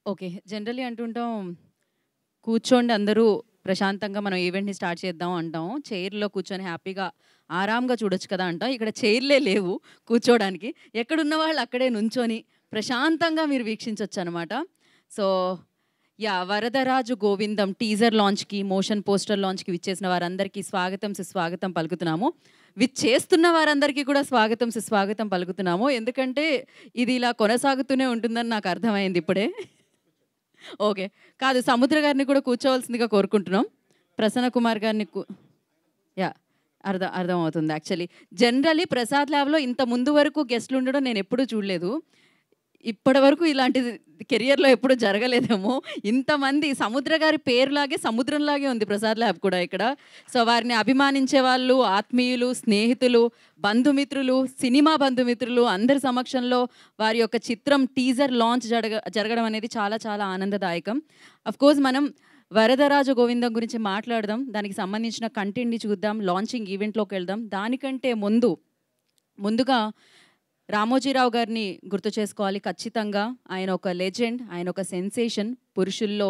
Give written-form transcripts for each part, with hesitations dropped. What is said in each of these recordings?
Okay. Generally అంటుంటాం, కూర్చోండి అందరూ ప్రశాంతంగా మనం ఈవెంట్‌ని స్టార్ట్ చేద్దాం అంటాం. చైర్‌లో కూర్చొని హ్యాపీగా, ఆరాంగా చూడొచ్చు కదా అంటాం. ఇక్కడ చైర్‌లే లేవు కూర్చోడానికి. ఎక్కడున్న వాళ్ళు అక్కడే నుంచొని ప్రశాంతంగా మీరు వీక్షించొచ్చనమాట. So, yeah! 'Varadaraju Govindam' teaser లాంచ్‌కి, మోషన్ పోస్టర్ లాంచ్‌కి విచ్చేసిన వారందరికీ స్వాగతం, సుస్వాగతం పలుకుతున్నాము. విచ్చేస్తున్న వారందరికీ కూడా స్వాగతం, సుస్వాగతం పలుకుతున్నాము. ఎందుకంటే ఇది ఇలా కొనసాగుతూనే ఉంటుందని నాకు అర్థమైంది ఇప్పుడే. ఓకే. కాదు, సముద్ర గారిని కూడా కూర్చోవాల్సిందిగా కోరుకుంటున్నాం. ప్రసన్న కుమార్ గారిని యాహ్! అర్థమవుతుంది యాక్చువల్లీ. జనరల్లీ ప్రసాద్ ల్యాబ్‌లో ఇంత ముందు వరకు గెస్ట్‌లు ఉండడం నేనెప్పుడూ చూడలేదు. ఇప్పటి వరకు ఇలాంటిది కెరియర్‌లో ఎప్పుడు జరగలేదేమో. ఇంతమంది సముద్ర గారి పేరులాగే సముద్రంలాగే ఉంది ప్రసాద్ ల్యాబ్ కూడా ఇక్కడ. సో, వారిని అభిమానించే వాళ్ళు, ఆత్మీయులు, స్నేహితులు, బంధుమిత్రులు, సినిమా బంధుమిత్రులు అందరి సమక్షంలో వారి యొక్క చిత్రం టీజర్ లాంచ్ జరగడం అనేది చాలా చాలా ఆనందదాయకం. ఆఫ్‌కోర్స్ మనం 'వరదరాజు గోవిందం' గురించి మాట్లాడదాం. దానికి సంబంధించిన కంటెంట్‌ని చూద్దాం. లాంచింగ్ ఈవెంట్‌లోకెళ్దాం. దానికంటే ముందుగా రామోజీరావు గారిని గుర్తు చేసుకోవాలి ఖచ్చితంగా. ఆయన ఒక లెజెండ్, ఆయన ఒక సెన్సేషన్. పురుషుల్లో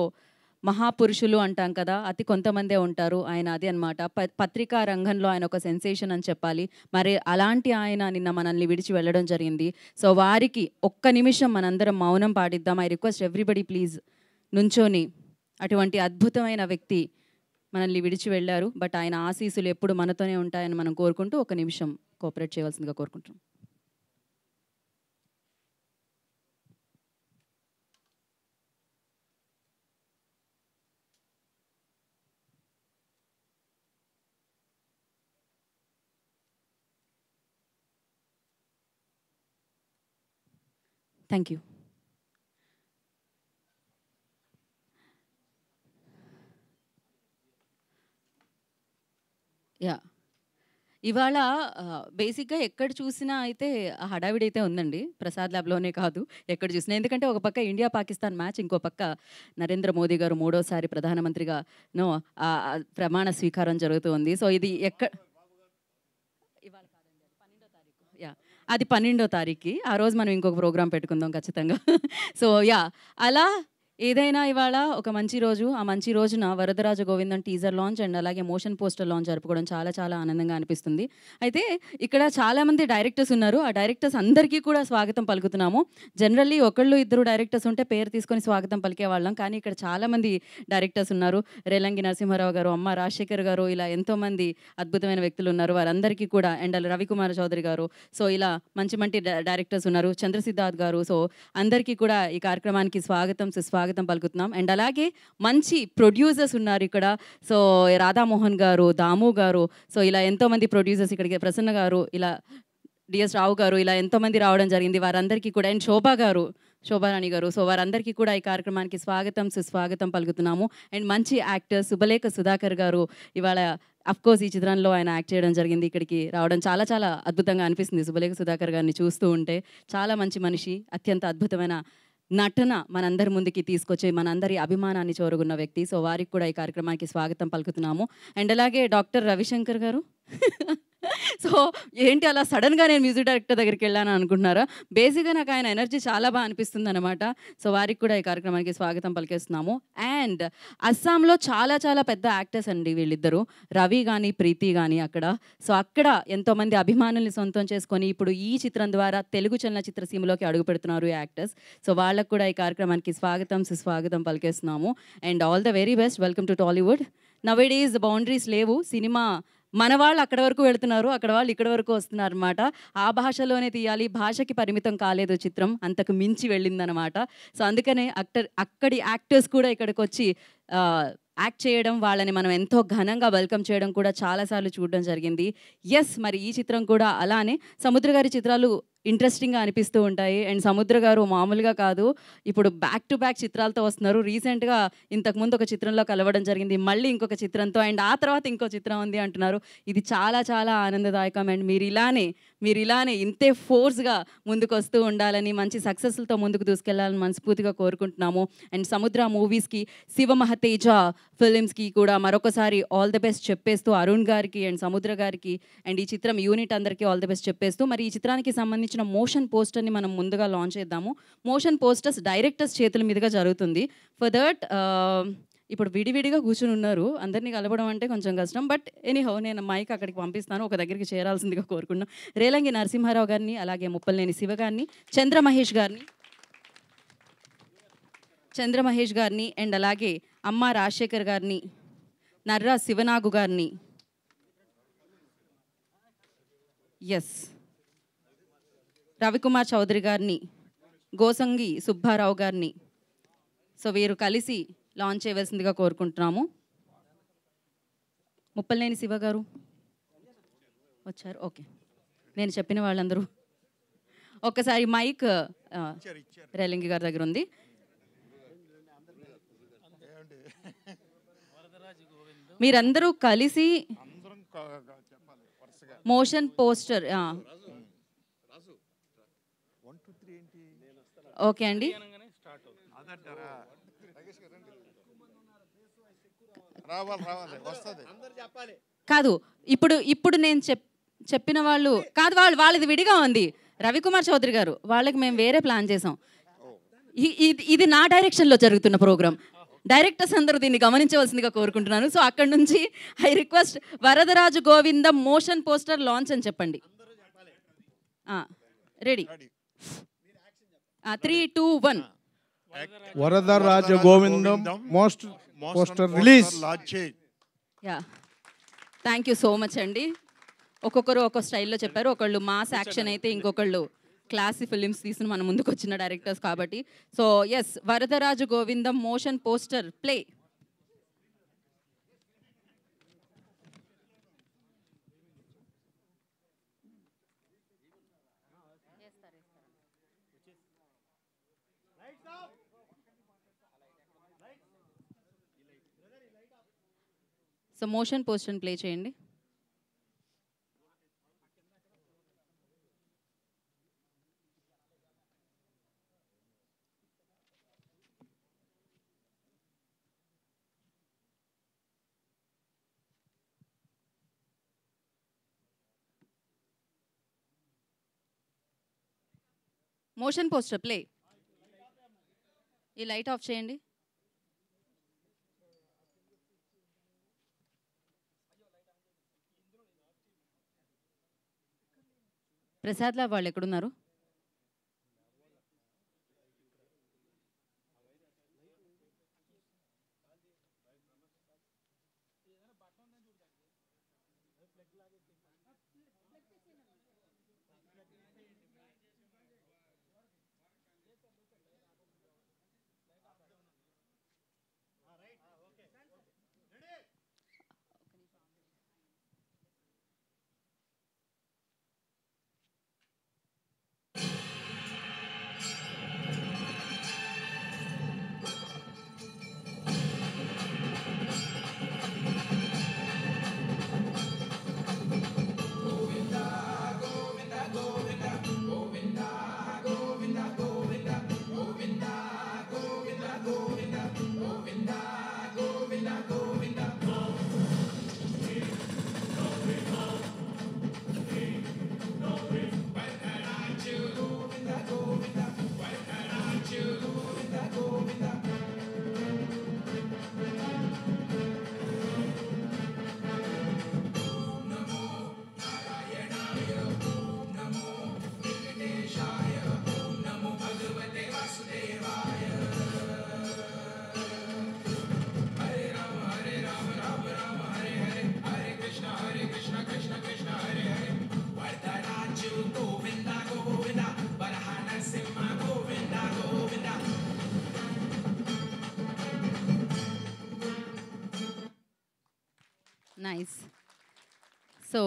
మహాపురుషులు అంటాం కదా! అతి కొంతమందే ఉంటారు. ఆయన అదే అనమాట. పత్రికా రంగంలో ఆయన ఒక సెన్సేషన్ అని చెప్పాలి. మరి అలాంటి ఆయన నిన్న మనల్ని విడిచి వెళ్ళడం జరిగింది. సో, వారికి ఒక్క నిమిషం మనందరం మౌనం పాటిద్దాం. ఐ రిక్వెస్ట్ ఎవ్రీబడీ ప్లీజ్ నుంచొని. అటువంటి అద్భుతమైన వ్యక్తి మనల్ని విడిచి వెళ్లారు. బట్ ఆయన ఆశీస్సులు ఎప్పుడు మనతోనే ఉంటాయని మనం కోరుకుంటూ ఒక నిమిషం కోఆపరేట్ చేయవలసిందిగా కోరుకుంటున్నాం. Thank you. యాహ్! ఇవాళ బేసిక్‌గా ఎక్కడ చూసినా అయితే హడావిడైతే ఉందండి. ప్రసాద్ ల్యాబ్‌లోనే కాదు, ఎక్కడ చూసినా. ఎందుకంటే ఒక పక్క ఇండియా, పాకిస్తాన్ మ్యాచ్, ఇంకో పక్క నరేంద్ర మోదీ గారు మూడోసారి ప్రధానమంత్రిగా ప్రమాణ స్వీకారం జరుగుతూ ఉంది. సో, ఇది ఇవాళ కాదండి, అది 12వ తారీఖు. యాహ్! అది 12వ తారీఖుకి. ఆ రోజు మనం ఇంకొక ప్రోగ్రామ్ పెట్టుకుందాం ఖచ్చితంగా. So, yeah! అలా ఏదైనా ఇవాళ ఒక మంచి రోజు. ఆ మంచి రోజున 'వరదరాజ గోవిందం' టీజర్ లాంచ్ అండ్ అలాగే మోషన్ పోస్టర్ లాంచ్ జరుపుకోవడం చాలా చాలా ఆనందంగా అనిపిస్తుంది. అయితే ఇక్కడ చాలామంది డైరెక్టర్స్ ఉన్నారు. ఆ డైరెక్టర్స్ అందరికీ కూడా స్వాగతం పలుకుతున్నాము. జనరల్లీ ఒకళ్ళు ఇద్దరు డైరెక్టర్స్ ఉంటే పేరు తీసుకొని స్వాగతం పలికేవాళ్ళం. కానీ ఇక్కడ చాలామంది డైరెక్టర్స్ ఉన్నారు. రేలంగి నరసింహారావు గారు, అమ్మ రాజశేఖర్ గారు, ఇలా ఎంతోమంది అద్భుతమైన వ్యక్తులు ఉన్నారు. వారందరికీ కూడా అండ్ రవికుమార్ చౌదరి గారు, సో, ఇలా మంచి మంచి డైరెక్టర్స్ ఉన్నారు. చంద్రసిద్ధార్థ్ గారు. సో, అందరికీ కూడా ఈ కార్యక్రమానికి స్వాగతం, సుస్వాగతం పలుకుతున్నాం. అండ్ అలాగే మంచి ప్రొడ్యూసర్స్ ఉన్నారు ఇక్కడ. సో, రాధామోహన్ గారు, దాము గారు, సో, ఇలా ఎంతోమంది ప్రొడ్యూసర్స్ ఇక్కడికి, ప్రసన్న గారు, ఇలా డిఎస్ రావు గారు, ఇలా ఎంతోమంది రావడం జరిగింది. వారందరికీ కూడా అండ్ శోభారాణి గారు, సో, వారందరికీ కూడా ఈ కార్యక్రమానికి స్వాగతం, సుస్వాగతం పలుకుతున్నాము. అండ్ మంచి యాక్టర్ శుభలేఖ సుధాకర్ గారు ఇవాళ అఫ్‌కోర్స్ ఈ చిత్రంలో ఆయన యాక్ట్ చేయడం జరిగింది. ఇక్కడికి రావడం చాలా చాలా అద్భుతంగా అనిపిస్తుంది. శుభలేఖ సుధాకర్ గారిని చూస్తూ ఉంటే చాలా మంచి మనిషి, అత్యంత అద్భుతమైన నటన మనందరి ముందుకి తీసుకొచ్చి మనందరి అభిమానాన్ని చూరగొన్న వ్యక్తి. సో, వారికి కూడా ఈ కార్యక్రమానికి స్వాగతం పలుకుతున్నాము. అండ్ అలాగే డాక్టర్ రవిశంకర్ గారు. సో, ఏంటి అలా సడెన్‌గా నేను మ్యూజిక్ డైరెక్టర్ దగ్గరికెళ్ళాను అనుకుంటున్నారా? బేసిక్‌గా నాకు ఆయన ఎనర్జీ చాలా అనిపిస్తుందనమాట. సో, వారికి కూడా ఈ కార్యక్రమానికి స్వాగతం పలికేస్తున్నాము. అండ్ అస్సాంలో చాలా చాలా పెద్ద యాక్టర్స్ అండి వీళ్ళిద్దరూ. రవి గాని, ప్రీతి గాని అక్కడ. సో, అక్కడ ఎంతోమంది అభిమానుల్ని సొంతం చేసుకొని ఇప్పుడు ఈ చిత్రం ద్వారా తెలుగు చలనచిత్ర సీమలోకి అడుగుపెడుతున్నారు ఈ యాక్టర్స్. సో, వాళ్ళకి కూడా ఈ కార్యక్రమానికి స్వాగతం, సుస్వాగతం పలికేస్తున్నాము. And all the very best. Welcome to Tollywood. Nowadays boundaries లేవు. సినిమా మన వాళ్ళు అక్కడి వరకు వెళ్తున్నారు, అక్కడ వాళ్ళు ఇక్కడి వరకు వస్తున్నారనమాట. ఆ భాషలోనే తీయాలి, భాషకి పరిమితం కాలేదు చిత్రం, అంతకు మించి వెళ్ళిందనమాట. సో, అందుకనే అక్కడి యాక్టర్స్ కూడా ఇక్కడికొచ్చి యాక్ట్ చేయడం, వాళ్ళని మనం ఎంతో ఘనంగా వెల్కమ్ చేయడం కూడా చాలా సార్లు చూడడం జరిగింది. యెస్, మరి ఈ చిత్రం కూడా అలానే. సముద్ర గారి చిత్రాలు ఇంట్రెస్టింగ్‌గా అనిపిస్తూ ఉంటాయి. అండ్ సముద్ర గారు మామూలుగా కాదు, ఇప్పుడు బ్యాక్ టు బ్యాక్ చిత్రాలతో వస్తున్నారు. రీసెంట్‌గా ఇంతకుముందు ఒక చిత్రంలో కలవడం జరిగింది. మళ్ళీ ఇంకొక చిత్రంతో అండ్ ఆ తర్వాత ఇంకో చిత్రం ఉంది అంటున్నారు. ఇది చాలా చాలా ఆనందదాయకం. అండ్ మీరిలానే ఇంతే ఫోర్స్‌గా ముందుకొస్తూ ఉండాలని, మంచి సక్సెస్‌లతో ముందుకు దూసుకెళ్లాలని మనస్ఫూర్తిగా కోరుకుంటున్నాము. అండ్ సముద్ర మూవీస్‌కి, శివమహతేజ ఫిలిమ్స్‌కి కూడా మరొకసారి ఆల్ ది బెస్ట్ చెప్పేస్తూ, అరుణ్ గారికి అండ్ సముద్ర గారికి అండ్ ఈ చిత్రం యూనిట్ అందరికీ ఆల్ ది బెస్ట్ చెప్పేస్తూ, మరి ఈ చిత్రానికి సంబంధించిన సంబంధించిన మోషన్ పోస్టర్ని మనం ముందుగా లాంచ్ చేద్దాము. మోషన్ పోస్టర్స్ డైరెక్టర్స్ చేతుల మీదుగా జరుగుతుంది. ఫర్ దట్ ఇప్పుడు విడివిడిగా కూర్చుని ఉన్నారు, అందరినీ కలపడం అంటే కొంచెం కష్టం. బట్ ఎనీహౌ నేను మైక్ అక్కడికి పంపిస్తాను, ఒక దగ్గరికి చేరాల్సిందిగా కోరుకున్నాను. రేలంగి నరసింహారావు గారిని, అలాగే ముప్పలనేని శివ గారిని, చంద్రమహేష్ గారిని అండ్ అలాగే అమ్మ రాజశేఖర్ గారిని, నర్రా శివనాగు గారిని, ఎస్ రవికుమార్ చౌదరి గారిని, గోసంగి సుబ్బారావు గారిని, సో వీరు కలిసి లాంచ్ చేయవలసిందిగా కోరుకుంటున్నాము. ముప్పలనేని శివ గారు వచ్చారు, ఓకే. నేను చెప్పిన వాళ్ళందరూ ఒక్కసారి మైక్ రేలంగి గారి దగ్గర ఉంది. మీరందరూ కలిసి మోషన్ పోస్టర్, ఓకే అండి. కాదు, ఇప్పుడు నేను చెప్పిన వాళ్ళు కాదు, వాళ్ళది విడిగా ఉంది. రవికుమార్ చౌదరి గారు వాళ్ళకి మేము వేరే ప్లాన్ చేసాం. ఇది నా డైరెక్షన్లో జరుగుతున్న ప్రోగ్రామ్. డైరెక్టర్స్ అందరూ దీన్ని గమనించవలసిందిగా కోరుకుంటున్నాను. సో అక్కడ నుంచి I request Varadaraju Govindam motion poster launch అని చెప్పండి. Ready, 3, 2, 1. Varadaraju Govindam poster release. Yeah, thank you so much అండి. ఒక్కొక్కరు ఒక్కొక్క స్టైల్లో చెప్పారు. ఒకళ్ళు మాస్ యాక్షన్ అయితే, ఇంకొకళ్ళు క్లాసిక్ ఫిలిమ్స్ తీసిన మన ముందుకు వచ్చిన డైరెక్టర్స్ కాబట్టి. So yes, Varadaraju Govindam motion poster play. So motion poster play చేయండి. Motion poster play. ఈ లైట్ ఆఫ్ చేయండి. ప్రసాద్ లా వాళ్ళు ఎక్కడున్నారు? Nice. So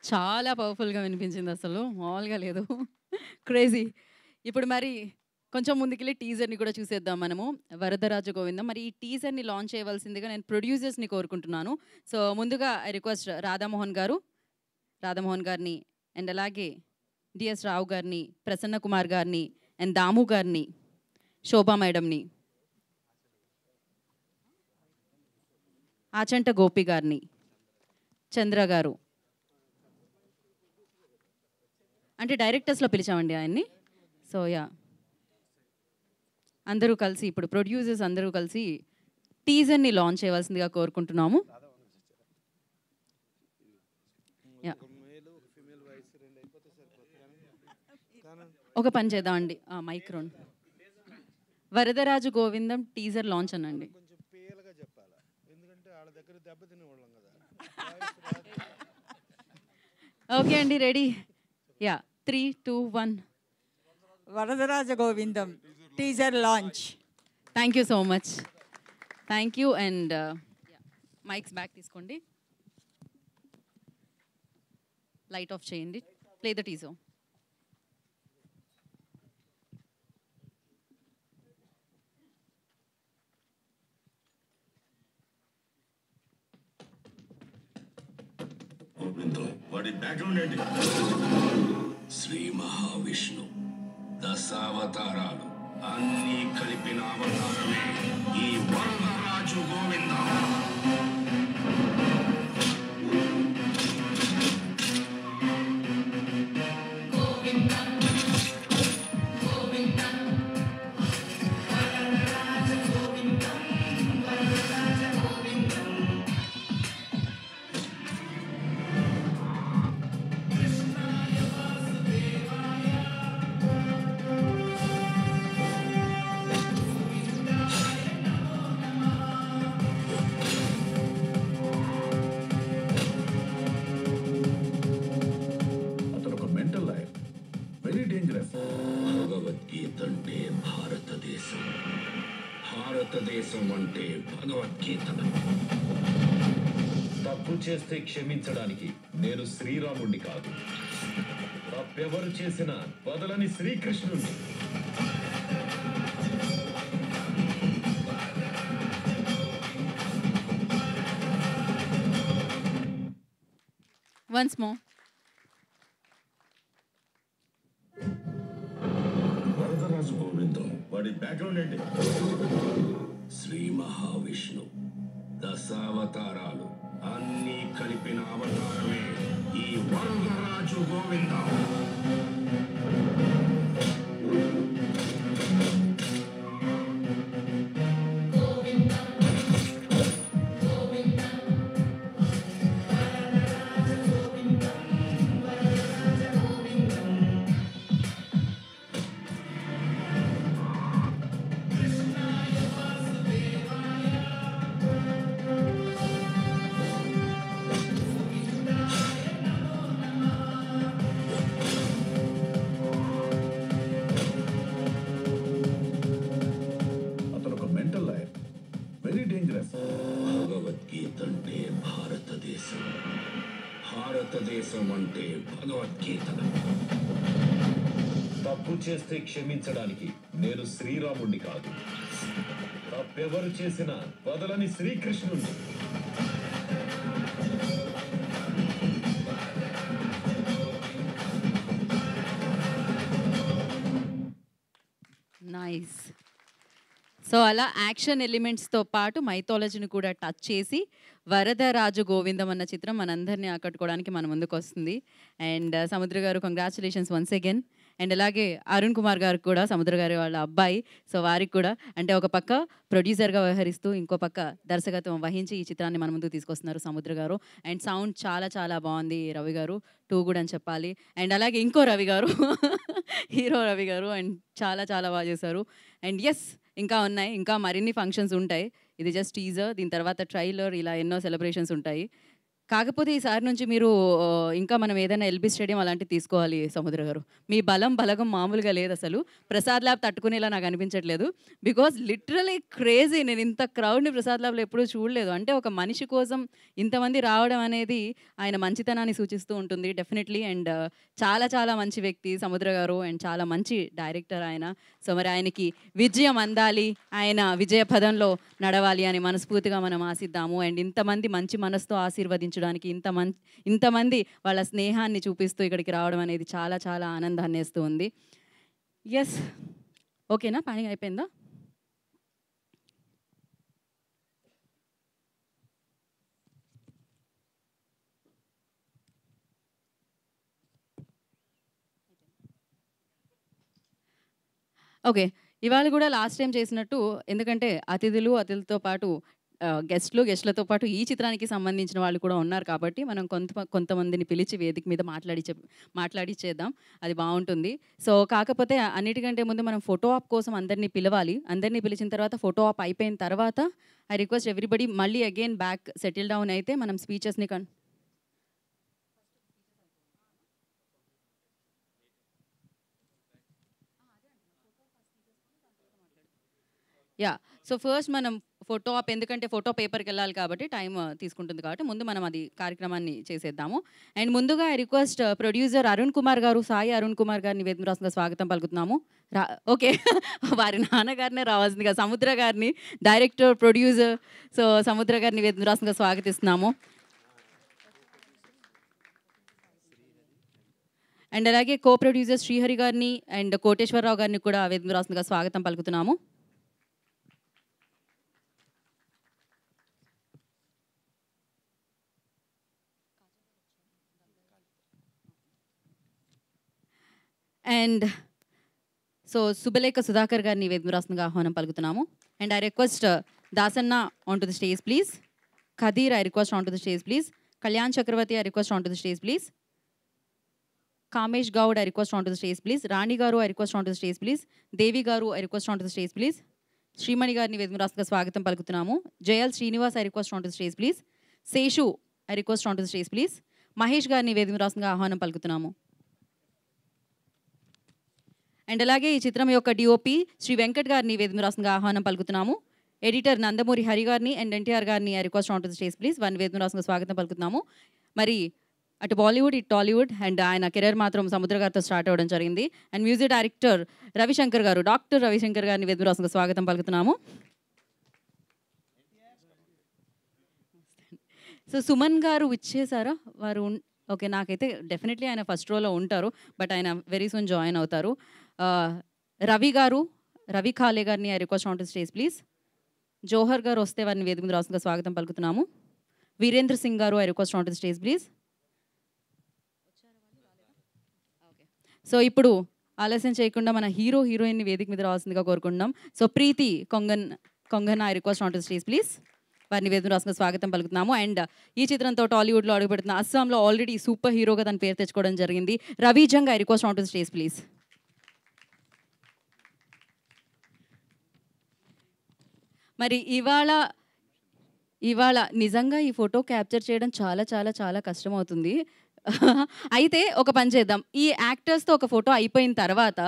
చాలా పవర్ఫుల్గా వినిపించింది, అసలు మామూలుగా లేదు. క్రేజీ. ఇప్పుడు మరి కొంచెం ముందుకెళ్ళి టీజర్ని కూడా చూసేద్దాం మనము. వరదరాజ గోవిందం. మరి ఈ టీజర్ని లాంచ్ చేయవలసిందిగా నేను ప్రొడ్యూసర్స్ని కోరుకుంటున్నాను. సో ముందుగా ఐ రిక్వెస్ట్ రాధామోహన్ గారిని అండ్ అలాగే డిఎస్ రావు గారిని, ప్రసన్న కుమార్ గారిని అండ్ దాము గారిని, శోభా మేడంని, ఆచంట గోపి గారిని, చంద్ర గారు, అంటే డైరెక్టర్స్లో పిలిచామండి ఆయన్ని. సో యా, అందరూ కలిసి ఇప్పుడు ప్రొడ్యూసర్స్ అందరూ కలిసి టీజర్ని లాంచ్ చేయవలసిందిగా కోరుకుంటున్నాము. ఒక పని చేద్దామండి, micron. Varadaraju Govindam teaser launch అనండి. ఓకే అండి, ready? Yeah, 3, 2, 1. Varadaraja Govindam teaser launch. Thank you so much. Thank you. And mics back తీసుకోండి, లైట్ ఆఫ్ చేయండి, ప్లే ద టీజర్. వాడి బ్యాక్గ్రౌండ్ ఏంటి? శ్రీ మహావిష్ణు దశావతారాలు అన్నీ కలిపిన అవతారమే ఈ వరదరాజు గోవిందం. భగవద్గీత అంటే భారతదేశం, భారతదేశం అంటే భగవద్గీత. తప్పు చేస్తే క్షమించడానికి నేను శ్రీరాముణ్ణి కాదు, తప్పెవరు చేసినా వదలని శ్రీకృష్ణుణ్ణి. Once more. వరదరాజు గోవిందం. వాడి బ్యాక్గ్రౌండ్ ఏంటి? శ్రీ మహావిష్ణు దశావతారాలు అన్నీ కలిపిన అవతారమే ఈ వరదరాజు గోవిందం. భగవద్గీత అంటే భారతదేశం, భారతదేశం అంటే భగవద్గీత. తప్పు చేస్తే క్షమించడానికి నేను శ్రీరాముణ్ణి కాదు, తప్పెవరు చేసినా వదలని శ్రీకృష్ణుణ్ణి. నైస్. సో అలా యాక్షన్ ఎలిమెంట్స్తో పాటు మైథాలజీని కూడా టచ్ చేసి వరదరాజు గోవిందం అన్న చిత్రం మనందరినీ ఆకట్టుకోవడానికి మన ముందుకు వస్తుంది. అండ్ సముద్ర గారు, కంగ్రాచులేషన్స్ వన్స్ అగైన్. అండ్ అలాగే అరుణ్ కుమార్ గారు కూడా, సముద్ర గారి వాళ్ళ అబ్బాయి. సో వారికి కూడా, అంటే ఒక పక్క ప్రొడ్యూసర్గా వ్యవహరిస్తూ ఇంకో పక్క దర్శకత్వం వహించి ఈ చిత్రాన్ని మన ముందుకు తీసుకొస్తున్నారు సముద్ర గారు. అండ్ సౌండ్ చాలా చాలా బాగుంది రవి గారు, 2 కూడా అని చెప్పాలి. అండ్ అలాగే ఇంకో రవి గారు హీరో రవి గారు, అండ్ చాలా చాలా బాగా చేశారు. అండ్ ఎస్, ఇంకా ఉన్నాయి, ఇంకా మరిన్ని ఫంక్షన్స్ ఉంటాయి. ఇది జస్ట్ టీజర్, దీని తర్వాత ట్రైలర్, ఇలా ఎన్నో సెలబ్రేషన్స్ ఉంటాయి. కాకపోతే ఈసారి నుంచి మీరు ఇంకా మనం ఏదైనా ఎల్బీ స్టేడియం అలాంటివి తీసుకోవాలి సముద్ర గారు. మీ బలగం మామూలుగా లేదు అసలు. ప్రసాద్ ల్యాబ్ తట్టుకునేలా నాకు అనిపించట్లేదు. Because literally crazy. నేను ఇంత క్రౌడ్‌ని ప్రసాద్ ల్యాబ్‌లో ఎప్పుడూ చూడలేదు. అంటే ఒక మనిషి కోసం ఇంతమంది రావడం అనేది ఆయన మంచితనాన్ని సూచిస్తూ ఉంటుంది డెఫినెట్‌లీ. అండ్ చాలా చాలా మంచి వ్యక్తి సముద్ర గారు. అండ్ చాలా మంచి డైరెక్టర్ ఆయన. సో మరి ఆయనకి విజయం అందాలి. ఆయన విజయ పదంలో నడవాలి అని మనస్ఫూర్తిగా మనం ఆశిద్దాము. అండ్ ఇంతమంది మంచి మనసుతో ఆశీర్వదించడానికి ఇంతమంది వాళ్ళ స్నేహాన్ని చూపిస్తూ ఇక్కడికి రావడం అనేది చాలా చాలా ఆనందాన్ని ఇస్తూ ఉంది. ఎస్, ఓకేనా? పని అయిపోయిందా? ఓకే. ఇవాళ కూడా లాస్ట్ టైం చేసినట్టు, ఎందుకంటే అతిథులతో పాటు గెస్ట్‌లతో పాటు ఈ చిత్రానికి సంబంధించిన వాళ్ళు కూడా ఉన్నారు కాబట్టి మనం కొంతమందిని పిలిచి వేదిక మీద మాట్లాడిచ్చేద్దాం. అది బావుంటుంది. సో కాకపోతే అన్నిటికంటే ముందు మనం ఫోటో ఆప్ కోసం అందరిని పిలవాలి. అందరిని పిలిచిన తర్వాత ఫోటో ఆప్ అయిపోయిన తర్వాత ఐ రిక్వెస్ట్ ఎవ్రీబడీ మళ్ళీ అగైన్ బ్యాక్ సెటిల్ డౌన్ అయితే మనం స్పీచెస్‌ని యాహ్! సో ఫస్ట్ మనం ఫోటో ఆప్, ఎందుకంటే ఫోటో పేపర్‌కెళ్ళాలి కాబట్టి టైమ్ తీసుకుంటుంది కాబట్టి ముందు మనం అది కార్యక్రమాన్ని చేసేద్దాము. అండ్ ముందుగా I request producer Arun Kumar గారు, సాయి అరుణ్ కుమార్ గారిని వేదిక రాసుగా స్వాగతం పలుకుతున్నాము. ఓకే. వారి నాన్నగారినే రావాల్సిందిగా సముద్ర గారిని, డైరెక్టర్, ప్రొడ్యూసర్, సో సముద్ర గారిని వేదిక రాసుగా స్వాగతిస్తున్నాము. అండ్ అలాగే కో ప్రొడ్యూసర్ శ్రీహరి గారిని అండ్ కోటేశ్వరరావు గారిని కూడా వేదిక రాసుగా స్వాగతం పలుకుతున్నాము. అండ్ సో సుబలేఖ సుధాకర్ గారిని వేదిక రాసుగా ఆహ్వానం పలుకుతున్నాము. And I request Dasanna on to the stage please. Khadeer I request on to the stage please. Kalyan Chakravarthy I request on to the stage please. Kamesh Goud I request on to the stage please. Rani garu I request on to the stage please. Devi garu I request on to the stage please. Sreemani గారిని వేదిక రాసుగా స్వాగతం పలుకుతున్నాము. Jayal Srinivas I request on to the stage please. Seshu I request on to the stage please. Mahesh గారిని వేదిక రాసుగా ఆహ్వానం పలుకుతున్నాము. అండ్ అలాగే ఈ చిత్రం యొక్క డిఓపి శ్రీ వెంకట్ గారిని వేదిక రాసుగా ఆహ్వానం పలుకుతున్నాము. ఎడిటర్ నందమూరి హరి గారిని అండ్ ఎన్టీఆర్ గారిని I request on to the stage please. వారిని వేదిక రాసుగా స్వాగతం పలుకుతున్నాము. మరి అటు బాలీవుడ్ ఇటు టాలీవుడ్ అండ్ ఆయన కెరీర్ మాత్రం సముద్ర గారితో స్టార్ట్ అవ్వడం జరిగింది. అండ్ మ్యూజిక్ డైరెక్టర్ రవిశంకర్ గారు, డాక్టర్ రవిశంకర్ గారిని వేదిక రాసుగా స్వాగతం పలుకుతున్నాము. సో సుమన్ గారు ఇచ్చేసారా? వారు ఓకే, నాకైతే డెఫినెట్లీ ఆయన ఫస్ట్ రోలో ఉంటారు, బట్ ఆయన వెరీ సూన్ జాయిన్ అవుతారు. రవి గారు, రవి ఖాలే గారిని I request on to stage please. Johar garu వస్తే వారిని వేదిక మీద రాసుగా స్వాగతం పలుకుతున్నాము. Virendra Singh garu I request on to stage please. So ఇప్పుడు ఆలస్యం చేయకుండా మన హీరోయిన్ని వేదిక మీద రావాల్సిందిగా కోరుకుంటున్నాం. So Preethi Kongan I request on to stage please. వారిని వేదిక రాసుగా స్వాగతం పలుకుతున్నాము. అండ్ ఈ చిత్రంతో టాలీవుడ్లో అడుగుపెడుతున్న, అస్సాంలో ఆల్రెడీ సూపర్ హీరోగా తన పేరు తెచ్చుకోవడం జరిగింది, Ravi Jung I request on to stage please. మరి ఇవాళ నిజంగా ఈ ఫోటో క్యాప్చర్ చేయడం చాలా చాలా చాలా కష్టమవుతుంది. అయితే ఒక పని చేద్దాం, ఈ యాక్టర్స్తో ఒక ఫోటో అయిపోయిన తర్వాత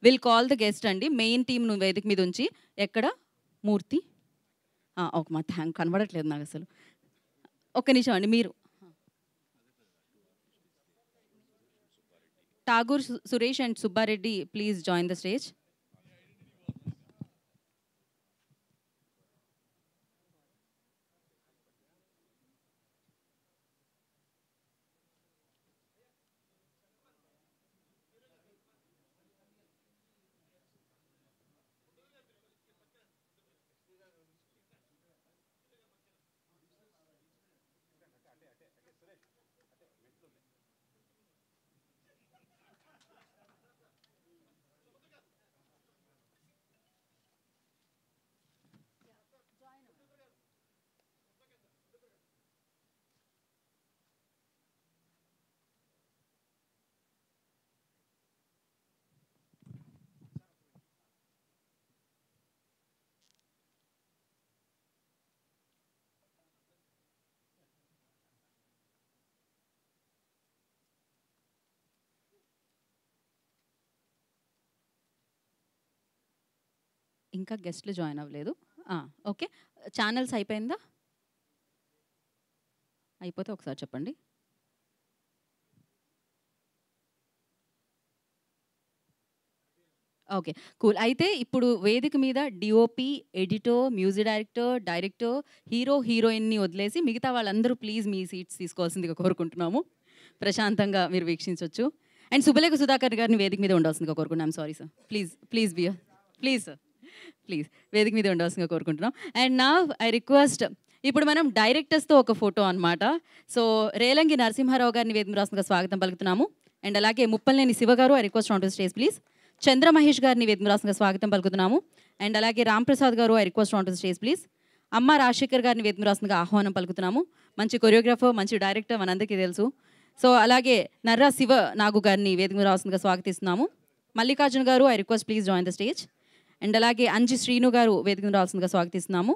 విల్ కాల్ ద గెస్ట్ అండి. మెయిన్ టీమ్ను వేదిక మీద ఉంచి, ఎక్కడ మూర్తి ఒక మా కనబడట్లేదు నాకు అసలు. ఒక్క నిమిషం అండి, మీరు Tagore Suresh and Subbareddy please join the stage. ఇంకా గెస్ట్లు జాయిన్ అవ్వలేదు. ఓకే, ఛానల్స్ అయిపోయిందా? అయిపోతే ఒకసారి చెప్పండి. Okay, cool. అయితే ఇప్పుడు వేదిక మీద DOP, editor, music director, hero, హీరోయిన్ని వదిలేసి మిగతా వాళ్ళందరూ ప్లీజ్ మీ సీట్స్ తీసుకోవాల్సిందిగా కోరుకుంటున్నాము. ప్రశాంతంగా మీరు వీక్షించవచ్చు. అండ్ శుభలేఖ సుధాకర్ గారిని వేదిక మీద ఉండాల్సిందిగా కోరుకుంటున్నాం. Sorry sir, please bear, please sir, please వేదిక మీద ఉండాల్సిందిగా కోరుకుంటున్నాం. అండ్ నా ఐ రిక్వెస్ట్, ఇప్పుడు మనం డైరెక్టర్స్తో ఒక ఫోటో అనమాట. సో రేలంగి నరసింహారావు గారిని వేదిక మీద రాష్ట్రంగా స్వాగతం పలుకుతున్నాము. అండ్ అలాగే Muppalaneni Shiva garu I request on to stage please. Chandra Mahesh గారిని వేదిక మీద రాష్ట్రంగా స్వాగతం పలుకుతున్నాము. అండ్ అలాగే రామ్ ప్రసాద్ గారు I request on to stage please. అమ్మ రాజశేఖర్ గారిని వేదిక మీద రాష్ట్రంగా ఆహ్వానం పలుకుతున్నాము. మంచి కొరియోగ్రాఫర్, మంచి డైరెక్టర్ మనందరికీ తెలుసు. సో అలాగే నర్రా శివ నాగు గారిని వేదిక మీద రాష్ట్రంగా స్వాగతిస్తున్నాము. మల్లికార్జున గారు I request please join the stage. And అలాగే అంజి శ్రీను గారు వేదిక మీద రావాల్సిందిగా స్వాగతిస్తున్నాము.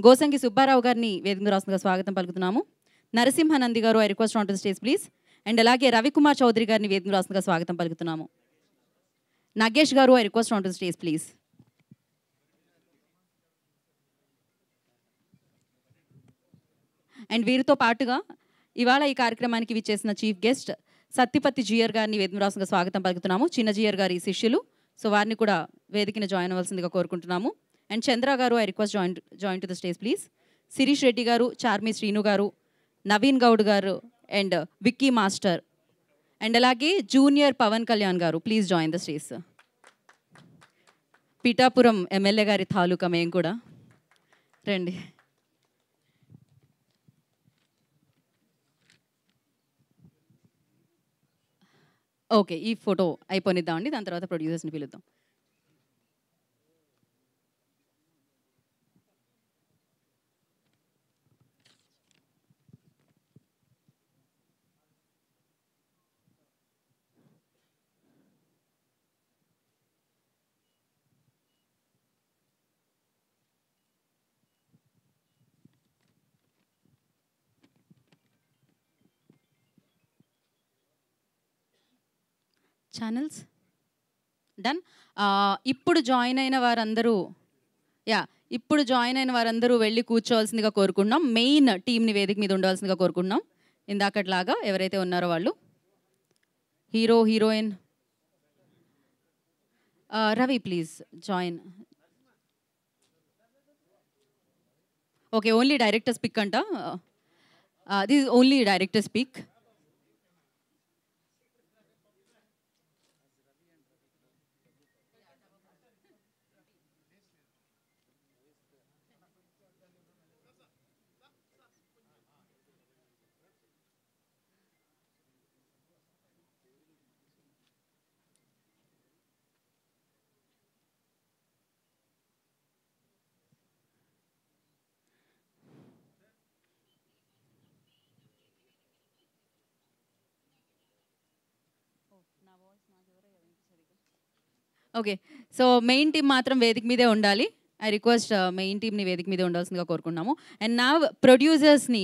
గోసంగి సుబ్బారావు గారిని వేదిక మీద రావాల్సిందిగా స్వాగతం పలుకుతున్నాము. నరసింహానంది గారు I request on to stage please. And అలాగే రవికుమార్ చౌదరి గారిని వేదిక మీద రావాల్సిందిగా స్వాగతం పలుకుతున్నాము. నాగేష్ గారు I request on to stage please. And వీరితో పాటుగా ఇవాళ ఈ కార్యక్రమానికి విచ్చేసిన చీఫ్ గెస్ట్ సత్తిపత్తి జియర్ గారిని వేదిక మీద రావాల్సిందిగా స్వాగతం పలుకుతున్నాము. చిన్న జియర్ గారి శిష్యులు. సో వారిని కూడా వేదికని జాయిన్ అవ్వాల్సిందిగా కోరుకుంటున్నాము. అండ్ చంద్ర గారు I request join to the stage please. Shirish Reddy గారు, చార్మి శ్రీను గారు, నవీన్ గౌడ్ గారు అండ్ విక్కీ మాస్టర్. అండ్ అలాగే జూనియర్ పవన్ కళ్యాణ్ గారు please join the stage. Pithapuram MLA గారి తాలూకా మేము కూడా రండి. ఓకే, ఈ ఫోటో అయిపోనిద్దామండి, దాని తర్వాత ప్రొడ్యూసర్స్ని పిలుద్దాం. Channels done. ఇప్పుడు జాయిన్ అయిన వారందరూ వెళ్ళి కూర్చోవలసిందిగా కోరుకుంటున్నాం. మెయిన్ టీంని వేదిక మీద ఉండవలసిందిగా కోరుకుంటున్నాం. ఇందాకట్లాగా ఎవరైతే ఉన్నారో వాళ్ళు. Hero, heroine Ravi please join. Okay, only director speak అంట. This is only director speak. Okay, so main team మాత్రం వేదిక మీదే ఉండాలి. ఐ రిక్వెస్ట్ మెయిన్ టీంని వేదిక మీదే ఉండాల్సిందిగా కోరుకున్నాము. అండ్ నా ప్రొడ్యూసర్స్ని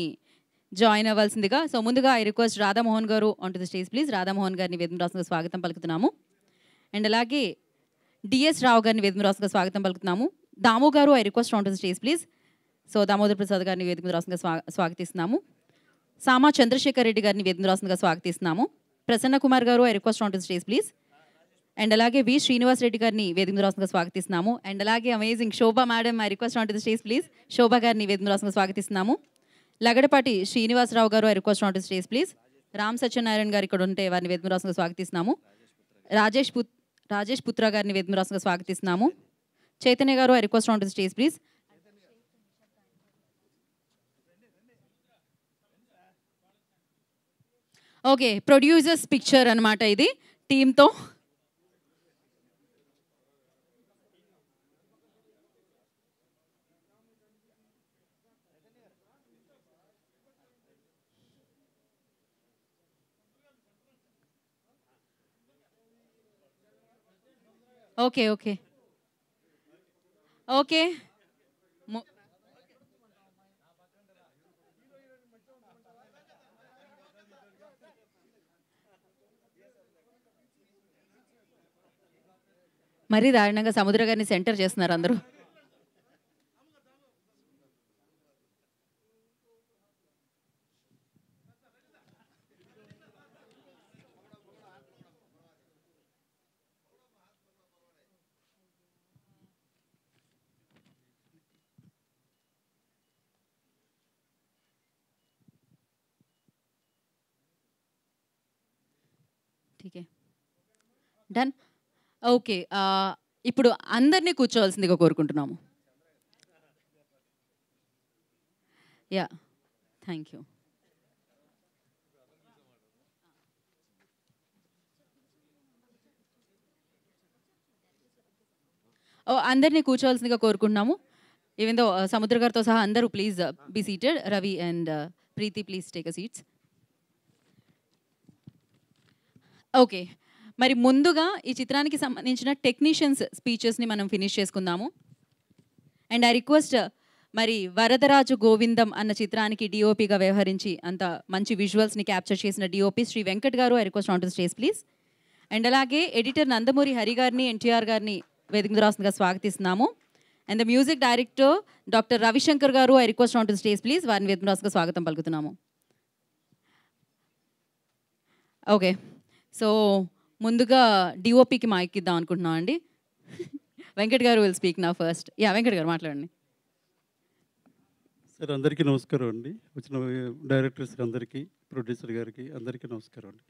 జాయిన్ అవ్వాల్సిందిగా. సో ముందుగా ఐ రిక్వెస్ట్ రాధామోహన్ గారు on to the stage please. Radha Mohan గారిని వేదిక రాష్ట్రంగా స్వాగతం పలుకుతున్నాము. అండ్ అలాగే డిఎస్ రావు గారిని వేదిక రాష్ట్రంగా స్వాగతం పలుకుతున్నాము. దాము గారు I request on to the stage please. So Damodar Prasad గారిని వేదిక రాష్ట్రంగా స్వాగతిస్తున్నాము. సామా చంద్రశేఖర్ రెడ్డి గారిని వేదిక రాష్ట్రంగా స్వాగతిస్తున్నాము. Prasanna Kumar garu I request on to the stage please. And అలాగే వి శ్రీనివాస్ రెడ్డి గారిని వేదిక రాష్ట్రంగా స్వాగతిస్తున్నాము. అండ్ అలాగే amazing Shobha madam I request on to the stage please. Shobha గారిని వేదిక రాష్ట్రంగా స్వాగతిస్తున్నాము. Lagadapati Srinivasarao garu I request on to the stage please. Ram Satyanarayana garu ఇక్కడ ఉంటే వారిని వేదిక రాష్ట్రంగా స్వాగతిస్తున్నాము. రాజేష్ పుత్ర గారిని వేదిక రాష్ట్రంగా స్వాగతిస్తున్నాము. చైతన్య గారు I request on to the stage please. Okay, producers picture అనమాట ఇది టీంతో. ఓకే ఓకే ఓకే మరీ దారుణంగా సముద్ర గారిని సెంటర్ చేస్తున్నారు అందరూ. ఠీకే, డన్. ఓకే, ఇప్పుడు అందరినీ కూర్చోవలసిందిగా కోరుకుంటున్నాము. Ya, thank you. అందరినీ కూర్చోవలసిందిగా కోరుకుంటున్నాము. ఈవెన్ దో సముద్ర గారితో సహా అందరూ please be seated. Ravi and Preethi please take a seats. Okay, మరి ముందుగా ఈ చిత్రానికి సంబంధించిన టెక్నీషియన్స్ స్పీచెస్ని మనం ఫినిష్ చేసుకుందాము. అండ్ ఐ రిక్వెస్ట్ మరి వరదరాజు గోవిందం అన్న చిత్రానికి డిఓపిగా వ్యవహరించి అంత మంచి విజువల్స్ని క్యాప్చర్ చేసిన DOP Shri Venkat garu, I request on to stage please. And అలాగే ఎడిటర్ నందమూరి హరి గారిని, ఎన్టీఆర్ గారిని వేదిక మీద రాస్తుందిగా స్వాగతిస్తున్నాము. And the music director doctor Ravishankar garu, I request on to stage please. వారిని వేదిక మీద రాస్తుందిగా స్వాగతం పలుకుతున్నాము. ఓకే, సో ముందుగా డిఓపికి మైక్ ఇద్దాం అనుకుంటున్నాం అండి. వెంకట్ గారు విల్ స్పీక్ నా ఫస్ట్. యా, వెంకట్ గారు మాట్లాడండి. సార్, అందరికీ నమస్కారం అండి. వచ్చిన డైరెక్టర్స్కి అందరికీ, ప్రొడ్యూసర్ గారికి అందరికీ నమస్కారం అండి.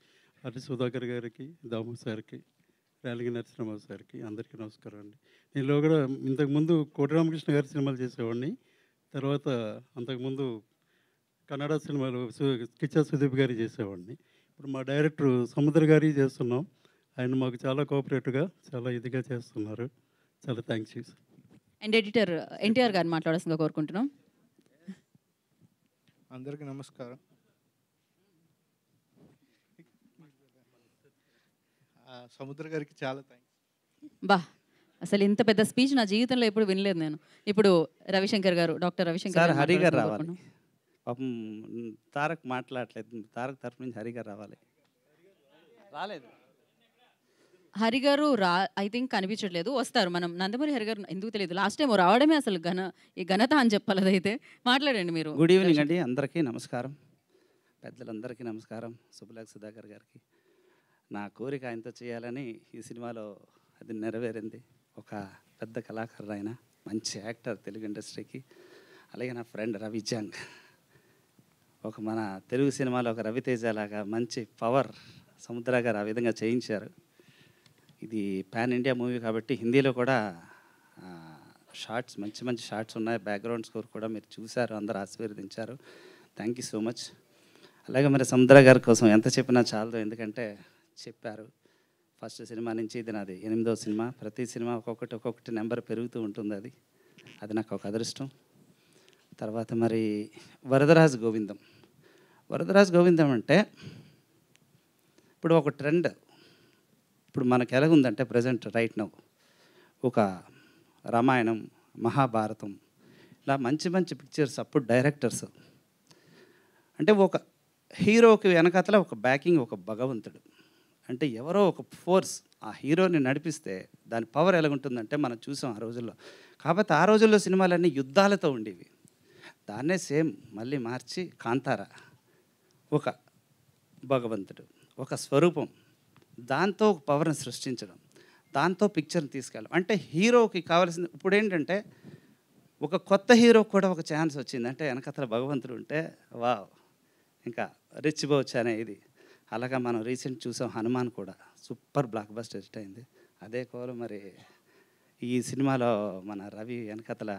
ఆర్టి సుధాకర్ గారికి, దాము సార్కి, రేలంగి నరసింహరావు సార్కి అందరికీ నమస్కారం అండి. నేను కూడా ఇంతకుముందు కోటి రామకృష్ణ గారి సినిమాలు చేసేవాడిని. తర్వాత అంతకుముందు కన్నడ సినిమాలు కిచ్చా సుదీప్ గారి చేసేవాడిని. ఇప్పుడు మా డైరెక్టర్ సముద్ర గారి చేస్తున్నాం. ఆయన మాకు చాలా కోఆపరేటివ్గా, చాలా ఇదిగా చేస్తున్నారు. చాలా thanks you. And editor NTR గారిని మాట్లాడాల్సిందిగా కోరుకుంటున్నాం. అందరికీ నమస్కారం. సముద్ర గారికి చాలా థ్యాంక్స్. బా, అసలు ఇంత పెద్ద స్పీచ్ నా జీవితంలో ఎప్పుడు వినలేదు నేను. ఇప్పుడు రవిశంకర్ గారు, డాక్టర్ రవిశంకర్ సార్, గారు హరి గారు రావాలి. మాట్లాడాల్సిందిగా పాపం తారక్ మాట్లాడలేదు. తారక్ తరఫు నుంచి హరి గారు రావాలి. రాలేదు. హరి గారు ఐ థింక్ కనిపించట్లేదు. వస్తారు. మనం నందమూరి హరి గారు ఎందుకు తెలియదు, లాస్ట్ టైం రావడమే అసలు ఈ ఘనత అని చెప్పాలి. అదైతే మాట్లాడండి మీరు. గుడ్ ఈవినింగ్ అండి, అందరికీ నమస్కారం. పెద్దలందరికీ నమస్కారం. సుబ్బులేఖ సుధాకర్ గారికి నా కోరిక ఆయనతో చేయాలని ఈ సినిమాలో అది నెరవేరింది. ఒక పెద్ద కళాకారుడు ఆయన, మంచి యాక్టర్ తెలుగు ఇండస్ట్రీకి. అలాగే నా ఫ్రెండ్ రవిజాంగ్, ఒక మన తెలుగు సినిమాలో ఒక రవితేజ లాగా మంచి పవర్ సముద్ర గారు ఆ విధంగా చేయించారు. ఇది పాన్ ఇండియా మూవీ కాబట్టి హిందీలో కూడా షార్ట్స్, మంచి మంచి షార్ట్స్ ఉన్నాయి. బ్యాక్గ్రౌండ్ స్కోర్ కూడా మీరు చూశారు, అందరూ ఆశీర్వదించారు. Thank you so much. అలాగే మరి సముద్ర గారి కోసం ఎంత చెప్పినా చాలదు, ఎందుకంటే చెప్పారు. ఫస్ట్ సినిమా నుంచి ఇది నాది 8వ సినిమా. ప్రతి సినిమా ఒక్కొక్కటి నెంబర్ పెరుగుతూ ఉంటుంది. అది నాకు ఒక అదృష్టం. తర్వాత మరి వరదరాజు గోవిందం. వరదరాజు గోవిందం అంటే ఇప్పుడు ఒక ట్రెండ్. ఇప్పుడు మనకు ఎలాగుందంటే ప్రజెంట్ రైట్ నౌ ఒక రామాయణం, మహాభారతం, ఇలా మంచి మంచి పిక్చర్స్. అప్పుడు డైరెక్టర్స్ అంటే ఒక హీరోకి వెనకాతల ఒక బ్యాకింగ్, ఒక భగవంతుడు అంటే ఎవరో ఒక ఫోర్స్ ఆ హీరోని నడిపిస్తే దాని పవర్ ఎలాగుంటుందంటే మనం చూసాం ఆ రోజుల్లో. కాకపోతే ఆ రోజుల్లో సినిమాలన్నీ యుద్ధాలతో ఉండేవి. దాన్నే సేమ్ మళ్ళీ మార్చి కాంతార, ఒక భగవంతుడు, ఒక స్వరూపం, దాంతో ఒక పవర్ని సృష్టించడం, దాంతో పిక్చర్ని తీసుకెళ్ళడం. అంటే హీరోకి కావాల్సింది ఇప్పుడు ఏంటంటే ఒక కొత్త హీరోకి కూడా ఒక ఛాన్స్ వచ్చింది. అంటే వెనకతల భగవంతుడు ఉంటే వావ్, ఇంకా రిచ్ బౌచ్ అనే ఇది. అలాగా మనం రీసెంట్ చూసాం హనుమాన్ కూడా సూపర్ బ్లాక్ బస్టర్ హిట్ అయింది. అదే కోలు మరి ఈ సినిమాలో మన రవి వెనకతల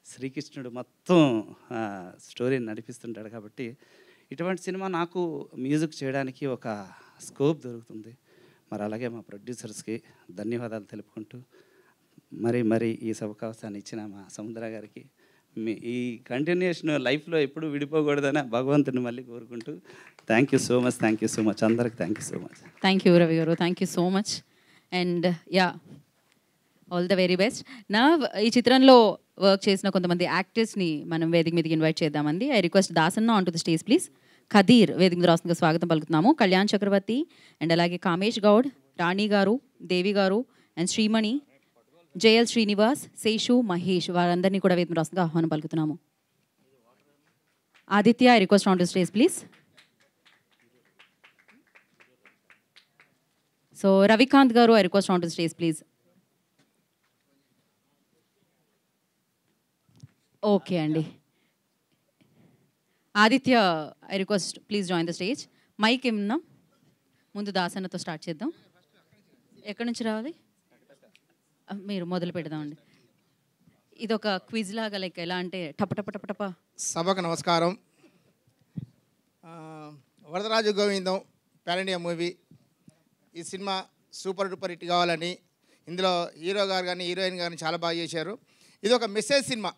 శ్రీకృష్ణుడు మొత్తం స్టోరీని నడిపిస్తుంటాడు. కాబట్టి ఇటువంటి సినిమా నాకు మ్యూజిక్ చేయడానికి ఒక స్కోప్ దొరుకుతుంది. మరి అలాగే మా ప్రొడ్యూసర్స్కి ధన్యవాదాలు తెలుపుకుంటూ మరి ఈ అవకాశాన్ని ఇచ్చిన మా సముద్ర గారికి ఈ కంటిన్యూషన్ లైఫ్లో ఎప్పుడు విడిపోకూడదని భగవంతుని మళ్ళీ కోరుకుంటూ thank you so much. Thank you so much అందరికి. Thank you so much. Thank you Ravi garu, thank you so much. And yeah, all the very best. నా ఈ చిత్రంలో వర్క్ చేసిన కొంతమంది యాక్టర్స్ని మనం వేదిక మీదకి ఇన్వైట్ చేద్దామండి. I request Dasanna on to the stage please. Khadeer వేదిక మీద రాస్తుందిగా స్వాగతం పలుకుతున్నాము. కళ్యాణ్ చక్రవర్తి అండ్ అలాగే కామేష్ గౌడ్, రాణి గారు, దేవి గారు అండ్ శ్రీమణి, జేఎల్ శ్రీనివాస్, శేషు, మహేష్ వారందరినీ కూడా వేదిక రాష్ట్రంగా ఆహ్వానం పలుకుతున్నాము. Aditya, I request on to stage please. So Ravikanth garu, I request on to stage please. Okay అండి. Aditya, I request please join the stage. Mic ఏమన్నా ముందు దాసన్నతో స్టార్ట్ చేద్దాం. ఎక్కడి నుంచి రావాలి? మీరు మొదలు పెడదామండి. ఇది ఒక క్విజ్ లాగా, లైక్ ఎలా అంటే టప సభకు నమస్కారం. వరదరాజు గోవిందం పాన్ ఇండియా మూవీ. ఈ సినిమా సూపర్ డూపర్ హిట్ కావాలని ఇందులో హీరో గారు కానీ హీరోయిన్ కానీ చాలా బాగా చేశారు. ఇది ఒక మెసేజ్ సినిమా.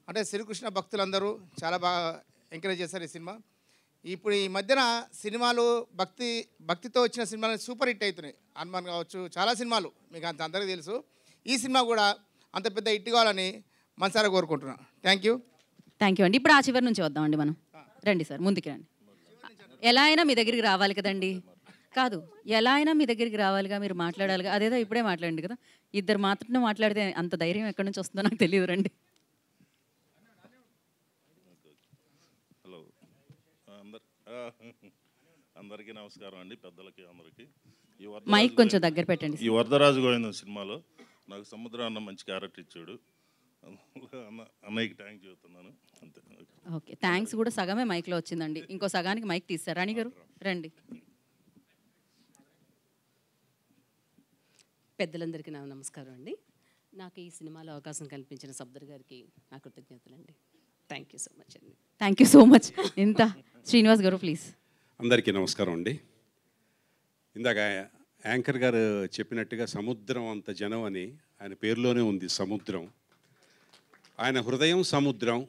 అంటే శ్రీకృష్ణ భక్తులందరూ చాలా బాగా ఎంకరేజ్ చేశారు ఈ సినిమా. ఇప్పుడు ఈ మధ్యన సినిమాలు భక్తితో వచ్చిన సినిమాలు సూపర్ హిట్ అవుతున్నాయి. హనుమాన్ కావచ్చు, చాలా సినిమాలు మీకు అందరికీ తెలుసు. ఈ సినిమా కూడా అంత పెద్ద హిట్ కావాలని మనసారా కోరుకుంటున్నాను. థ్యాంక్ యూ అండి. ఇప్పుడు ఆ చివరి నుంచి వద్దామండి మనం. రండి సార్, ముందుకు రండి. ఎలా అయినా మీ దగ్గరికి రావాలి కదండి. కాదు, ఎలా అయినా మీ దగ్గరికి రావాలిగా, మీరు మాట్లాడాలిగా. అదేదో ఇప్పుడే మాట్లాడండి కదా. ఇద్దరు మాత్రమే మాట్లాడితే అంత ధైర్యం ఎక్కడి నుంచి వస్తుందో నాకు తెలియదు. రండి. హలో, అందరికీ నమస్కారం అండి, పెద్దలకి అందరికీ. మైక్ కొంచెం దగ్గర పెట్టండి. ఈ వరదరాజు గోవిందం సినిమాలో నాకు సముద్రం అన్న మంచి క్యారెక్టర్ ఇచ్చాడు. అన్నయ్యకి థ్యాంక్స్ చెబుతున్నాను. అంతే. ఓకే, థ్యాంక్స్ కూడా సగమే మైక్లో వచ్చిందండి. ఇంకో సగానికి మైక్ తీస్తారు. రాణి గారు రండి. పెద్దలందరికీ నా నమస్కారం అండి. నాకు ఈ సినిమాలో అవకాశం కల్పించిన సబ్దర్ గారికి నా కృతజ్ఞతలండి. థ్యాంక్ యూ సో మచ్ అండి. Thank you so much. ఇంత శ్రీనివాస్ గారు ప్లీజ్. అందరికీ నమస్కారం అండి. ఇందాక యాంకర్ గారు చెప్పినట్టుగా సముద్రం అంత జనం అని ఆయన పేరులోనే ఉంది, సముద్రం. ఆయన హృదయం సముద్రం,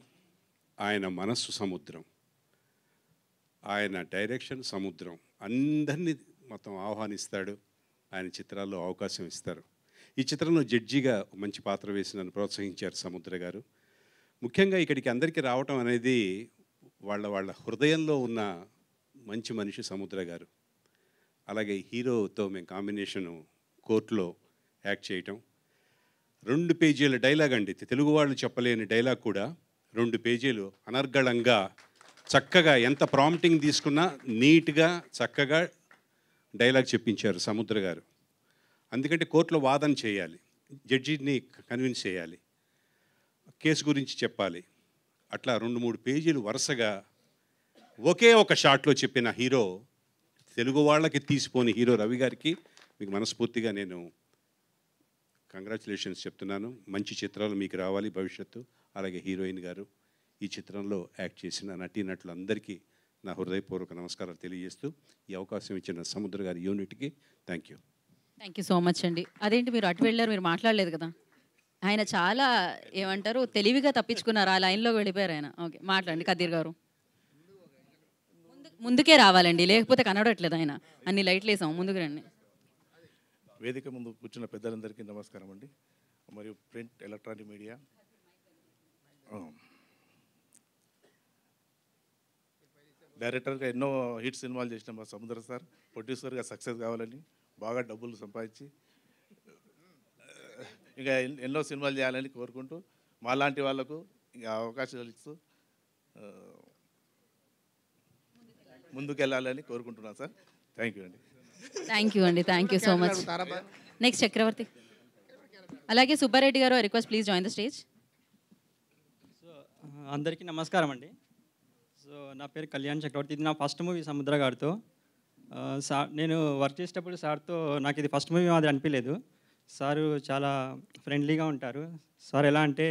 ఆయన మనస్సు సముద్రం, ఆయన డైరెక్షన్ సముద్రం. అందరినీ మొత్తం ఆహ్వానిస్తాడు. ఆయన చిత్రాల్లో అవకాశం ఇస్తారు. ఈ చిత్రంలో జడ్జిగా మంచి పాత్ర వేసి నన్ను ప్రోత్సహించారు సముద్ర గారు. ముఖ్యంగా ఇక్కడికి అందరికీ రావటం అనేది వాళ్ళ హృదయంలో ఉన్న మంచి మనిషి సముద్ర గారు. అలాగే హీరోతో మేము కాంబినేషను కోర్టులో యాక్ట్ చేయటం. 2 పేజీల డైలాగ్ అండి, తెలుగు వాళ్ళు చెప్పలేని డైలాగ్ కూడా 2 పేజీలు అనర్గళంగా చక్కగా, ఎంత ప్రాంప్టింగ్ తీసుకున్నా నీట్గా చక్కగా డైలాగ్ చెప్పించారు సముద్ర గారు. అందుకంటే కోర్టులో వాదన చేయాలి, జడ్జిని కన్విన్స్ చేయాలి, కేసు గురించి చెప్పాలి. అట్లా 2-3 పేజీలు వరుసగా ఒకే ఒక షాట్లో చెప్పిన హీరో, తెలుగు వాళ్ళకి తీసిపోని హీరో రవి గారికి మీకు మనస్ఫూర్తిగా నేను కంగ్రాచులేషన్స్ చెప్తున్నాను. మంచి చిత్రాలు మీకు రావాలి భవిష్యత్తు. అలాగే హీరోయిన్ గారు, ఈ చిత్రంలో యాక్ట్ చేసిన నటీనటులందరికీ నా హృదయపూర్వక నమస్కారాలు తెలియజేస్తూ ఈ అవకాశం ఇచ్చిన సముద్ర గారి యూనిట్కి థ్యాంక్ యూ సో మచ్ అండి. అదేంటి మీరు అటు వెళ్ళారు, మీరు మాట్లాడలేదు కదా. ఆయన చాలా ఏమంటారు తెలివిగా తప్పించుకున్నారు, ఆ లైన్లో వెళ్ళిపోయారు ఆయన. ఓకే, మాట్లాడండి కదీర్ గారు. ముందుకే రావాలండి, లేకపోతే కనబడట్లేదు ఆయన. అన్ని లైట్లు వేసాము, ముందుకు రండి. వేదిక ముందు కూర్చున్న పెద్దలందరికీ నమస్కారం అండి. మరియు ప్రింట్ ఎలక్ట్రానిక్ మీడియా, డైరెక్టర్గా ఎన్నో హిట్ సినిమాలు చేసిన మా సముద్ర సార్ ప్రొడ్యూసర్గా సక్సెస్ కావాలని, బాగా డబ్బులు సంపాదించి ఇంకా ఎన్నో సినిమాలు చేయాలని కోరుకుంటూ, మాలాంటి వాళ్లకు ఇంకా అవకాశాలు ఇస్తూ ముందుకెళ్ళాలని కోరుకుంటున్నాను సార్. థ్యాంక్ యూ అండి. Thank you so much. Next Chakravarthi, అలాగే Subbareddy garu, request please join the stage. అందరికీ నమస్కారం అండి. సో నా పేరు కళ్యాణ్ చక్రవర్తి. ఇది నా ఫస్ట్ మూవీ సముద్ర గారితో. నేను వర్క్ చేసేటప్పుడు సార్తో నాకు ఇది ఫస్ట్ మూవీ మాదిరి అనిపించలేదు. సారు చాలా ఫ్రెండ్లీగా ఉంటారు. సార్ ఎలా అంటే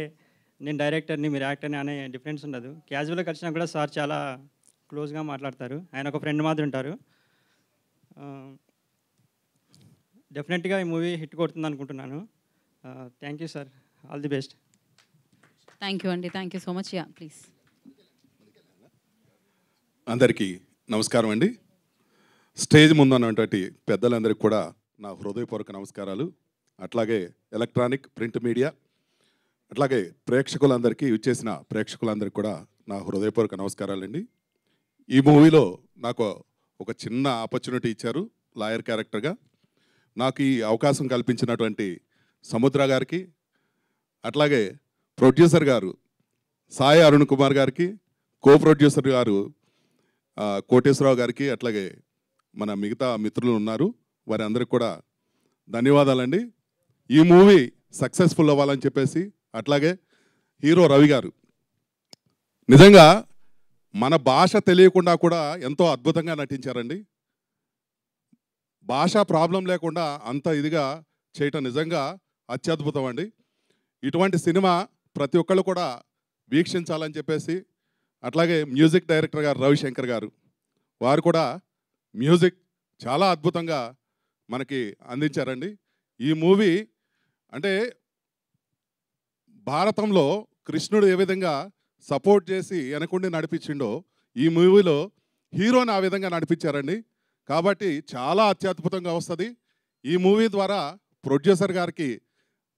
నేను డైరెక్టర్ని, మీరు యాక్టర్ని అనే డిఫరెన్స్ ఉండదు. క్యాజువల్గా కలిసినా కూడా సార్ చాలా క్లోజ్గా మాట్లాడతారు. ఆయన ఒక ఫ్రెండ్ మాదిరి ఉంటారు. డెఫినెట్గా ఈ మూవీ హిట్ కొడుతుంది అనుకుంటున్నాను. Thank you sir, all the best. Thank you so much. Yeah please. అందరికీ నమస్కారం అండి. స్టేజ్ ముందు ఉన్నటువంటి పెద్దలందరికీ కూడా నా హృదయపూర్వక నమస్కారాలు. అట్లాగే ఎలక్ట్రానిక్ ప్రింట్ మీడియా, అట్లాగే ప్రేక్షకులందరికీ, ఇచ్చేసిన ప్రేక్షకులందరికీ కూడా నా హృదయపూర్వక నమస్కారాలండి. ఈ మూవీలో నాకు ఒక చిన్న ఆపర్చునిటీ ఇచ్చారు లాయర్ క్యారెక్టర్గా. నాకు ఈ అవకాశం కల్పించినటువంటి సముద్ర గారికి, అట్లాగే ప్రొడ్యూసర్ గారు సాయి అరుణ్ కుమార్ గారికి, కో ప్రొడ్యూసర్ గారు కోటేశ్వరరావు గారికి, అట్లాగే మన మిగతా మిత్రులు ఉన్నారు, వారి అందరికి కూడా ధన్యవాదాలండి. ఈ మూవీ సక్సెస్ఫుల్ అవ్వాలని చెప్పేసి, అట్లాగే హీరో రవి గారు నిజంగా మన భాష తెలియకుండా కూడా ఎంతో అద్భుతంగా నటించారండి. భాషా ప్రాబ్లం లేకుండా అంత ఇదిగా చేయటం నిజంగా అత్యద్భుతం అండి. ఇటువంటి సినిమా ప్రతి ఒక్కళ్ళు కూడా వీక్షించాలని చెప్పేసి, అట్లాగే మ్యూజిక్ డైరెక్టర్ గారు రవిశంకర్ గారు, వారు కూడా మ్యూజిక్ చాలా అద్భుతంగా మనకి అందించారండి. ఈ మూవీ అంటే భారతంలో కృష్ణుడు ఏ విధంగా సపోర్ట్ చేసి వెనకుండి నడిపించిండో ఈ మూవీలో హీరోని ఆ విధంగా నడిపించారండి. కాబట్టి చాలా అత్యద్భుతంగా వస్తుంది. ఈ మూవీ ద్వారా ప్రొడ్యూసర్ గారికి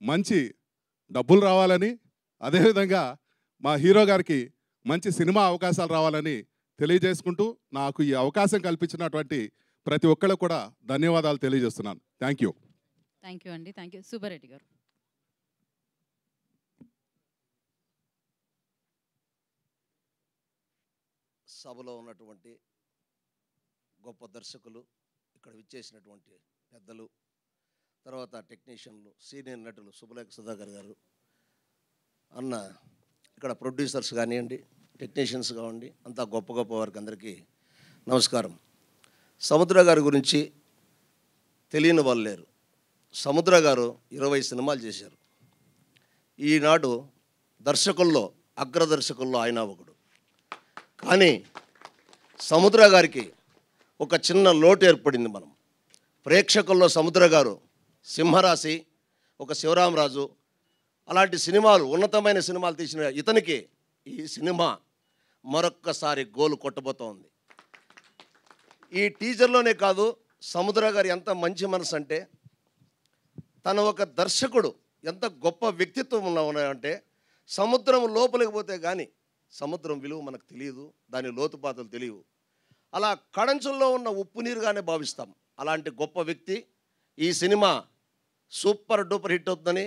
మంచి డబ్బులు రావాలని, అదేవిధంగా మా హీరో గారికి మంచి సినిమా అవకాశాలు రావాలని తెలియజేసుకుంటూ, నాకు ఈ అవకాశం కల్పించినటువంటి ప్రతి ఒక్కళ్ళకు కూడా ధన్యవాదాలు తెలియజేస్తున్నాను. Thank you. థ్యాంక్ యూ అండి. Thank you. సుబ్బారెడ్డి గారు. సభలో ఉన్నటువంటి గొప్ప దర్శకులు, ఇక్కడ విచ్చేసినటువంటి పెద్దలు, తర్వాత టెక్నీషియన్లు, సీనియర్ నటులు సుబ్బలేఖ సుధాకర్ గారు, అన్న ఇక్కడ ప్రొడ్యూసర్స్ కానివ్వండి, టెక్నీషియన్స్ కావండి, అంతా గొప్ప గొప్ప వారికి అందరికీ నమస్కారం. సముద్ర గారి గురించి తెలియని వాళ్ళు లేరు. సముద్ర గారు 20 సినిమాలు చేశారు. ఈనాడు దర్శకుల్లో అగ్రదర్శకుల్లో ఆయన ఒకడు. కానీ సముద్ర గారికి ఒక చిన్న లోటు ఏర్పడింది. మనం ప్రేక్షకుల్లో సముద్ర గారు సింహరాశి, ఒక శివరామరాజు అలాంటి సినిమాలు, ఉన్నతమైన సినిమాలు తీసిన ఇతనికి ఈ సినిమా మరొక్కసారి గోలు కొట్టబోతోంది. ఈ టీజర్లోనే కాదు, సముద్ర గారు ఎంత మంచి మనసు అంటే, తన ఒక దర్శకుడు ఎంత గొప్ప వ్యక్తిత్వం ఉన్నాయంటే, సముద్రం లోపలికి పోతే కానీ సముద్రం విలువ మనకు తెలియదు, దాని లోతుపాతలు తెలియవు. అలా కడంచుల్లో ఉన్న ఉప్పు నీరుగానే భావిస్తాం. అలాంటి గొప్ప వ్యక్తి. ఈ సినిమా సూపర్ డూపర్ హిట్ అవుతుందని,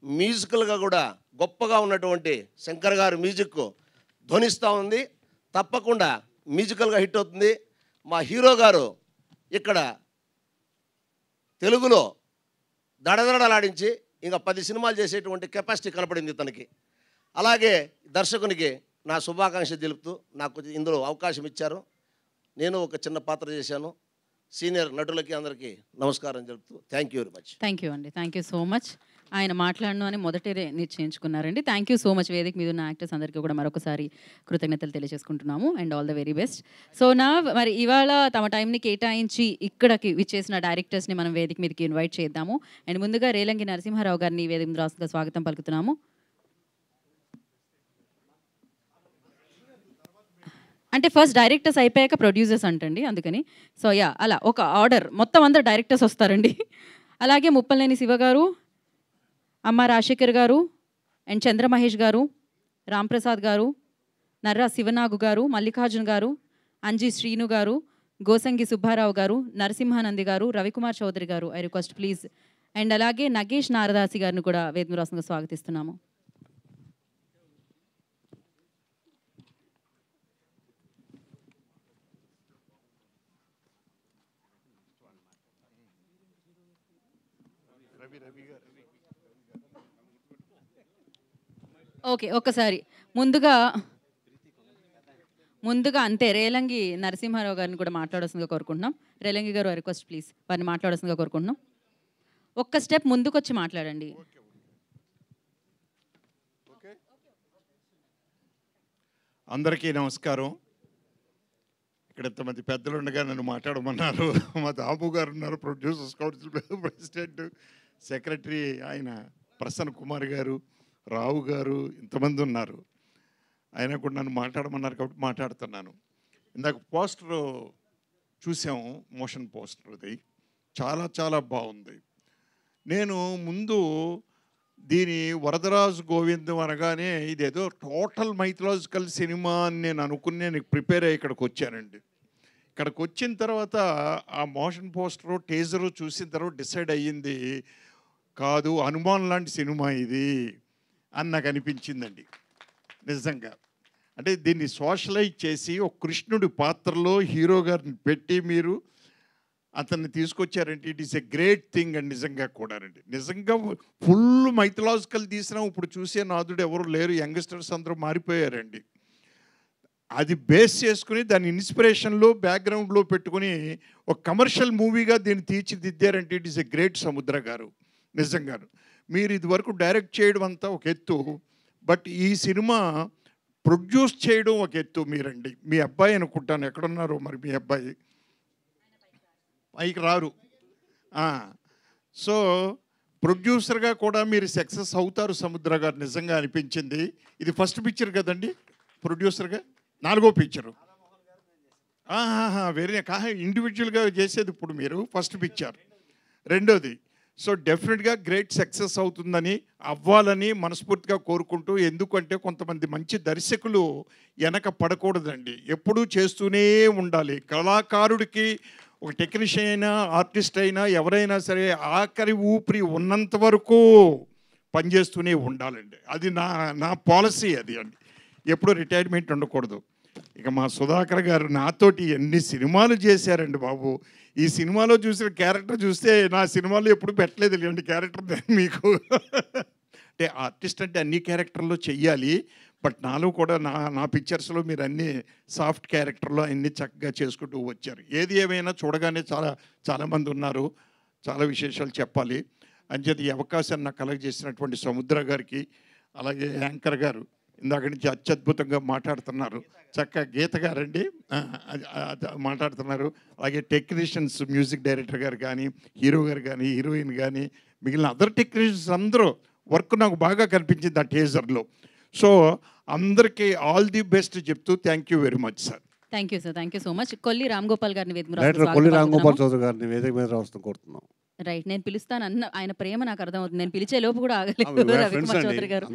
మ్యూజికల్గా కూడా గొప్పగా ఉన్నటువంటి శంకర్ గారి మ్యూజిక్ ధ్వనిస్తూ ఉంది. తప్పకుండా మ్యూజికల్గా హిట్ అవుతుంది. మా హీరో గారు ఇక్కడ తెలుగులో దడదడలాడించి ఇంకా 10 సినిమాలు చేసేటువంటి కెపాసిటీ కనపడింది తనకి. అలాగే దర్శకునికి నా శుభాకాంక్ష తెలుపుతూ నాకు ఇందులో అవకాశం ఇచ్చారు. నేను ఒక చిన్న పాత్ర చేశాను. సీనియర్ నటులకి అందరికీ నమస్కారం తెలుపుతూ thank you very much. Thank you అండి. Thank you so much. ఆయన మాట్లాడను అని మొదటే నిశ్చయించుకున్నారండి. Thank you so much. వేదిక మీద ఉన్న యాక్టర్స్ అందరికీ కూడా మరొకసారి కృతజ్ఞతలు తెలియజేసుకుంటున్నాము and all the very best. So మరి ఇవాళ తమ టైంని కేటాయించి ఇక్కడికి విచ్చేసిన డైరెక్టర్స్ని మనం వేదిక మీదకి ఇన్వైట్ చేద్దాము. అండ్ ముందుగా రేలంగి నరసింహారావు గారిని వేదిక మీద రాష్ట్రంగా స్వాగతం పలుకుతున్నాము. అంటే ఫస్ట్ డైరెక్టర్స్ అయిపోయాక ప్రొడ్యూసర్స్ అంటండి, అందుకని. సో అలా ఒక ఆర్డర్, మొత్తం అందరు డైరెక్టర్స్ వస్తారండి. అలాగే ముప్పలనేని శివ గారు, అమ్మ రాజశేఖర్ గారు అండ్ చంద్రమహేష్ గారు, రాంప్రసాద్ గారు, నర్రా శివనాగు గారు, మల్లికార్జున్ గారు, అంజీ శ్రీను గారు, గోసంగి సుబ్బారావు గారు, నరసింహానంది గారు, రవికుమార్ చౌదరి గారు, ఐ రిక్వెస్ట్ ప్లీజ్. అండ్ అలాగే నగేష్ నారదాసి గారిని కూడా వేదిక రాష్ట్రంగా స్వాగతిస్తున్నాము. ఓకే, ఒక్కసారి ముందుగా అంతే రేలంగి నరసింహారావు గారిని కూడా మాట్లాడాల్సిందిగా కోరుకుంటున్నాం. రేలంగి గారు రిక్వెస్ట్ ప్లీజ్, వారిని మాట్లాడాల్సిందిగా కోరుకుంటున్నాం. ఒక్క స్టెప్ ముందుకు వచ్చి మాట్లాడండి. అందరికీ నమస్కారం. ఇక్కడ ఇంతమంది పెద్దలు ఉండగా నన్ను మాట్లాడమన్నారు. మా దాము గారు ఉన్నారు, ప్రొడ్యూసర్స్ కౌన్సిల్ ప్రెసిడెంట్, సెక్రటరీ ఆయన ప్రసన్న కుమార్ గారు, రావు గారు, ఇంతమంది ఉన్నారు. ఆయన కూడా నన్ను మాట్లాడమన్నారు కాబట్టి మాట్లాడుతున్నాను. ఇందాక పోస్టర్ చూసాము, మోషన్ పోస్టర్, అది చాలా చాలా బాగుంది. నేను ముందు దీని వరదరాజు గోవిందం అనగానే ఇదేదో టోటల్ మైథలాజికల్ సినిమా అని నేను అనుకుని నేను ప్రిపేర్ అయ్యి ఇక్కడికి వచ్చానండి. అక్కడికి వచ్చిన తర్వాత ఆ మోషన్ పోస్టరు టేజరు చూసిన తర్వాత డిసైడ్ అయ్యింది, కాదు హనుమాన్ లాంటి సినిమా ఇది అని నాకు అనిపించిందండి నిజంగా. అంటే దీన్ని సోషలైజ్ చేసి ఒక కృష్ణుడి పాత్రలో హీరో గారిని పెట్టి మీరు అతన్ని తీసుకొచ్చారంటే it is a great thing అండి. నిజంగా కూడా అండి, నిజంగా ఫుల్ మైథలాజికల్ తీసినా ఇప్పుడు చూసే నాదుడు ఎవరు లేరు, యంగ్స్టర్స్ అందరూ మారిపోయారండి. అది బేస్ చేసుకుని దాని ఇన్స్పిరేషన్లో బ్యాక్గ్రౌండ్లో పెట్టుకుని ఒక కమర్షియల్ మూవీగా దీన్ని తీర్చిదిద్దారంటే ఇట్ ఈస్ ఎ గ్రేట్ సముద్ర గారు నిజంగాను. మీరు ఇదివరకు డైరెక్ట్ చేయడం అంతా ఒక ఎత్తు, బట్ ఈ సినిమా ప్రొడ్యూస్ చేయడం ఒక ఎత్తు. మీరండి, మీ అబ్బాయి అనుకుంటాను, ఎక్కడున్నారో మరి మీ అబ్బాయి, పైకి రారు. సో ప్రొడ్యూసర్గా కూడా మీరు సక్సెస్ అవుతారు సముద్ర గారు, నిజంగా అనిపించింది. ఇది ఫస్ట్ పిక్చర్ కదండి ప్రొడ్యూసర్గా, 4వ పిక్చరు. వేరే ఇండివిజువల్గా చేసేది ఇప్పుడు మీరు ఫస్ట్ పిక్చర్, రెండోది. సో డెఫినెట్గా గ్రేట్ సక్సెస్ అవుతుందని అవ్వాలని మనస్ఫూర్తిగా కోరుకుంటూ, ఎందుకంటే కొంతమంది మంచి దర్శకులు వెనక పడకూడదండి, ఎప్పుడూ చేస్తూనే ఉండాలి. కళాకారుడికి ఒక టెక్నీషియన్ అయినా ఆర్టిస్ట్ అయినా ఎవరైనా సరే ఆఖరి ఊపిరి ఉన్నంత వరకు పనిచేస్తూనే ఉండాలండి. అది నా పాలసీ అది అండి, ఎప్పుడు రిటైర్మెంట్ ఉండకూడదు. ఇక మా సుధాకర్ గారు నాతోటి ఎన్ని సినిమాలు చేశారండి బాబు. ఈ సినిమాలో చూసిన క్యారెక్టర్ చూస్తే నా సినిమాలో ఎప్పుడు పెట్టలేదు ఇలాంటి క్యారెక్టర్ మీకు. అంటే ఆర్టిస్ట్ అంటే అన్ని క్యారెక్టర్లో చెయ్యాలి, బట్ నాలో కూడా నా పిక్చర్స్లో మీరు అన్ని సాఫ్ట్ క్యారెక్టర్లో అన్ని చక్కగా చేసుకుంటూ వచ్చారు. ఏది ఏమైనా చూడగానే చాలామంది ఉన్నారు, చాలా విశేషాలు చెప్పాలి అని చెప్పి ఈ అవకాశాన్ని నాకు కలగజేసినటువంటి సముద్ర గారికి, అలాగే యాంకర్ గారు ఇందాక నుంచి అత్యద్భుతంగా మాట్లాడుతున్నారు, చక్కగా గీత గారండి మాట్లాడుతున్నారు, అలాగే టెక్నీషియన్స్ మ్యూజిక్ డైరెక్టర్ గారు కానీ, హీరో గారు కానీ, హీరోయిన్ కానీ, మిగిలిన అదర్ టెక్నీషియన్స్ అందరూ వర్క్ నాకు బాగా కనిపించింది ఆ టేజర్లో. సో అందరికీ ఆల్ ది బెస్ట్ చెప్తూ thank you very much sir. Thank you sir, thank you so much. Kolli Ram Gopal గారిని డైరెక్టర్ కొల్లి రామ్ గోపాల్ చౌదరి గారిని వేదిక మీద రావడం కోరుతున్నాం. రైట్, నేను పిలుస్తాను అన్న ఆయన ప్రేమ నాకు అర్థమవుతుంది, నేను పిలిచే లోపు కూడా ఆగలేదు రవికుమార్ చౌదరి గారు.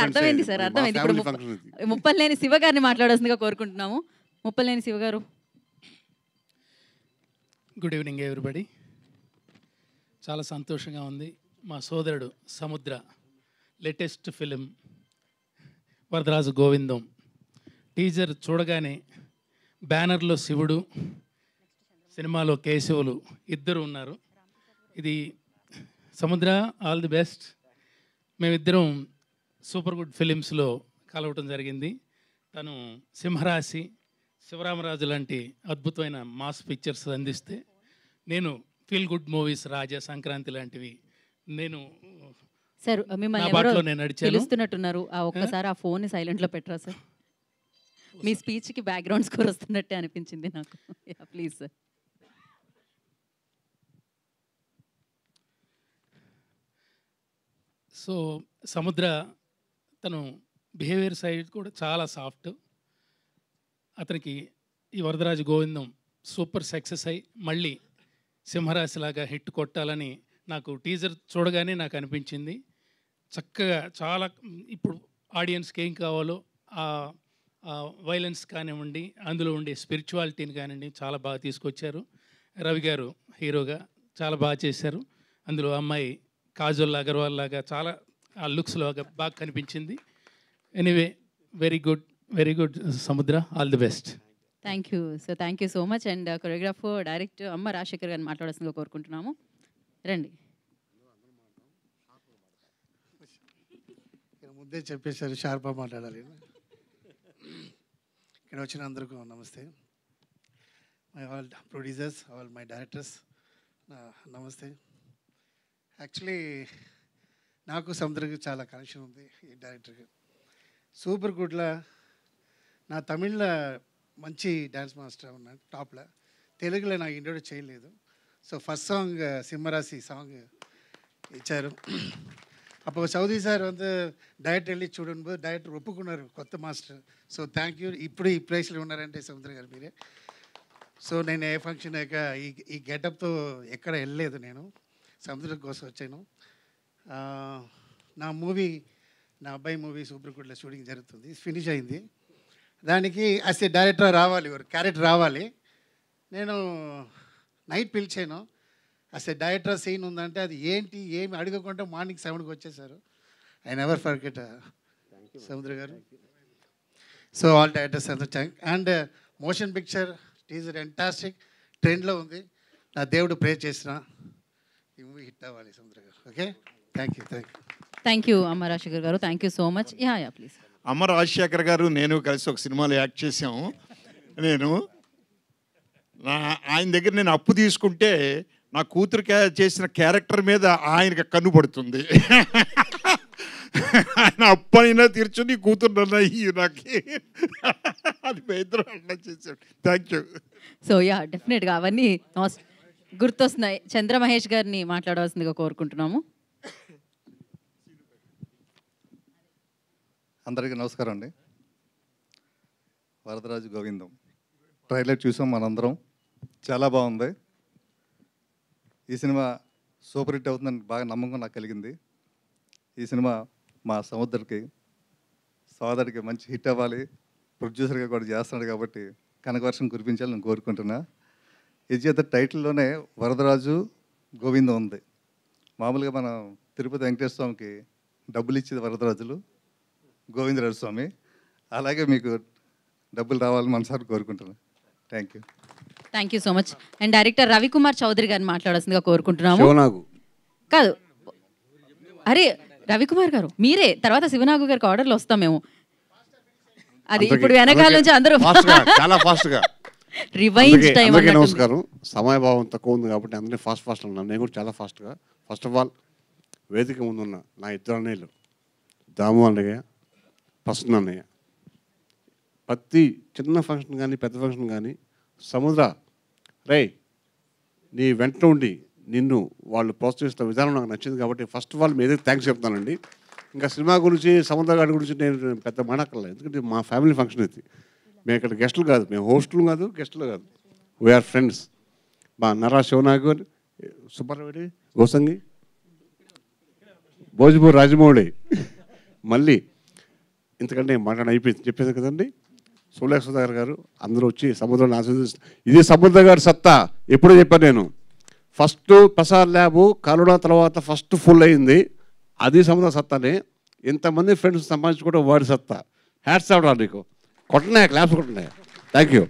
అర్థమైంది సార్, అర్థమైంది. ఇప్పుడు ముప్పలేని శివ గారిని మాట్లాడాల్సిందిగా కోరుకుంటున్నాము. ముప్పలేని శివ గారు. Good evening everybody. చాలా సంతోషంగా ఉంది. మా సోదరుడు సముద్ర latest film Varadaraju Govindam teaser చూడగానే బ్యానర్లో శివుడు, సినిమాలో కేశవులు ఇద్దరు ఉన్నారు. ఇది సముద్ర ఆల్ ది బెస్ట్. మేమిద్దరం సూపర్ గుడ్ ఫిలిమ్స్లో కలవటం జరిగింది. తను సింహరాశి, శివరామరాజు లాంటి అద్భుతమైన మాస్ పిక్చర్స్ అందిస్తే, నేను ఫీల్ గుడ్ మూవీస్, రాజా, సంక్రాంతి లాంటివి నేను సార్ మిమ్మల్ని పిలుస్తున్నట్టున్నారు. ఒక్కసారి ఆ ఫోన్ సైలెంట్లో పెట్టరా సార్, మీ స్పీచ్కి బ్యాక్గ్రౌండ్ స్కోర్ వస్తున్నట్టే అనిపించింది నాకు. Please sir. సో సముద్ర తను బిహేవియర్ సైడ్ కూడా చాలా సాఫ్ట్. అతనికి ఈ వరదరాజు గోవిందం సూపర్ సక్సెస్ అయ్యి మళ్ళీ సింహరాశిలాగా హిట్ కొట్టాలని నాకు టీజర్ చూడగానే నాకు అనిపించింది. చక్కగా చాలా ఇప్పుడు ఆడియన్స్కి ఏం కావాలో వైలెన్స్ కానివ్వండి, అందులో ఉండే స్పిరిచువాలిటీని కానివ్వండి చాలా బాగా తీసుకొచ్చారు. రవి గారు హీరోగా చాలా బాగా చేశారు. అందులో అమ్మాయి కాజల్ అగర్వాల్ లాగా చాలా ఆ లుక్స్లో బాగా కనిపించింది. ఎనీవే వెరీ గుడ్ సముద్ర, all the best. Thank you sir, thank you so much. And choreographer director అమ్మ రాజశేఖర్ గారిని మాట్లాడాల్సిందిగా కోరుకుంటున్నాము. రండి. ముందే చెప్పేశారు షార్ప్గా మాట్లాడాలి. ఇక్కడ వచ్చిన అందరికీ నమస్తే. My all producers, all my directors నమస్తే. యాక్చువల్లీ నాకు సముద్రకి చాలా కనెక్షన్ ఉంది. ఈ డైరెక్టర్కి సూపర్ గుడ్లో నా తమిళ్లో మంచి డ్యాన్స్ మాస్టర్ ఉన్నాను టాప్లో, తెలుగులో నాకు ఇంట్రొడ్యూస్ చేయలేదు. సో ఫస్ట్ సాంగ్ సింహరాశి సాంగ్ ఇచ్చారు. அப்போ சௌதி சார் வந்து డైరెక్ట్ వెళ్ళి చూడబోదు డైరెక్టర్ ఒప్పుకున్నారు కొత్త మాస్టర్. So thank you. ఇప్పుడు ఈ ప్లేస్లో ఉన్నారంటే సముద్ర గారు మీరే. సో నేను ఏ ఫంక్షన్ అయ్యాక ఈ గెటప్తో ఎక్కడ వెళ్ళలేదు, నేను సముద్రం కోసం వచ్చాను. నా మూవీ, నా అబ్బాయి మూవీ సూపర్ గుడ్లో షూటింగ్ జరుగుతుంది, ఫినిష్ అయింది. దానికి అసలు డైరెక్టర్ రావాలి, ఒక క్యారెక్టర్ రావాలి. నేను నైట్ పిలిచాను. అసలు డైరెక్టర్ సీన్ ఉందంటే అది ఏంటి ఏమి అడగకుండా మార్నింగ్ 7కి వచ్చేసారు. I never forget Samudra garu. So all directors and motion picture teaser fantastic ట్రెండ్లో ఉంది. నా దేవుడు ప్రే చేసిన ఈ మూవీ హిట్ అవ్వాలి సముద్ర గారు. Okay, thank you. Thank you అమ్మ రాజశేఖర్ గారు. Thank you so much. Yeah please. అమ్మ రాజశేఖర్ గారు నేను కలిసి ఒక సినిమాలో యాక్ట్ చేసాము. నేను ఆయన దగ్గర నేను అప్పు తీసుకుంటే నా కూతురు చేసిన క్యారెక్టర్ మీద ఆయనకి కన్ను పడుతుంది. ఆయన అప్పు అయినా తీర్చుని కూతురు నాకు అది ఇద్దరు అట్లా చేశాడు. Thank you. సో డెఫినెట్గా అవన్నీ గుర్తొస్తున్నాయి. చంద్ర మహేష్ గారిని మాట్లాడవలసిందిగా కోరుకుంటున్నాము. అందరికీ నమస్కారం అండి. వరదరాజు గోవిందం ట్రైలర్ చూసాం మనందరం, చాలా బాగుంది. ఈ సినిమా సూపర్ హిట్ అవుతుందని బాగా నమ్మకం నాకు కలిగింది. ఈ సినిమా మా సముద్రకి సోదరికి మంచి హిట్ అవ్వాలి. ప్రొడ్యూసర్గా కూడా చేస్తున్నాడు కాబట్టి కనకవర్షం కురిపించాలని నేను కోరుకుంటున్నా. ఇది చేత టైటిల్లోనే వరదరాజు గోవిందం ఉంది. మామూలుగా మనం తిరుపతి వెంకటేశ్వర స్వామికి డబ్బులు ఇచ్చేది వరదరాజులు, గోవిందరాజు స్వామి. అలాగే మీకు డబ్బులు రావాలని మనసారి కోరుకుంటున్నాను. Thank you. Thank you so much. And director Ravikumar Chaudhary గారిని మాట్లాడాల్సిందిగా కోరుకుంటున్నాము. కాదు, అరే రవికుమార్ గారు మీరే, తర్వాత శివనాగు గారికి ఆర్డర్లు వస్తాం మేము. అది ఇప్పుడు వెనకాల నుంచి అందరూ చాలా ఫాస్ట్గా రివైండ్ టైం. నమస్కారం. సమయభావం తక్కువ ఉంది కాబట్టి అందరినీ ఫాస్ట్ ఉన్నాను. నేను కూడా చాలా ఫాస్ట్గా. ఫస్ట్ ఆఫ్ ఆల్ వేదిక ముందున్న నా ఇద్దరు అన్నయ్యలు దాము అన్నయ్య, ప్రసన్న అన్నయ్య, ప్రతి చిన్న ఫంక్షన్ కానీ పెద్ద ఫంక్షన్ కానీ సముద్ర నీ వెంట ఉండి నిన్ను వాళ్ళు ప్రోత్సహిస్తున్న విధానం నాకు నచ్చింది కాబట్టి ఫస్ట్ ఆఫ్ ఆల్ మీ దగ్గర థ్యాంక్స్ చెప్తానండి. ఇంకా సినిమా గురించి సముద్ర గారి గురించి నేను పెద్ద మాట్లాడలేదు, ఎందుకంటే మా ఫ్యామిలీ ఫంక్షన్ ఇది. మేము ఇక్కడ గెస్టులు కాదు, మేము హోస్టులు కాదు, గెస్టులు కాదు, వీఆర్ ఫ్రెండ్స్. మా నరా శివనాగర్, సుబ్బారావు, గోసంగి, భోజ్పూర్ రాజమౌళి, మళ్ళీ ఇంతకంటే మాట్లాడి అయిపోయింది చెప్పేది కదండి. సులేఖ సుధాకర్ గారు అందరూ వచ్చి సముద్రాన్ని ఆస్వాదిస్తారు. ఇది సముద్ర గారి సత్తా. ఎప్పుడూ చెప్పాను నేను, ఫస్ట్ ప్రసాద్ ల్యాబు కరోనా తర్వాత ఫస్ట్ ఫుల్ అయింది, అది సముద్ర సత్తానే. ఇంతమంది ఫ్రెండ్స్ సంపాదించుకోవడం వాడి సత్తా. హ్యాట్స్ అవడా నీకు, కొట్టనాయా, క్లాప్స్ కొట్టనాయా. Thank you.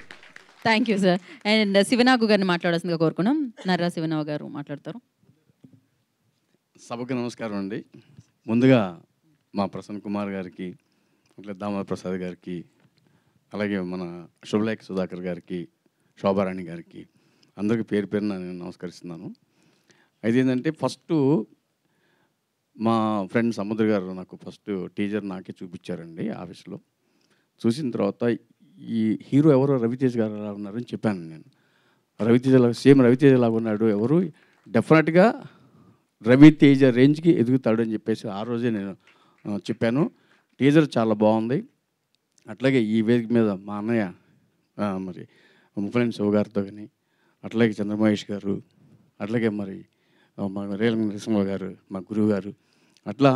Thank you sir. And Sivanagu గారిని మాట్లాడాల్సిందిగా కోరుకున్నాం. నర్రా శివనాగు గారు మాట్లాడతారు. సభకు నమస్కారం అండి. ముందుగా మా ప్రసన్న కుమార్ గారికి, అట్లా దామోదర్ ప్రసాద్ గారికి, అలాగే మన శుభలేఖ సుధాకర్ గారికి, శోభారాణి గారికి, అందరికీ పేరు పేరున నేను నమస్కరిస్తున్నాను. అయితే ఏంటంటే ఫస్ట్ మా ఫ్రెండ్ సముద్ర గారు నాకు ఫస్ట్ టీజర్ నాకే చూపించారండి ఆఫీస్లో. చూసిన తర్వాత ఈ హీరో ఎవరో రవితేజ్ గారు ఎలా ఉన్నారని చెప్పాను నేను. రవితేజ సేమ్ రవితేజ లాగా ఉన్నాడు, ఎవరు డెఫినెట్గా రవితేజ రేంజ్కి ఎదుగుతాడు అని చెప్పేసి ఆ రోజే నేను చెప్పాను. టీజర్ చాలా బాగుంది. అట్లాగే ఈ వేదిక మీద మా అన్నయ్య మరి ముప్పలేని శివ గారితో కానీ, అట్లాగే చంద్రమహేష్ గారు, అట్లాగే మరి మా రేలంగ నరసింహ గారు, మా గురువు గారు, అట్లా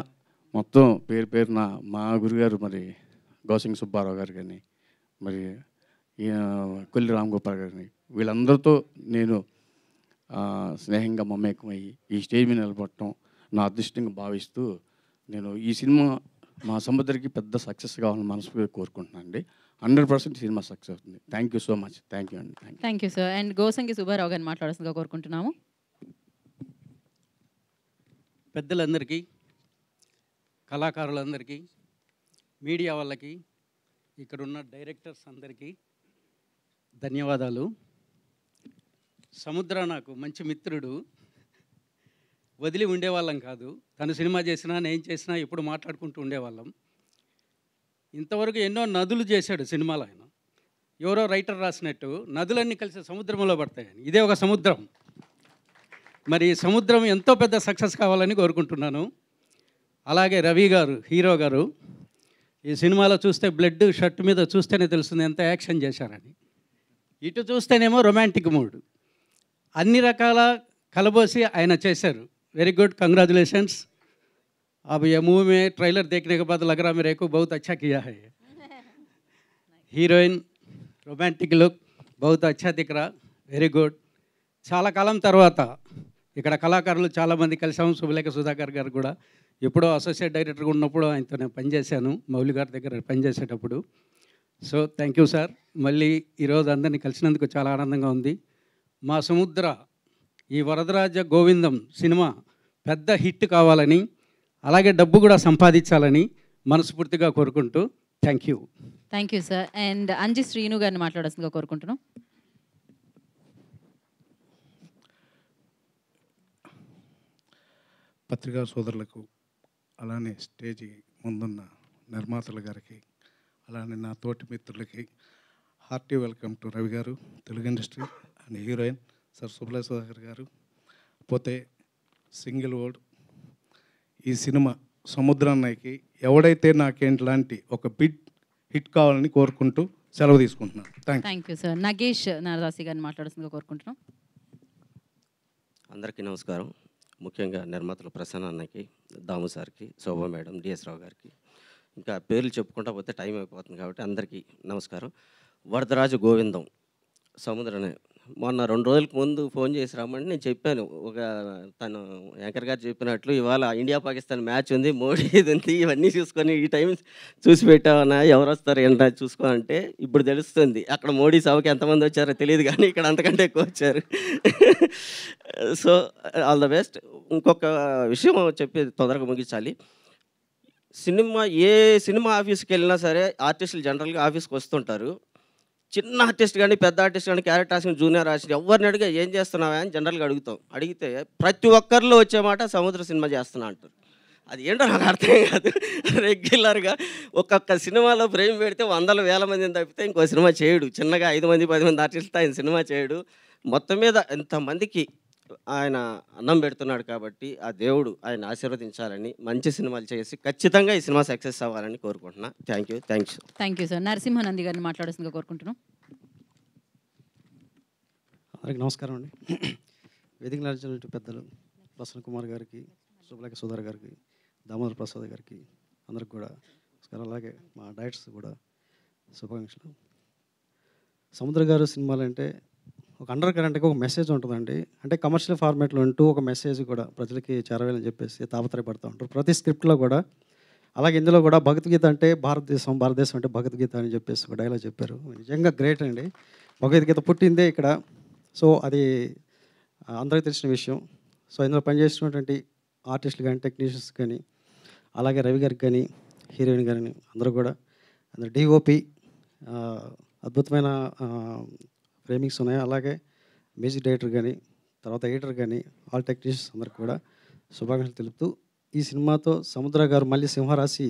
మొత్తం పేరు పేరున మా గురుగారు మరి గౌసింగ్ సుబ్బారావు గారు కానీ, మరి కొల్లి రామ్ గోపాల్ గారిని, వీళ్ళందరితో నేను స్నేహంగా మమేకమయ్యి ఈ స్టేజ్ మీద నిలబడటం నా అదృష్టంగా భావిస్తూ నేను ఈ సినిమా మా సముద్రకి పెద్ద సక్సెస్ కావాలని మనస్ఫూర్తిగా కోరుకుంటున్నాను అండి. 100% సినిమా సక్సెస్ అవుతుంది. Thank you so much. Thank you అండి. Thank you sir. And Gosangi Subbarao గారిని మాట్లాడాల్సిందిగా కోరుకుంటున్నాము. పెద్దలందరికీ, కళాకారులందరికీ, మీడియా వాళ్ళకి, ఇక్కడున్న డైరెక్టర్స్ అందరికీ ధన్యవాదాలు. సముద్ర నాకు మంచి మిత్రుడు. వదిలి ఉండేవాళ్ళం కాదు. తను సినిమా చేసినా నేను చేసినా ఎప్పుడు మాట్లాడుకుంటూ ఉండేవాళ్ళం. ఇంతవరకు ఎన్నో నదులు చేశాడు సినిమాలో ఆయన. ఎవరో రైటర్ రాసినట్టు నదులన్నీ కలిసి సముద్రంలో పడతాయని, ఇదే ఒక సముద్రం. మరి సముద్రం ఎంతో పెద్ద సక్సెస్ కావాలని కోరుకుంటున్నాను. అలాగే రవి గారు, హీరో గారు, ఈ సినిమాలో చూస్తే బ్లడ్ షర్ట్ మీద చూస్తేనే తెలుస్తుంది ఎంత యాక్షన్ చేశారని. ఇటు చూస్తేనేమో రొమాంటిక్ మూడ్, అన్ని రకాల కలబోసి ఆయన చేశారు. Very good, congratulations. अब ये मूवी में ट्रेलर देखने के बाद लग रहा मेरे को बहुत अच्छा किया है। हीरोइन रोमांटिक लुक बहुत अच्छा दिख रहा, వెరీ గుడ్. చాలా కాలం తర్వాత ఇక్కడ కళాకారులు చాలామంది కలిసాము. శుభలేఖ సుధాకర్ గారు కూడా ఎప్పుడో అసోసియేట్ డైరెక్టర్గా ఉన్నప్పుడు ఆయనతో నేను పనిచేశాను, మౌలి గారి దగ్గర పనిచేసేటప్పుడు. So thank you sir. మళ్ళీ ఈరోజు అందరినీ కలిసినందుకు చాలా ఆనందంగా ఉంది. మా సముద్ర ఈ వరదరాజ గోవిందం సినిమా పెద్ద హిట్ కావాలని, అలాగే డబ్బు కూడా సంపాదించాలని మనస్ఫూర్తిగా కోరుకుంటూ thank you. Thank you sir. And Anji Srinu గారిని మాట్లాడాల్సిందిగా కోరుకుంటున్నాం. పత్రికా సోదరులకు, అలానే స్టేజి ముందున్న నిర్మాతల గారికి, అలానే నా తోటి మిత్రులకి hearty welcome to Ravi garu, Telugu industry and heroine sir Subhalekha Sudhakar garu. పోతే సింగిల్ వర్డ్, ఈ సినిమా సముద్రాన్నయ్యకి ఎవడైతే నాకేంటి లాంటి ఒక బిగ్ హిట్ కావాలని కోరుకుంటూ సెలవు తీసుకుంటున్నాను. Thank you sir. Nagesh Naradasi గారిని మాట్లాడాల్సిందిగా కోరుకుంటున్నాం. అందరికీ నమస్కారం. ముఖ్యంగా నిర్మాతలు ప్రసన్న అన్నకి, దాము సార్కి, శోభా మేడం, డిఎస్ రావు గారికి, ఇంకా పేర్లు చెప్పుకుంటా పోతే టైం అయిపోతుంది కాబట్టి అందరికీ నమస్కారం. వరదరాజు గోవిందం సముద్రనే మొన్న 2 రోజులకు ముందు ఫోన్ చేసి రమ్మంటే నేను చెప్పాను, తను యాంకర్ గారు చెప్పినట్లు ఇవాళ ఇండియా పాకిస్తాన్ మ్యాచ్ ఉంది, మోడీ ఇది ఉంది, ఇవన్నీ చూసుకొని ఈ టైం చూసి పెట్టామన్నా, ఎవరు వస్తారు ఏంటో చూసుకో అంటే ఇప్పుడు తెలుస్తుంది. అక్కడ మోడీ సభకి ఎంతమంది వచ్చారో తెలియదు కానీ ఇక్కడ అంతకంటే ఎక్కువ వచ్చారు. So all the best. ఇంకొక విషయం చెప్పి తొందరగా ముగించాలి. ఏ సినిమా ఆఫీస్కి వెళ్ళినా సరే ఆర్టిస్టులు జనరల్గా ఆఫీస్కి వస్తుంటారు. చిన్న ఆర్టిస్ట్ కానీ పెద్ద ఆర్టిస్ట్ కానీ క్యారెక్టర్ ఆర్టిస్ట్, జూనియర్ ఆర్టిస్ట్ ఎవరిని అడిగా ఏం చేస్తున్నావా అని జనరల్గా అడుగుతాం. అడిగితే ప్రతి ఒక్కరిలో వచ్చే మాట సముద్ర సినిమా చేస్తున్నా అంటారు. అది ఏంటో నాకు అర్థం కాదు. రెగ్యులర్గా ఒక్కొక్క సినిమాలో ఫ్రేమ్ పెడితే 100,000 మందిని తప్పితే ఇంకో సినిమా చేయడు. చిన్నగా 5 మంది 10 మంది ఆర్టిస్టులతో ఆయన సినిమా చేయడు. మొత్తం మీద ఎంతమందికి ఆయన అన్నం పెడుతున్నాడు కాబట్టి ఆ దేవుడు ఆయన ఆశీర్వదించాలని, మంచి సినిమాలు చేసి ఖచ్చితంగా ఈ సినిమా సక్సెస్ అవ్వాలని కోరుకుంటున్నా. Thank you. Thank you sir. Narasimhanandi గారిని మాట్లాడాల్సిందిగా కోరుకుంటున్నాం. అందరికి నమస్కారం అండి. వేదిక నడిచినటువంటి పెద్దలు ప్రసన్న కుమార్ గారికి, శుభలేఖ సుధాకర్ గారికి, దామోదర్ ప్రసాద్ గారికి అందరికి కూడా నమస్కారం. అలాగే మా డైరెక్టర్స్ కూడా శుభాకాంక్షలు. సముద్ర గారు సినిమాలు అంటే ఒక అండర్ కరెంట్గా ఒక మెసేజ్ ఉంటుందండి. అంటే కమర్షియల్ ఫార్మాట్లో ఉంటూ ఒక మెసేజ్ కూడా ప్రజలకి చేరవేయాలని చెప్పేసి తాపత్రయపడుతూ ఉంటారు ప్రతి స్క్రిప్ట్లో కూడా. అలాగే ఇందులో కూడా భగవద్గీత అంటే భారతదేశం అంటే భగవద్గీత అని చెప్పేసి ఒక డైలాగ్ చెప్పారు. నిజంగా గ్రేట్ అండి. భగవద్గీత పుట్టిందే ఇక్కడ. సో అది అందరికీ తెలిసిన విషయం. సో ఇందులో పనిచేసినటువంటి ఆర్టిస్టులు కానీ, టెక్నీషియన్స్ కానీ, అలాగే రవి గారికి కానీ, హీరోయిన్ గారిని అందరూ కూడా, అందులో డిఓపి అద్భుతమైన ఫ్రేమింగ్స్ ఉన్నాయి. అలాగే మ్యూజిక్ డైరెక్టర్ కానీ, తర్వాత ఎడిటర్ కానీ, ఆల్ టెక్నీషియన్స్ అందరికి కూడా శుభాకాంక్షలు తెలుపుతూ, ఈ సినిమాతో సముద్ర గారు మళ్ళీ సింహరాశి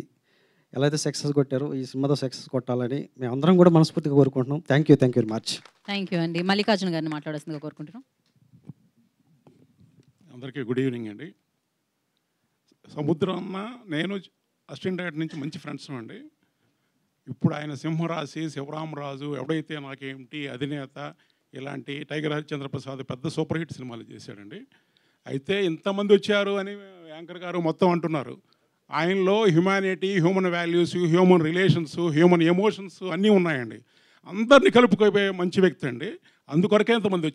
ఎలా అయితే సక్సెస్ కొట్టారో ఈ సినిమాతో సక్సెస్ కొట్టాలని మేము అందరం కూడా మనస్ఫూర్తిగా కోరుకుంటున్నాం. Thank you very much. Thank you అండి. మల్లికార్జున గారిని మాట్లాడాల్సిందిగా కోరుకుంటున్నాం. అందరికీ గుడ్ ఈవినింగ్ అండి. సముద్రం అన్న నేను అసిస్టెంట్ డైరెక్టర్ నుంచి మంచి ఫ్రెండ్స్ అండి. ఇప్పుడు ఆయన సింహరాశి, శివరామరాజు, ఎవడైతే నాకేమిటి, అధినేత, ఇలాంటి టైగర్ హరిచంద్రప్రసాద్ పెద్ద సూపర్ హిట్ సినిమాలు చేశాడండి. అయితే ఇంతమంది వచ్చారు అని యాంకర్ గారు మొత్తం అంటున్నారు. ఆయనలో humanity, human values, human relations, human emotions అన్నీ ఉన్నాయండి. అందరినీ కలుపుకోపోయే మంచి వ్యక్తి అండి. అందుకొరకే ఇంతమంది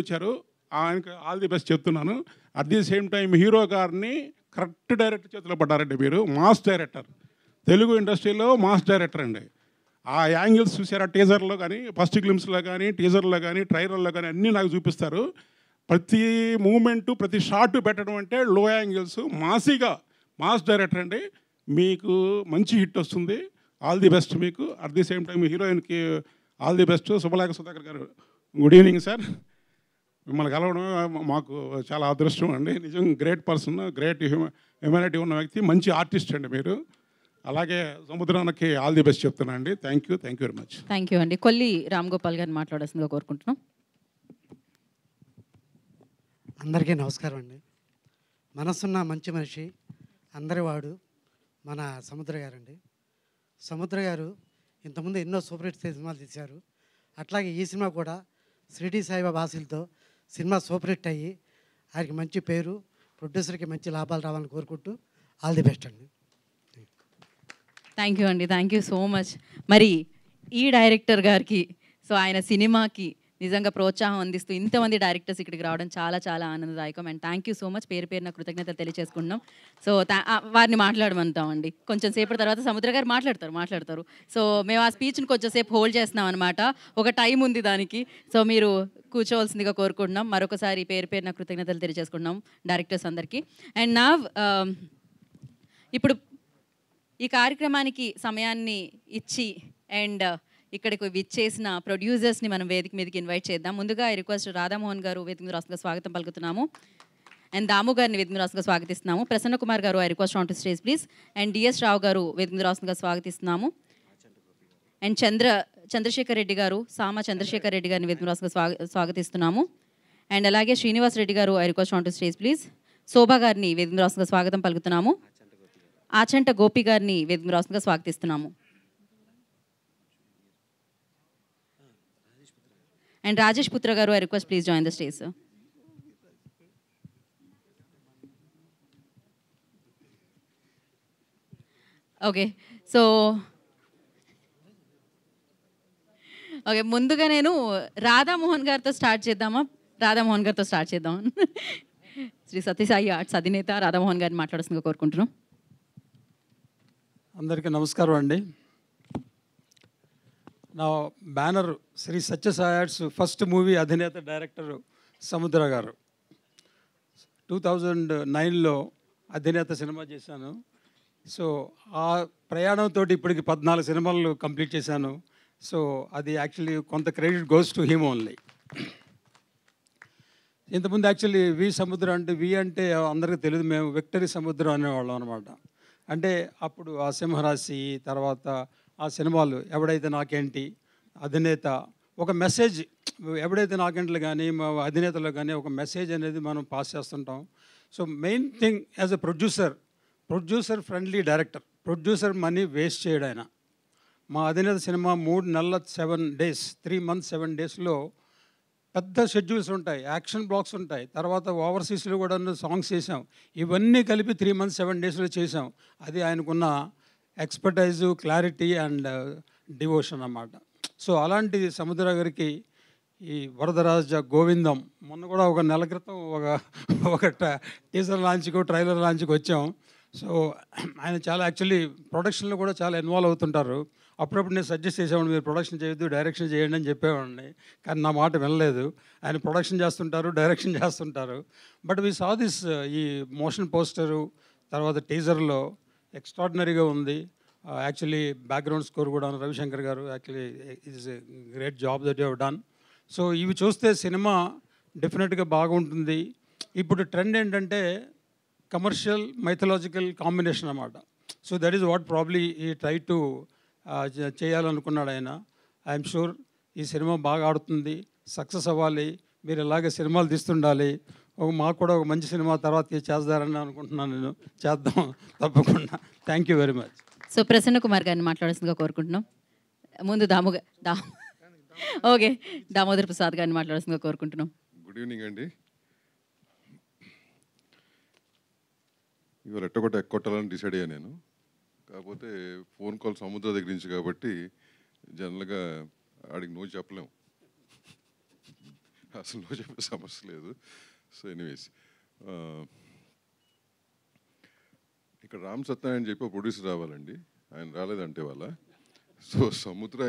వచ్చారు. ఆయనకు ఆల్ ది బెస్ట్ చెప్తున్నాను. At the same time hero గారిని కరెక్ట్ డైరెక్టర్ చేతిలో పడ్డారండి. మీరు మాస్ డైరెక్టర్, తెలుగు ఇండస్ట్రీలో మాస్ డైరెక్టర్ అండి. ఆ యాంగిల్స్ చూసారా టీజర్లో కానీ, ఫస్ట్ గ్లిమ్స్లో కానీ, టీజర్లో కానీ, ట్రైలర్లో కానీ అన్నీ నాకు చూపిస్తారు. ప్రతి మూమెంటు, ప్రతి షాట్ పెట్టడం అంటే లో యాంగిల్స్, మాస్ డైరెక్టర్ అండి. మీకు మంచి హిట్ వస్తుంది. ఆల్ ది బెస్ట్ మీకు. అట్ ది సేమ్ టైం హీరోయిన్కి ఆల్ ది బెస్ట్. శుభలేఖ సుధాకర్ గారు గుడ్ ఈవినింగ్ సార్. మిమ్మల్ని కలవడం మాకు చాలా అదృష్టం అండి. నిజంగా గ్రేట్ పర్సన్, గ్రేట్ హ్యూమానిటీ ఉన్న వ్యక్తి, మంచి ఆర్టిస్ట్ అండి మీరు. అలాగే సముద్రానికి ఆల్ ది బెస్ట్ చెప్తున్నా అండి. Thank you very much. Thank you అండి. కొల్లి రామ్ గోపాల్ గారిని మాట్లాడాల్సిందిగా కోరుకుంటున్నాం. అందరికీ నమస్కారం అండి. మనసున్న మంచి మనిషి, అందరివాడు మన సముద్ర గారండి. సముద్ర గారు ఇంతకుముందు ఎన్నో సూపర్ హిట్ సినిమాలు తీశారు. అట్లాగే ఈ సినిమా కూడా షిరిడి సాయిబాబా ఆశీస్సులతో సినిమా సూపర్ హిట్ అయ్యి ఆయనకి మంచి పేరు, ప్రొడ్యూసర్కి మంచి లాభాలు రావాలని కోరుకుంటూ ఆల్ ది బెస్ట్ అండి. థ్యాంక్ యూ అండి. Thank you so much. మరి ఈ డైరెక్టర్ గారికి సో ఆయన సినిమాకి నిజంగా ప్రోత్సాహం అందిస్తూ ఇంతమంది డైరెక్టర్స్ ఇక్కడికి రావడం చాలా చాలా ఆనందదాయకం. And thank you so much. పేరు పేరున కృతజ్ఞతలు తెలియజేసుకుంటున్నాం. సో వారిని మాట్లాడమంటామండి. కొంచెం సేపటి తర్వాత సముద్ర గారు మాట్లాడతారు. సో మేము ఆ స్పీచ్ని కొంచెం సేపు హోల్డ్ చేస్తున్నాం అనమాట. ఒక టైం ఉంది దానికి. సో మీరు కూర్చోవలసిందిగా కోరుకుంటున్నాం. మరొకసారి పేరు పేరున కృతజ్ఞతలు తెలియజేసుకుంటున్నాం డైరెక్టర్స్ అందరికీ. అండ్ నా ఇప్పుడు ఈ కార్యక్రమానికి సమయాన్ని ఇచ్చి అండ్ ఇక్కడికి విచ్చేసిన ప్రొడ్యూసర్స్ని మనం వేదిక మీదకి ఇన్వైట్ చేద్దాం. ముందుగా ఈ రిక్వెస్ట్ రాధామోహన్ గారు వేదిక మీద రాష్ట్రంగా స్వాగతం పలుకుతున్నాము. అండ్ దాము గారిని వేదిక మీద రాష్ట్రంగా స్వాగతిస్తున్నాము. Prasanna Kumar garu I request on to stage please. And DS Rao garu వేదిక మీద రాష్ట్రంగా స్వాగతిస్తున్నాము. అండ్ చంద్రశేఖర్ రెడ్డి గారు చంద్రశేఖర్ రెడ్డి గారిని వేదిక మీద రాష్ట్రంగా స్వాగతిస్తున్నాము. అండ్ అలాగే Srinivas Reddy garu I request on to stage please. Shobha గారిని వేదిక మీద రాష్ట్రంగా స్వాగతం పలుకుతున్నాము. ఆచంట గోపి గారిని వేదిక మీద రాష్ట్రంగా స్వాగతిస్తున్నాము. అండ్ రాజేష్ పుత్ర గారు I request please join the stage sir. Okay so ముందుగా నేను రాధామోహన్ గారితో స్టార్ట్ చేద్దాం. శ్రీ సత్యసాయి ఆర్ట్స్ అధినేత రాధామోహన్ గారిని మాట్లాడుతుందిగా కోరుకుంటున్నాం. అందరికీ నమస్కారం అండి. నా banner Shri Satyasai arts first movie అధినేత డైరెక్టర్ సముద్ర గారు. 2009లో అధినేత సినిమా చేశాను. సో ఆ ప్రయాణంతో ఇప్పటికి 14 సినిమాలు కంప్లీట్ చేశాను. సో అది యాక్చువల్లీ కొంత credit goes to him only. ఇంతకుముందు యాక్చువల్లీ వి సముద్రం అంటే అందరికీ తెలియదు, మేము విక్టరీ సముద్రం అనేవాళ్ళం అనమాట. అంటే అప్పుడు ఆ సింహరాశి తర్వాత ఆ సినిమాలు ఎవడైతే నాకేంటి, అధినేత, ఒక మెసేజ్ ఎవడైతే నాకేంట్లు కానీ మా అధినేతలో కానీ ఒక మెసేజ్ అనేది మనం పాస్ చేస్తుంటాం. So main thing as a producer friendly director, producer money waste చేయడం ఆయన. మా అధినేత సినిమా 3 నెలల 7 days 3 months 7 daysలో పెద్ద షెడ్యూల్స్ ఉంటాయి, యాక్షన్ బ్లాక్స్ ఉంటాయి, తర్వాత ఓవర్సీస్లో కూడా సాంగ్స్ చేసాం. ఇవన్నీ కలిపి 3 months 7 daysలో చేసాం. అది ఆయనకున్న ఎక్స్పర్టైజు, క్లారిటీ అండ్ డివోషన్ అన్నమాట. సో అలాంటి సముద్ర గారికి ఈ వరదరాజ గోవిందం మొన్న కూడా ఒక నెల క్రితం ఒక టీజర్ లాంచ్కి ట్రైలర్ లాంచ్కి వచ్చాం. సో ఆయన చాలా యాక్చువల్లీ ప్రొడక్షన్లో కూడా చాలా ఇన్వాల్వ్ అవుతుంటారు. అప్పుడప్పుడు నేను సజెస్ట్ చేసేవాడిని, మీరు ప్రొడక్షన్ చేయొద్దు డైరెక్షన్ చేయండి అని చెప్పేవాడిని. కానీ నా మాట వినలేదు. ఆయన ప్రొడక్షన్ చేస్తుంటారు, డైరెక్షన్ చేస్తుంటారు. బట్ వి సా దిస్ ఈ మోషన్ పోస్టరు తర్వాత టీజర్లో ఎక్స్ట్రాడినరీగా ఉంది. యాక్చువల్లీ బ్యాక్గ్రౌండ్ స్కోర్ కూడా రవిశంకర్ గారు actually is a great job that you have done. So ఇవి చూస్తే సినిమా డెఫినెట్గా బాగుంటుంది. ఇప్పుడు ట్రెండ్ ఏంటంటే కమర్షియల్ మైథలాజికల్ కాంబినేషన్ అన్నమాట. So that is what probably ఈ ట్రై టు చేయాలనుకున్నాడు ఆయన. ఐఎమ్ షూర్ ఈ సినిమా బాగా ఆడుతుంది, సక్సెస్ అవ్వాలి. మీరు ఇలాగే సినిమాలు తీస్తుండాలి. మాకు కూడా ఒక మంచి సినిమా తర్వాత చేస్తారని అనుకుంటున్నాను. నేను చేద్దాం తప్పకుండా. Thank you very much. So Prasanna Kumar గారిని మాట్లాడాల్సిందిగా కోరుకుంటున్నాం. ముందు ఓకే దామోదర్ ప్రసాద్ గారిని మాట్లాడాల్సిందిగా కోరుకుంటున్నాం. గుడ్ ఈవినింగ్ అండి. ఇవాళ ఎట్టకొట్ట ఎక్కొట్టాలని డిసైడ్ అయ్యా నేను. కాకపోతే ఫోన్ కాల్ సముద్ర దగ్గర నుంచి కాబట్టి జనరల్గా ఆడికి నో చెప్పలేం, అసలు నో చెప్పే సమస్య లేదు. సో ఎనీవేస్ ఇక్కడ రామ్ సత్యనారాయణ అని చెప్పి ప్రొడ్యూసర్ రావాలండి, ఆయన రాలేదంటే వాళ్ళ. సో సముద్ర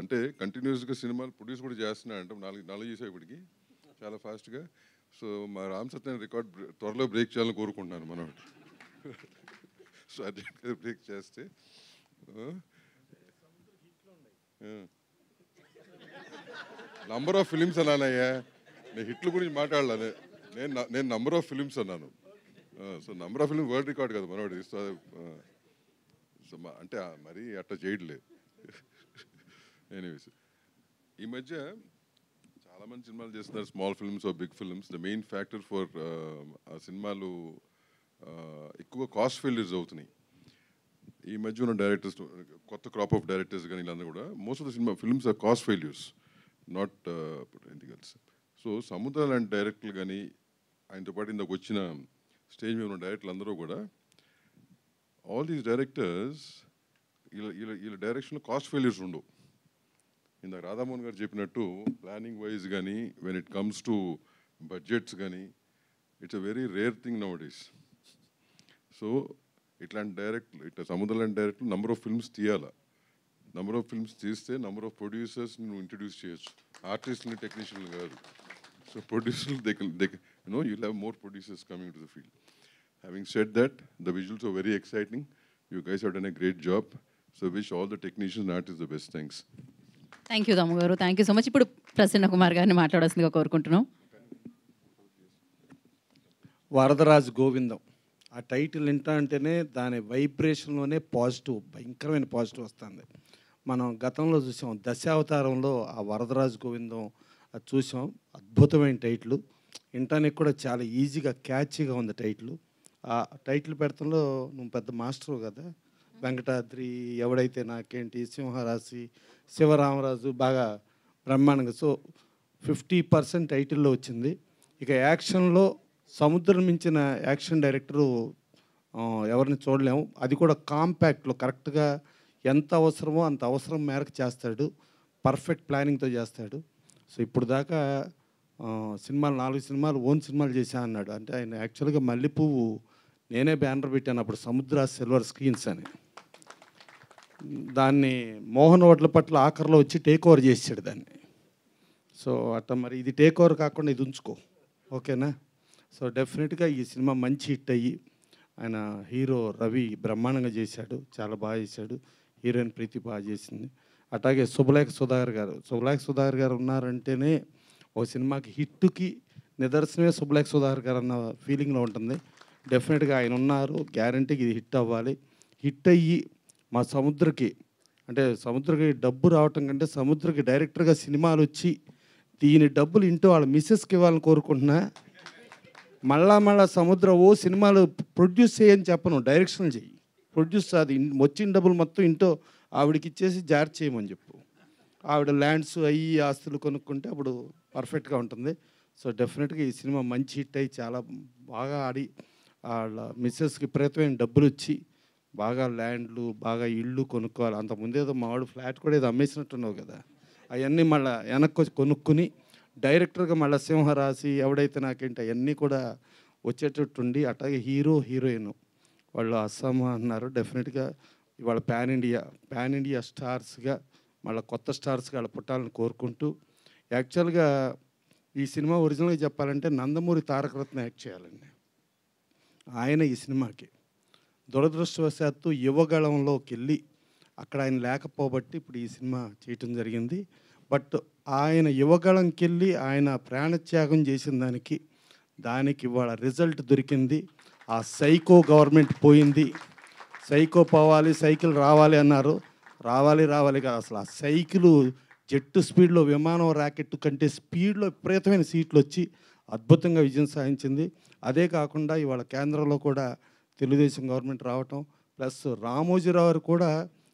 అంటే కంటిన్యూస్గా సినిమాలు ప్రొడ్యూస్ కూడా చేస్తున్నాడంట. 4 చేసావు ఇప్పటికి చాలా ఫాస్ట్గా. సో మా రామ్ సత్యనారాయణ రికార్డ్ త్వరలో బ్రేక్ చేయాలని కోరుకుంటున్నాను మనోడు. సో అర్జెంట్గా బ్రేక్ చేస్తే నంబర్ ఆఫ్ ఫిలిమ్స్ అన్నానయ్యా, నేను హిట్ల గురించి మాట్లాడలే. నేను నంబర్ ఆఫ్ ఫిలిమ్స్ అన్నాను. So number of film world record కదా మనవాడు. సో అంటే మరి అట్లా చేయట్లే. ఎనీవేస్ ఈ మధ్య చాలామంది సినిమాలు చేస్తున్నారు, small films or big films. The main factor for ఆ సినిమాలు ఎక్కువ కాస్ట్ ఫెయిల్యూర్స్ అవుతున్నాయి. ఈ మధ్య ఉన్న డైరెక్టర్స్, కొత్త క్రాప్ ఆఫ్ డైరెక్టర్స్ కానీ వీళ్ళందరూ కూడా most of the cinema films are cost failures, not anything else. So Samudra లాంటి డైరెక్టర్లు కానీ ఆయనతో పాటు ఇందాక వచ్చిన స్టేజ్ మీద ఉన్న డైరెక్టర్లు అందరూ కూడా ఆల్ దీస్ డైరెక్టర్స్ వీళ్ళ డైరెక్షన్లో కాస్ట్ ఫెయిల్యూర్స్ ఉండవు. ఇందాక రాధామోహన్ గారు చెప్పినట్టు ప్లానింగ్ వైజ్ కానీ when it comes to budgets కానీ it's a very rare thing nowadays. So ఇట్లాంటి ఇట్లా సముద్రం లాంటి డైరెక్టర్ నెంబర్ ఆఫ్ ఫిల్మ్స్ తీయాలా. నెంబర్ ఆఫ్ ఫిల్మ్స్ తీస్తే నెంబర్ ఆఫ్ ప్రొడ్యూసర్స్ నువ్వు ఇంట్రడ్యూస్ చేయొచ్చు. ఆర్టిస్టులు టెక్నీషియన్లు కాదు. సో ప్రొడ్యూసర్లు you'll have more producers coming to the field. Having said that, the visuals are very exciting. You guys have done a great job. So wish all the technicians and artists the best. Thanks. Thank you Damu garu, thank you so much. ఇప్పుడు ప్రసన్న కుమార్ గారిని మాట్లాడాల్సిందిగా కోరుకుంటున్నాం. వరదరాజు గోవిందం ఆ title వింటంటేనే దాని వైబ్రేషన్లోనే positive, భయంకరమైన positive వస్తుంది. మనం గతంలో చూసాం దశావతారంలో ఆ వరదరాజు గోవిందం అది చూసాం. అద్భుతమైన టైటిల్, వినటానికి కూడా చాలా ఈజీగా క్యాచీగా ఉంది టైటిల్. ఆ టైటిల్ పెడతంలో నువ్వు పెద్ద మాస్టర్ కదా, వెంకటాద్రి, ఎవడైతే నాకేంటి, సింహరాశి, శివరామరాజు బాగా బ్రహ్మాండంగా. సో 50% టైటిల్లో వచ్చింది. ఇక యాక్షన్లో సముద్రం మించిన యాక్షన్ డైరెక్టరు ఎవరిని చూడలేము. అది కూడా కాంపాక్ట్లో కరెక్ట్గా ఎంత అవసరమో అంత అవసరం మేరకు చేస్తాడు. పర్ఫెక్ట్ ప్లానింగ్తో చేస్తాడు. సో ఇప్పుడు దాకా సినిమాలు 4 సినిమాలు ఓన్ సినిమాలు చేశా అన్నాడు. అంటే ఆయన యాక్చువల్గా మల్లెపువ్వు నేనే బ్యానర్ పెట్టాను అప్పుడు, సముద్ర సిల్వర్ స్క్రీన్స్ అని. దాన్ని మోహన్ వడ్ల పట్ల ఆఖరిలో వచ్చి టేక్ ఓవర్ చేసాడు దాన్ని. సో అట్లా మరి ఇది టేక్ ఓవర్ కాకుండా ఇది ఉంచుకో, ఓకేనా? సో డెఫినెట్గా ఈ సినిమా మంచి హిట్ అయ్యి ఆయన హీరో రవి బ్రహ్మాండంగా చేశాడు, చాలా బాగా చేశాడు. హీరోయిన్ ప్రీతి బాగా చేసింది. అట్లాగే శుభలేఖ సుధాకర్ గారు ఉన్నారంటేనే ఓ సినిమాకి హిట్కి నిదర్శనమే శుభలేఖ సుధాకర్ గారు అన్న ఫీలింగ్లో ఉంటుంది. డెఫినెట్గా ఆయన ఉన్నారు, గ్యారంటీకి ఇది హిట్ అవ్వాలి. హిట్ అయ్యి మా సముద్రకి డబ్బు రావటం కంటే సముద్రకి డైరెక్టర్గా సినిమాలు వచ్చి దీని డబ్బులు ఇంటూ వాళ్ళ మిస్సెస్కి ఇవ్వాలని కోరుకుంటున్నా. మళ్ళా సముద్ర ఓ సినిమాలు ప్రొడ్యూస్ చేయని చెప్పను, డైరెక్షన్ చెయ్యి, ప్రొడ్యూస్ అది వచ్చిన డబ్బులు మొత్తం ఇంటో ఆవిడకి ఇచ్చేసి జారీ చేయమని చెప్పు. ఆవిడ ల్యాండ్స్ అయ్యి ఆస్తులు కొనుక్కుంటే అప్పుడు పర్ఫెక్ట్గా ఉంటుంది. సో డెఫినెట్గా ఈ సినిమా మంచి హిట్ అయ్యి చాలా బాగా ఆడి వాళ్ళ మిస్సెస్కి విపరీతమైన డబ్బులు వచ్చి బాగా ల్యాండ్లు బాగా ఇళ్ళు కొనుక్కోవాలి. అంతకుముందేదో మావాడు ఫ్లాట్ కూడా ఏదో అమ్మేసినట్టున్నావు కదా, అవన్నీ మళ్ళీ వెనక్కి వచ్చి కొనుక్కుని డైరెక్టర్గా మళ్ళీ సింహరాశి, ఎవడైతే నాకేంటి, అవన్నీ కూడా వచ్చేటట్టుండి. అట్లాగే హీరోయిన్ వాళ్ళు అస్సాం అన్నారు. డెఫినెట్గా ఇవాళ పాన్ ఇండియా స్టార్స్గా మళ్ళీ కొత్త స్టార్స్గా వాళ్ళు పుట్టాలని కోరుకుంటూ, యాక్చువల్గా ఈ సినిమా ఒరిజినల్గా చెప్పాలంటే నందమూరి తారకరత్న యాక్ట్ చేయాలండి. ఆయన ఈ సినిమాకి దురదృష్టవశాత్తు యువగళంలోకి వెళ్ళి అక్కడ ఆయన లేకపోబట్టి ఇప్పుడు ఈ సినిమా చేయటం జరిగింది. బట్ ఆయన యువగళంకి వెళ్ళి ఆయన ప్రాణత్యాగం చేసిన దానికి ఇవాళ రిజల్ట్ దొరికింది. ఆ సైకో గవర్నమెంట్ పోయింది. సైకో పోవాలి, సైకిల్ రావాలి అన్నారు. రావాలి కాదు, అసలు ఆ సైకిల్ జెట్ స్పీడ్లో విమానం రాకెట్ కంటే స్పీడ్లో విపరీతమైన సీట్లు వచ్చి అద్భుతంగా విజయం సాధించింది. అదే కాకుండా ఇవాళ కేంద్రంలో కూడా తెలుగుదేశం గవర్నమెంట్ రావటం, ప్లస్ రామోజీరావు కూడా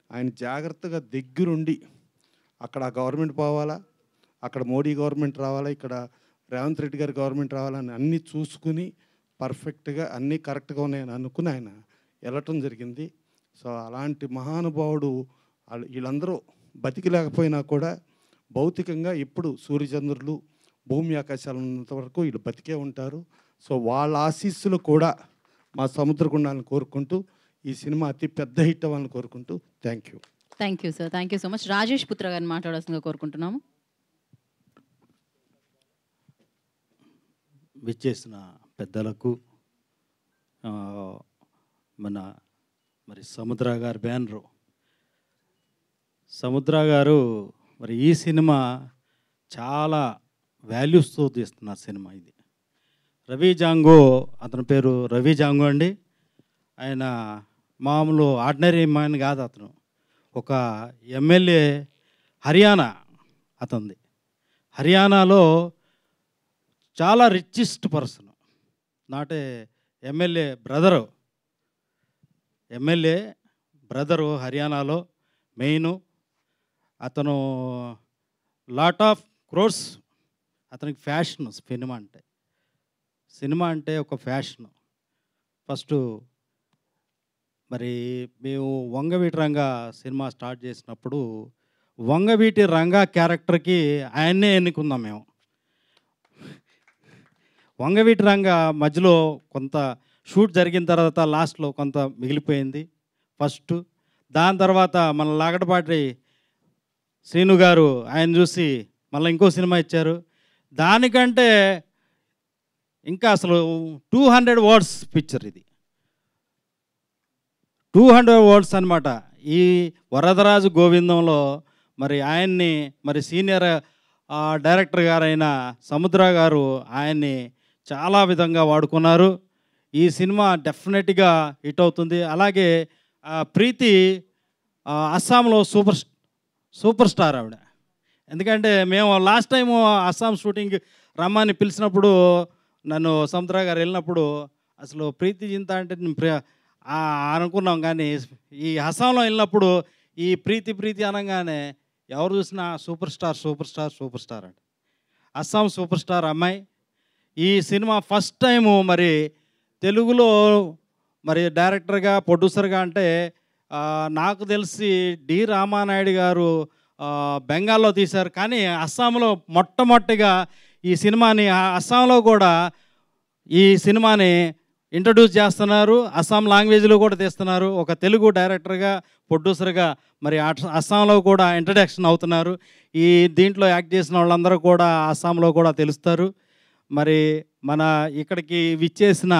ఆయన జాగ్రత్తగా దగ్గరుండి అక్కడ గవర్నమెంట్ పోవాలా, అక్కడ మోడీ గవర్నమెంట్ రావాలా, ఇక్కడ రేవంత్ రెడ్డి గారి గవర్నమెంట్ రావాలని అన్నీ చూసుకుని పర్ఫెక్ట్గా అన్నీ కరెక్ట్గా ఉన్నాయని అనుకుని ఆయన వెళ్ళటం జరిగింది. సో అలాంటి మహానుభావుడు వీళ్ళందరూ బతికి లేకపోయినా కూడా భౌతికంగా ఎప్పుడు సూర్యచంద్రులు భూమి ఆకాశాలు ఉన్నంత వరకు వీళ్ళు బతికే ఉంటారు. సో వాళ్ళ ఆశీస్సులు కూడా మా సముద్రగుండాలను కోరుకుంటూ ఈ సినిమా అతి పెద్ద హిట్ అవ్వాలని కోరుకుంటూ thank you sir, thank you so much. Rajesh పుత్ర గారిని మాట్లాడాల్సిందిగా కోరుకుంటున్నాము. విచ్చేసిన పెద్దలకు, మరి సముద్ర గారి బ్యానరు, సముద్ర గారు మరి ఈ సినిమా చాలా వాల్యూస్తో తీస్తున్నారు సినిమా. ఇది రవి జాంగో, అతని పేరు రవి జాంగో అండి. ఆయన మామూలు ఆర్డినరీ మ్యాన్ కాదు, అతను ఒక ఎమ్మెల్యే, హర్యానా అతనిది. హర్యానాలో చాలా richest person, not MLA brother హర్యానాలో మెయిన్. అతను లాట్ ఆఫ్ క్రోర్స్, అతనికి ఫ్యాషన్ సినిమా అంటే ఒక ఫ్యాషన్. ఫస్ట్ మరి మేము వంగవీటి రంగా సినిమా స్టార్ట్ చేసినప్పుడు వంగవీటి రంగా క్యారెక్టర్కి ఆయన్నే ఎన్నుకుందాం మేము. వంగవీటి రంగా మధ్యలో కొంత షూట్ జరిగిన తర్వాత లాస్ట్లో కొంత మిగిలిపోయింది ఫస్ట్. దాని తర్వాత మన లాగడపాటి శ్రీను గారు ఆయన చూసి మళ్ళీ ఇంకో సినిమా ఇచ్చారు. దానికంటే ఇంకా అసలు 200 words పిక్చర్ ఇది, 200 words అనమాట. ఈ వరదరాజు గోవిందంలో మరి ఆయన్ని మరి సీనియర్ డైరెక్టర్ గారైన సముద్ర గారు ఆయన్ని చాలా విధంగా వాడుకున్నారు. ఈ సినిమా డెఫినెట్గా హిట్ అవుతుంది. అలాగే ప్రీతి అస్సాంలో సూపర్ స్టార్ ఆవిడ. ఎందుకంటే మేము లాస్ట్ టైం అస్సాం షూటింగ్ రమ్మని పిలిచినప్పుడు నన్ను సముద్ర గారు వెళ్ళినప్పుడు అసలు ప్రీతి జింత అంటే అనుకున్నాం, కానీ ఈ అస్సాంలో వెళ్ళినప్పుడు ఈ ప్రీతి అనగానే ఎవరు చూసినా సూపర్ స్టార్ అంటే అస్సాం సూపర్ స్టార్ అమ్మాయి. ఈ సినిమా ఫస్ట్ టైము మరి తెలుగులో మరి డైరెక్టర్గా ప్రొడ్యూసర్గా అంటే నాకు తెలిసి డి రామానాయుడు గారు బెంగాల్లో తీశారు, కానీ అస్సాంలో మొట్టమొదటిగా ఈ సినిమాని అస్సాంలో కూడా ఈ సినిమాని ఇంట్రడ్యూస్ చేస్తున్నారు. అస్సాం లాంగ్వేజ్లో కూడా తీస్తున్నారు. ఒక తెలుగు డైరెక్టర్గా ప్రొడ్యూసర్గా మరి అస్సాంలో కూడా ఇంట్రడక్షన్ అవుతున్నారు. ఈ దీంట్లో యాక్ట్ చేసిన వాళ్ళందరూ కూడా అస్సాంలో కూడా తెలుస్తారు. మరి మన ఇక్కడికి విచ్చేసిన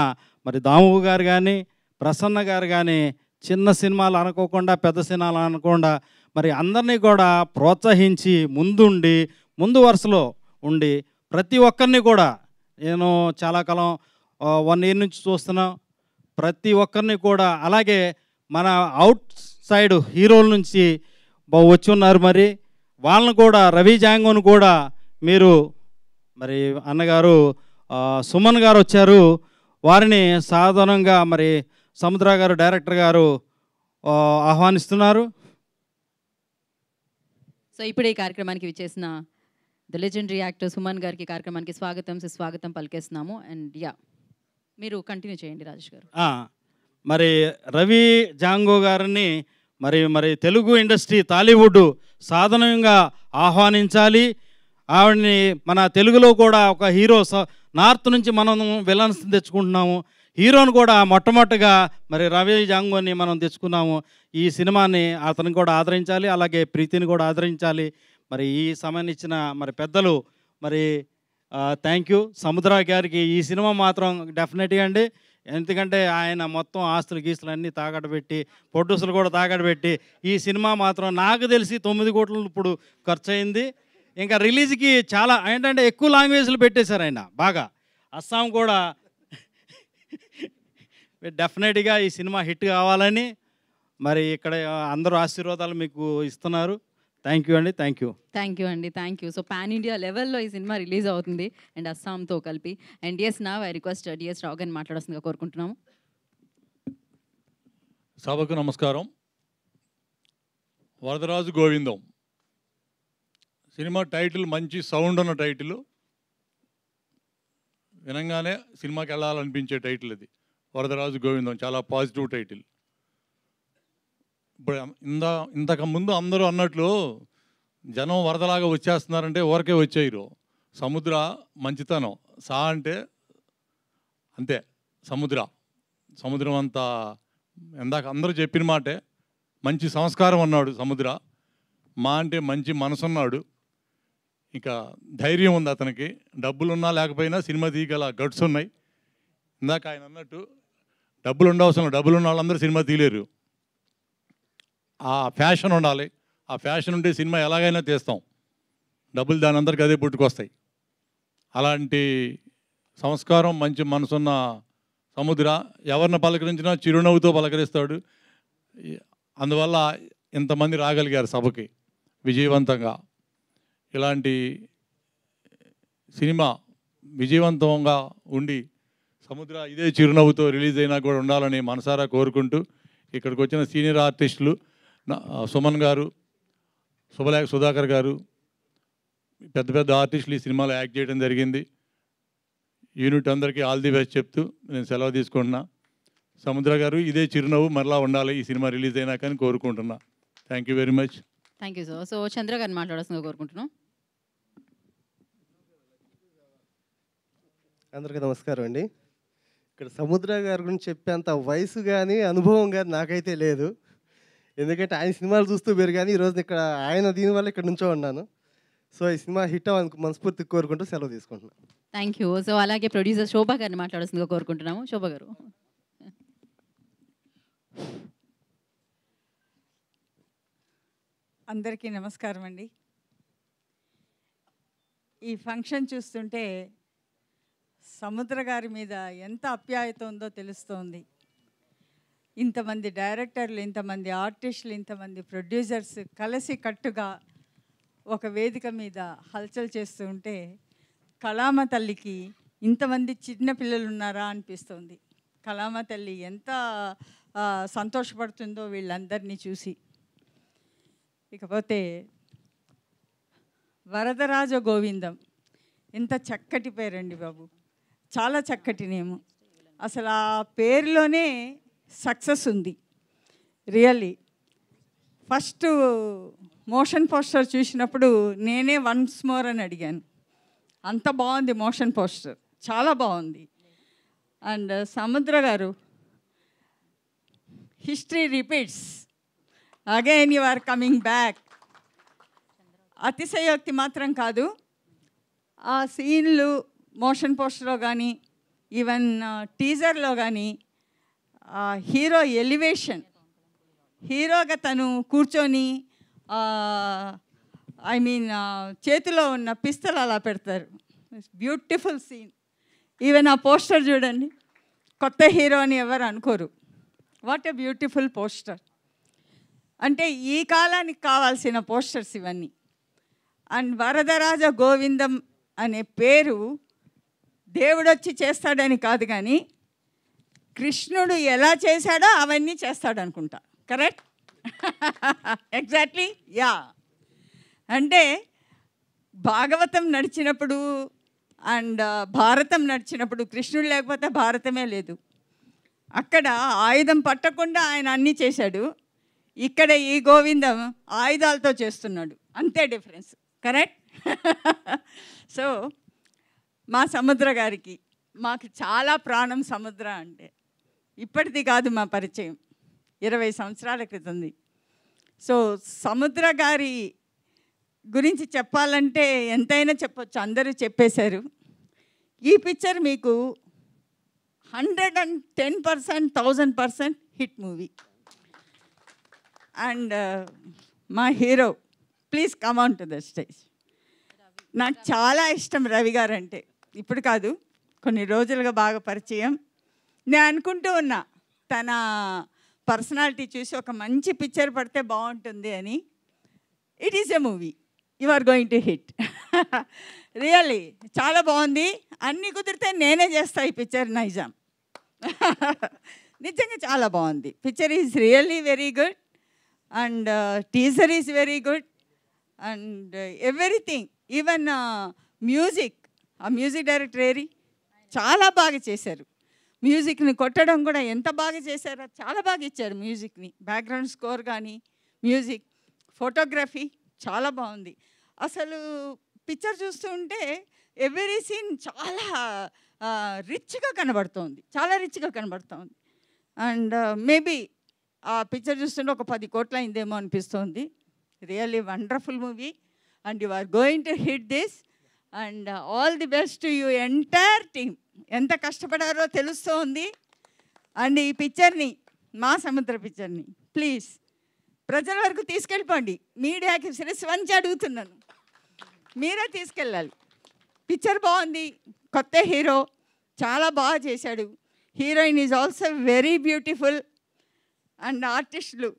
మరి దాము గారు కానీ ప్రసన్న గారు కానీ చిన్న సినిమాలు అనుకోకుండా పెద్ద సినిమాలు అనుకోకుండా మరి అందరినీ కూడా ప్రోత్సహించి ముందు వరుసలో ఉండి ప్రతి ఒక్కరిని కూడా నేను చాలా కాలం 1 year నుంచి చూస్తున్నాం. ప్రతి ఒక్కరిని కూడా అలాగే మన అవుట్ సైడ్ హీరోల నుంచి వచ్చి ఉన్నారు. మరి వాళ్ళని కూడా రవి జాంగోను కూడా మీరు మరి అన్నగారు సుమన్ గారు వచ్చారు, వారిని సాధారణంగా మరి సముద్ర గారు డైరెక్టర్ గారు ఆహ్వానిస్తున్నారు. సో ఇప్పుడు ఈ కార్యక్రమానికి విచ్చేసిన ద లెజెండరీ యాక్టర్ సుమన్ గారికి కార్యక్రమానికి స్వాగతం పలికేస్తున్నాము. అండ్ మీరు కంటిన్యూ చేయండి రాజేష్ గారు. మరి రవి జాంగో గారిని మరి తెలుగు ఇండస్ట్రీ టాలీవుడ్ సాధారణంగా ఆహ్వానించాలి. ఆవిడని మన తెలుగులో కూడా ఒక హీరో నార్త్ నుంచి మనం విలన్స్ తెచ్చుకుంటున్నాము, హీరోని కూడా మొట్టమొదటిగా మరి రవి జాంగోని మనం తెచ్చుకున్నాము. ఈ సినిమాని అతను కూడా ఆదరించాలి, అలాగే ప్రీతిని కూడా ఆదరించాలి. మరి ఈ సమయాన్ని ఇచ్చిన మరి పెద్దలు మరి థ్యాంక్ యూ. సముద్ర గారికి ఈ సినిమా మాత్రం డెఫినెట్గా అండి, ఎందుకంటే ఆయన మొత్తం ఆస్తులు గీస్తులు అన్నీ తాకట్టు పెట్టి ప్రొడ్యూసర్లు కూడా తాకట్టు పెట్టి ఈ సినిమా మాత్రం నాకు తెలిసి 9 కోట్లు ఇప్పుడు ఖర్చు అయింది. ఇంకా రిలీజ్కి చాలా ఏంటంటే ఎక్కువ లాంగ్వేజ్లు పెట్టేశారు ఆయన బాగా. అస్సాం కూడా డెఫినెట్గా ఈ సినిమా హిట్ కావాలని మరి ఇక్కడ అందరూ ఆశీర్వాదాలు మీకు ఇస్తున్నారు. థ్యాంక్ యూ అండి. Thank you. So pan India లెవెల్లో ఈ సినిమా రిలీజ్ అవుతుంది అండ్ అస్సాంతో కలిపి. అండ్ ఐ రిక్వెస్ట్ డిఎస్ రావు గారిని మాట్లాడాల్సిందిగా కోరుకుంటున్నాము. సభకు నమస్కారం. వరదరాజు గోవిందం సినిమా టైటిల్ మంచి సౌండ్ ఉన్న టైటిల్, వినంగానే సినిమాకి వెళ్ళాలనిపించే టైటిల్ ఇది. వరదరాజు గోవిందం చాలా పాజిటివ్ టైటిల్. ఇప్పుడు ఇంతకుముందు అందరూ అన్నట్లు జనం వరదలాగా వచ్చేస్తున్నారంటే ఊరకే వచ్చేయరు. సముద్ర మంచితనం అంటే అంతే. సముద్రం అంతా ఇందాక అందరూ చెప్పిన మాటే, మంచి సంస్కారం అన్నాడు సముద్ర. అంటే మంచి మనసున్నాడు, ఇంకా ధైర్యం ఉంది అతనికి. డబ్బులున్నా లేకపోయినా సినిమా తీయగల గట్స్ ఉన్నాయి. ఇందాక ఆయన అన్నట్టు డబ్బులు ఉండవసరం, డబ్బులు ఉన్న వాళ్ళందరూ సినిమా తీయలేరు. ఆ ఫ్యాషన్ ఉండాలి. ఆ ఫ్యాషన్ ఉంటే సినిమా ఎలాగైనా తీస్తాం. డబ్బులు దాని అందరికి అదే పుట్టుకొస్తాయి. అలాంటి సంస్కారం మంచి మనసున్న సముద్ర ఎవరిని పలకరించినా చిరునవ్వుతో పలకరిస్తాడు. అందువల్ల ఇంతమంది రాగలిగారు సభకి విజయవంతంగా. ఇలాంటి సినిమా విజయవంతంగా ఉండి సముద్ర ఇదే చిరునవ్వుతో రిలీజ్ అయినా కూడా ఉండాలని మనసారా కోరుకుంటూ, ఇక్కడికి వచ్చిన సీనియర్ ఆర్టిస్టులు సుమన్ గారు, శుభలేఖ సుధాకర్ గారు, పెద్ద ఆర్టిస్టులు ఈ సినిమాలో యాక్ట్ చేయడం జరిగింది. యూనిట్ అందరికీ ఆల్ ది బెస్ట్ చెప్తూ నేను సెలవు తీసుకుంటున్నా. సముద్ర గారు ఇదే చిరునవ్వు మరలా ఉండాలి ఈ సినిమా రిలీజ్ అయినా కానీ కోరుకుంటున్నా. Thank you very much. Thank you sir. So Chandra గారిని మాట్లాడాల్సిందిగా కోరుకుంటున్నాం. అందరికీ నమస్కారం అండి. ఇక్కడ సముద్ర గారి గురించి చెప్పేంత వయసు కానీ అనుభవం కానీ నాకైతే లేదు. ఎందుకంటే ఆయన సినిమాలు చూస్తూ పెరిగాను. ఈరోజు ఇక్కడ ఆయన దీనివల్ల ఇక్కడ నుంచో ఉన్నాను. సో ఈ సినిమా హిట్ అవ్వాలని మనస్ఫూర్తిగా కోరుకుంటూ సెలవు తీసుకుంటున్నాను. Thank you. సో అలాగే ప్రొడ్యూసర్ శోభా గారిని మాట్లాడాల్సిందిగా కోరుకుంటున్నాము. శోభా గారు. అందరికీ నమస్కారం అండి. ఈ ఫంక్షన్ చూస్తుంటే సముద్ర గారి మీద ఎంత అప్యాయత ఉందో తెలుస్తోంది. ఇంతమంది డైరెక్టర్లు, ఇంతమంది ఆర్టిస్టులు, ఇంతమంది ప్రొడ్యూసర్స్ కలిసి కట్టుగా ఒక వేదిక మీద హల్చల్ చేస్తూ ఉంటే కళామ తల్లికి ఇంతమంది చిన్న పిల్లలు ఉన్నారా అనిపిస్తుంది. కళామ తల్లి ఎంత సంతోషపడుతుందో వీళ్ళందరినీ చూసి. ఇకపోతే వరదరాజ గోవిందం ఎంత చక్కటి పేరండి బాబు, చాలా చక్కటి నేము. అసలు ఆ పేరులోనే సక్సెస్ ఉంది రియల్లీ. ఫస్ట్ మోషన్ పోస్టర్ చూసినప్పుడు నేనే వన్స్ మోర్ అని అడిగాను. అంత బాగుంది మోషన్ పోస్టర్, చాలా బాగుంది. అండ్ సముద్ర గారు, history repeats, again you are coming back. అతిశయోక్తి మాత్రం కాదు, ఆ సీన్లు మోషన్ పోస్టర్లో కానీ ఈవెన్ టీజర్లో కానీ హీరో ఎలివేషన్, హీరోగా తను కూర్చొని ఐ మీన్ చేతిలో ఉన్న పిస్తల్ అలా పెడతారు. Beautiful scene. ఈవెన్ ఆ పోస్టర్ చూడండి, కొత్త హీరో అని ఎవరు అనుకోరు. What a beautiful poster. అంటే ఈ కాలానికి కావాల్సిన పోస్టర్స్ ఇవన్నీ. అండ్ వరదరాజ గోవిందం అనే పేరు దేవుడొచ్చి చేస్తాడని కాదు, కానీ కృష్ణుడు ఎలా చేశాడో అవన్నీ చేస్తాడు అనుకుంటా. కరెక్ట్? Exactly, yeah. అంటే భాగవతం నడిచినప్పుడు అండ్ భారతం నడిచినప్పుడు కృష్ణుడు లేకపోతే భారతమే లేదు. అక్కడ ఆయుధం పట్టకుండా ఆయన అన్నీ చేశాడు. ఇక్కడ ఈ గోవిందం ఆయుధాలతో చేస్తున్నాడు, అంతే డిఫరెన్స్. కరెక్ట్? సో మా సముద్ర గారికి మాకు చాలా ప్రాణం. సముద్ర అంటే ఇప్పటిది కాదు మా పరిచయం, 20 సంవత్సరాల క్రితంది. సో సముద్ర గారి గురించి చెప్పాలంటే ఎంతైనా చెప్పొచ్చు, అందరూ చెప్పేశారు. ఈ పిక్చర్ మీకు 110%, 1000% హిట్ మూవీ. అండ్ మా hero, please come on to the stage. నాకు చాలా ఇష్టం రవి గారు అంటే, ఇప్పుడు కాదు కొన్ని రోజులుగా బాగా పరిచయం. నేను అనుకుంటూ ఉన్నా తన పర్సనాలిటీ చూసి ఒక మంచి పిక్చర్ పడితే బాగుంటుంది అని. It is a movie, you are going to hit. Really చాలా బాగుంది. అన్నీ కుదిరితే నేనే చేస్తా ఈ పిక్చర్, నైజాం. నిజంగా చాలా బాగుంది. Picture is really very good and teaser is very good and everything. Even music, ఆ మ్యూజిక్ డైరెక్టర్ ఏరి చాలా బాగా చేశారు. మ్యూజిక్ని కొట్టడం కూడా ఎంత బాగా చేశారో, చాలా బాగా ఇచ్చారు మ్యూజిక్ని. బ్యాక్గ్రౌండ్ స్కోర్ కానీ మ్యూజిక్, ఫోటోగ్రఫీ చాలా బాగుంది. అసలు పిక్చర్ చూస్తూ ఉంటే ఎవ్రీ సీన్ చాలా రిచ్గా కనబడుతోంది, చాలా రిచ్గా కనబడుతోంది. అండ్ మేబీ ఆ పిక్చర్ చూస్తుంటే ఒక 10 కోట్లు అయిందేమో అనిపిస్తోంది. Really wonderful movie and you are going to hit this and all the best to you entire team. ఎంత కష్టపడారో తెలుస్తోంది. అండ్ ఈ పిక్చర్ని, మా సముద్ర పిక్చర్ని ప్లీజ్ ప్రజల వరకు తీసుకెళ్ళిపోండి. మీడియాకి శిరస్సు వంచి అడుగుతున్నాను, మీరే తీసుకెళ్ళాలి. పిక్చర్ బాగుంది, కొత్త హీరో చాలా బాగా చేశాడు. Heroine is also very beautiful and ఆర్టిస్టులు.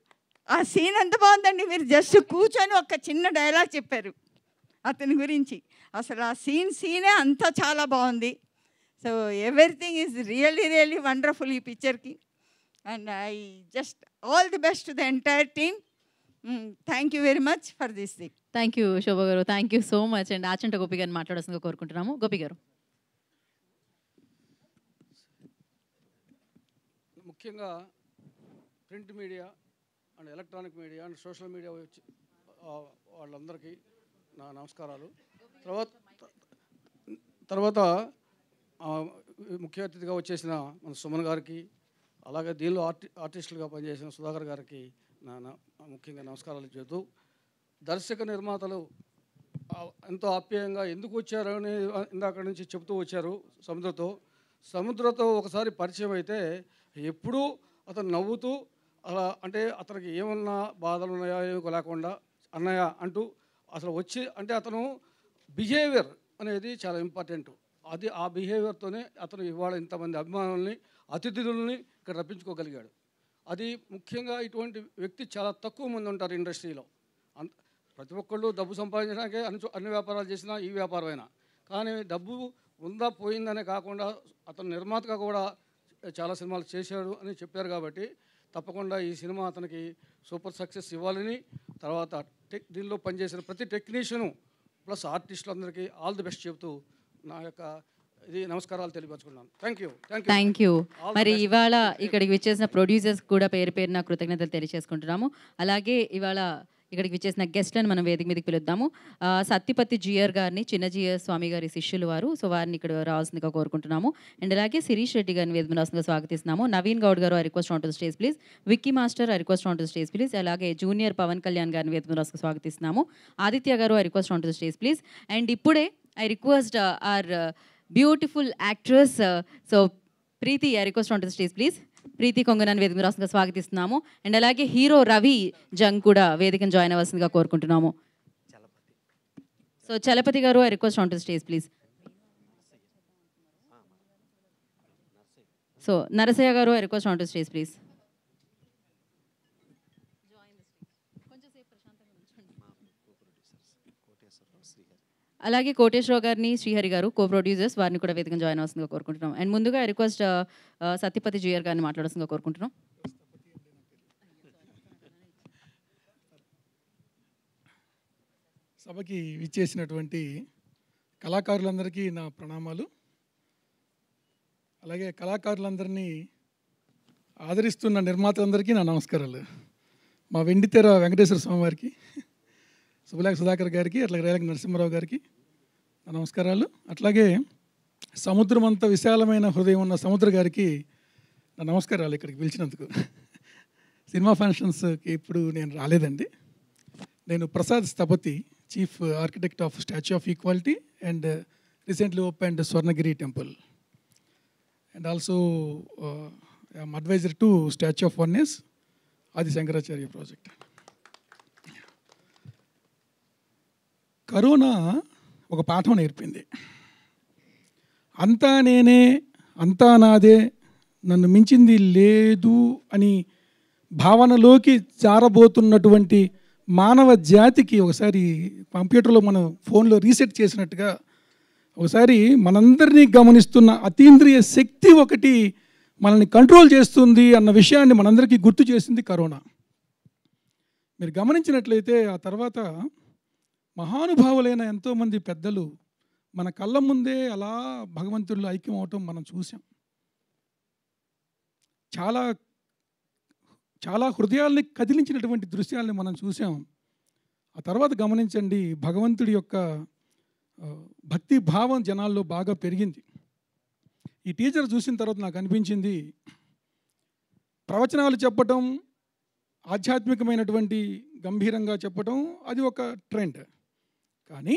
ఆ సీన్ ఎంత బాగుందండి. మీరు జస్ట్ కూర్చొని ఒక చిన్న డైలాగ్ చెప్పారు అతని గురించి. అసలు ఆ సీనే అంతా చాలా బాగుంది. So everything is really wonderful ఈ పిక్చర్కి. And I just all the best to the entire team. Thank you very much for this thing. Thank you Shobha garu, thank you so much. And Achanta Gopi గారిని మాట్లాడాల్సిందిగా కోరుకుంటున్నాము. గోపి గారు. ముఖ్యంగా print media and electronic media and social media వాళ్ళందరికీ నా నమస్కారాలు. తర్వాత ముఖ్య అతిథిగా వచ్చేసిన మన సుమన్ గారికి, అలాగే దీనిలో ఆర్టిస్టులుగా పనిచేసిన సుధాకర్ గారికి ముఖ్యంగా నమస్కారాలు చెబుతూ, దర్శక నిర్మాతలు ఎంతో ఆప్యాయంగా ఎందుకు వచ్చారు అని ఇందాక నుంచి చెబుతూ వచ్చారు. సముద్రతో ఒకసారి పరిచయం అయితే ఎప్పుడూ అతను నవ్వుతూ అలా, అంటే అతనికి ఏమన్నా బాధలు ఉన్నాయా ఏమో లేకుండా అన్నయ్య అంటూ అసలు వచ్చి, అంటే అతను బిహేవియర్ అనేది చాలా ఇంపార్టెంట్. అది ఆ బిహేవియర్తోనే అతను ఇవాళ ఇంతమంది అభిమానుల్ని, అతిథులని ఇక్కడ రప్పించుకోగలిగాడు. అది ముఖ్యంగా ఇటువంటి వ్యక్తి చాలా తక్కువ మంది ఉంటారు ఇండస్ట్రీలో. ప్రతి ఒక్కళ్ళు డబ్బు సంపాదించడానికే అన్ని వ్యాపారాలు చేసినా ఈ వ్యాపారమైనా, కానీ డబ్బు ఉందా పోయిందనే కాకుండా అతను నిర్మాతగా కూడా చాలా సినిమాలు చేశాడు అని చెప్పారు. కాబట్టి తప్పకుండా ఈ సినిమా అతనికి సూపర్ సక్సెస్ ఇవ్వాలని, తర్వాత దీనిలో పనిచేసిన ప్రతి టెక్నీషియను ప్లస్ ఆర్టిస్టులందరికీ ఆల్ ది బెస్ట్ చెబుతూ నా యొక్క ఇది నమస్కారాలు తెలియపరచుకున్నాను. Thank you. మరి ఇవాళ ఇక్కడికి విచ్చేసిన ప్రొడ్యూసర్స్ కూడా పేరు పేరున కృతజ్ఞతలు తెలియజేసుకుంటున్నాము. అలాగే ఇవాళ ఇక్కడికి విచ్చేసిన గెస్ట్లను మనం వేదిక మీదకి పిలుద్దాము. సత్యపతి జిఆర్ గారిని, చిన్న జిఆర్ స్వామి గారి శిష్యులు వారు, సో వారిని ఇక్కడ రావాల్సిందిగా కోరుకుంటున్నాము. అండ్ అలాగే శిరీష్ రెడ్డి గారిని వేదిక మీద రావాల్సిందిగా స్వాగతిస్తున్నాము. Naveen Goud garu I request on to the stage please. Vicky master I request on to the stage please. అలాగే జూనియర్ పవన్ కళ్యాణ్ గారిని వేదిక మీద రావాల్సిందిగా స్వాగతిస్తున్నాము. Aditya garu I request on to the stage please. And ఇప్పుడే I request our beautiful actress so Preethi I request on to the stage please. Preethi కొంగనాన్ని వేదిక రాష్ట్రంగా స్వాగతిస్తున్నాము. అండ్ అలాగే హీరో రవి జంగ్ కూడా వేదికను జాయిన్ అవ్వాల్సిందిగా కోరుకుంటున్నాము. So Chalapathi garu I request on to stage please. So Narasayya garu I request on to stage please. అలాగే కోటేశ్వరరావు గారిని, శ్రీహరి గారు కో ప్రొడ్యూసర్స్, వారిని కూడా వేదికను జాయిన్ అవ్వాల్సిందిగా కోరుకుంటున్నాం. అండ్ ముందుగా ఐ రిక్వెస్ట్ సత్యపతి జిఆర్ గారిని మాట్లాడాల్సిందిగా కోరుకుంటున్నాం. సభకి విచ్చేసినటువంటి కళాకారులందరికీ నా ప్రణామాలు. అలాగే కళాకారులందరినీ ఆదరిస్తున్న నిర్మాతలందరికీ నా నమస్కారాలు. మా వెండితెర వెంకటేశ్వర స్వామి వారికి, సుబలేఖ సుధాకర్ గారికి, అట్లాగే రేలక నరసింహారావు గారికి నా నమస్కారాలు. అట్లాగే సముద్రం అంత విశాలమైన హృదయం ఉన్న సముద్ర గారికి నా నమస్కారాలు ఇక్కడికి పిలిచినందుకు. సినిమా ఫంక్షన్స్కి ఇప్పుడు నేను రాలేదండి. నేను Prasad Sthapati, chief architect of statue of equality and recently opened Swarnagiri temple and also advisor to statue of oneness Adi Shankaracharya project. Corona ఒక పాఠం నేర్పింది. అంతా నేనే, అంతా నాదే, నన్ను మించింది లేదు అని భావనలోకి జారబోతున్నటువంటి మానవ జాతికి ఒకసారి కంప్యూటర్లో మనం ఫోన్లో రీసెట్ చేసినట్టుగా ఒకసారి మనందరినీ గమనిస్తున్న అతీంద్రియ శక్తి ఒకటి మనల్ని కంట్రోల్ చేస్తుంది అన్న విషయాన్ని మనందరికీ గుర్తు చేసింది కరోనా. మీరు గమనించినట్లయితే ఆ తర్వాత మహానుభావులైన ఎంతోమంది పెద్దలు మన కళ్ళ ముందే అలా భగవంతుడిలో ఐక్యం అవటం మనం చూసాం. చాలా చాలా హృదయాల్ని కదిలించినటువంటి దృశ్యాల్ని మనం చూసాం. ఆ తర్వాత గమనించండి, భగవంతుడి యొక్క భక్తి భావం జనాల్లో బాగా పెరిగింది. ఈ టీచర్ చూసిన తర్వాత నాకు అనిపించింది, ప్రవచనాలు చెప్పటం, ఆధ్యాత్మికమైనటువంటి గంభీరంగా చెప్పటం అది ఒక ట్రెండ్. కానీ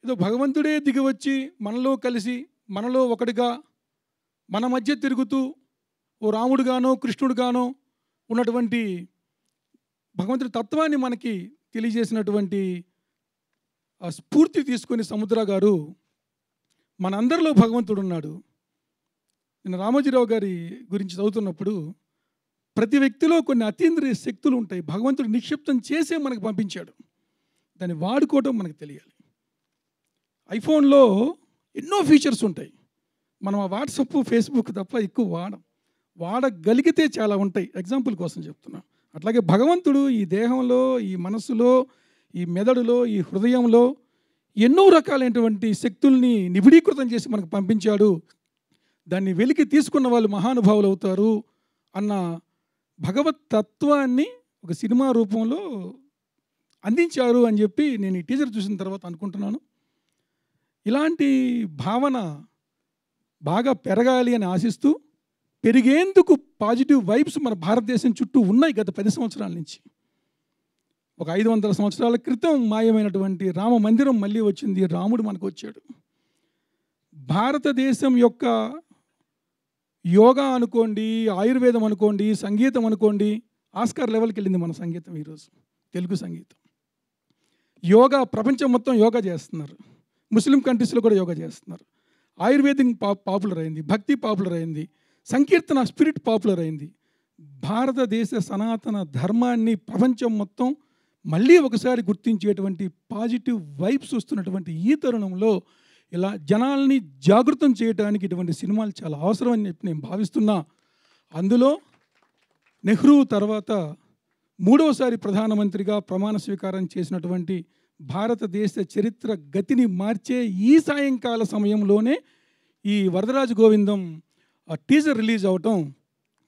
ఏదో భగవంతుడే దిగివచ్చి మనలో కలిసి, మనలో ఒకటిగా, మన మధ్య తిరుగుతూ ఓ రాముడుగానో కృష్ణుడుగానో ఉన్నటువంటి భగవంతుడి తత్వాన్ని మనకి తెలియజేసినటువంటి ఆ స్ఫూర్తి తీసుకొని సముద్ర గారు మనందరిలో భగవంతుడు ఉన్నాడు. నేను రామోజీరావు గారి గురించి చదువుతున్నప్పుడు ప్రతి వ్యక్తిలో కొన్ని అతీంద్రియ శక్తులు ఉంటాయి. భగవంతుడు నిక్షిప్తం చేసే మనకు పంపించాడు. దాన్ని వాడుకోవటం మనకు తెలియాలి. ఐఫోన్లో ఎన్నో ఫీచర్స్ ఉంటాయి. మనం ఆ వాట్సప్, ఫేస్బుక్ తప్ప ఎక్కువ వాడగలిగితే చాలా ఉంటాయి. ఎగ్జాంపుల్ కోసం చెప్తున్నా. అట్లాగే భగవంతుడు ఈ దేహంలో, ఈ మనస్సులో, ఈ మెదడులో, ఈ హృదయంలో ఎన్నో రకాలైనటువంటి శక్తుల్ని నిబిడీకృతం చేసి మనకు పంపించాడు. దాన్ని వెలికి తీసుకున్న వాళ్ళు మహానుభావులు అవుతారు అన్న భగవత్ తత్వాన్ని ఒక సినిమా రూపంలో అందించారు అని చెప్పి నేను ఈ టీజర్ చూసిన తర్వాత అనుకుంటున్నాను. ఇలాంటి భావన బాగా పెరగాలి అని ఆశిస్తూ, పెరిగేందుకు పాజిటివ్ వైబ్స్ మన భారతదేశం చుట్టూ ఉన్నాయి గత 10 సంవత్సరాల నుంచి. ఒక 500 సంవత్సరాల క్రితం మాయమైనటువంటి రామ మందిరం మళ్ళీ వచ్చింది, రాముడు మనకు వచ్చాడు. భారతదేశం యొక్క యోగా అనుకోండి, ఆయుర్వేదం అనుకోండి, సంగీతం అనుకోండి, ఆస్కార్ లెవెల్కి వెళ్ళింది మన సంగీతం ఈరోజు, తెలుగు సంగీతం. యోగా ప్రపంచం మొత్తం యోగా చేస్తున్నారు, ముస్లిం కంట్రీస్లో కూడా యోగా చేస్తున్నారు. ఆయుర్వేదిక్ పాపులర్ అయింది, భక్తి పాపులర్ అయింది, సంకీర్తన స్పిరిట్ పాపులర్ అయింది. భారతదేశ సనాతన ధర్మాన్ని ప్రపంచం మొత్తం మళ్ళీ ఒకసారి గుర్తించేటువంటి పాజిటివ్ వైబ్స్ వస్తున్నటువంటి ఈ తరుణంలో ఇలా జనాల్ని జాగృతం చేయడానికి ఇటువంటి సినిమాలు చాలా అవసరం అని చెప్పి నేను భావిస్తున్నా. అందులో నెహ్రూ తర్వాత 3వసారి ప్రధానమంత్రిగా ప్రమాణ స్వీకారం చేసినటువంటి భారతదేశ చరిత్ర గతిని మార్చే ఈ సాయంకాల సమయంలోనే ఈ వరదరాజు గోవిందం టీజర్ రిలీజ్ అవటం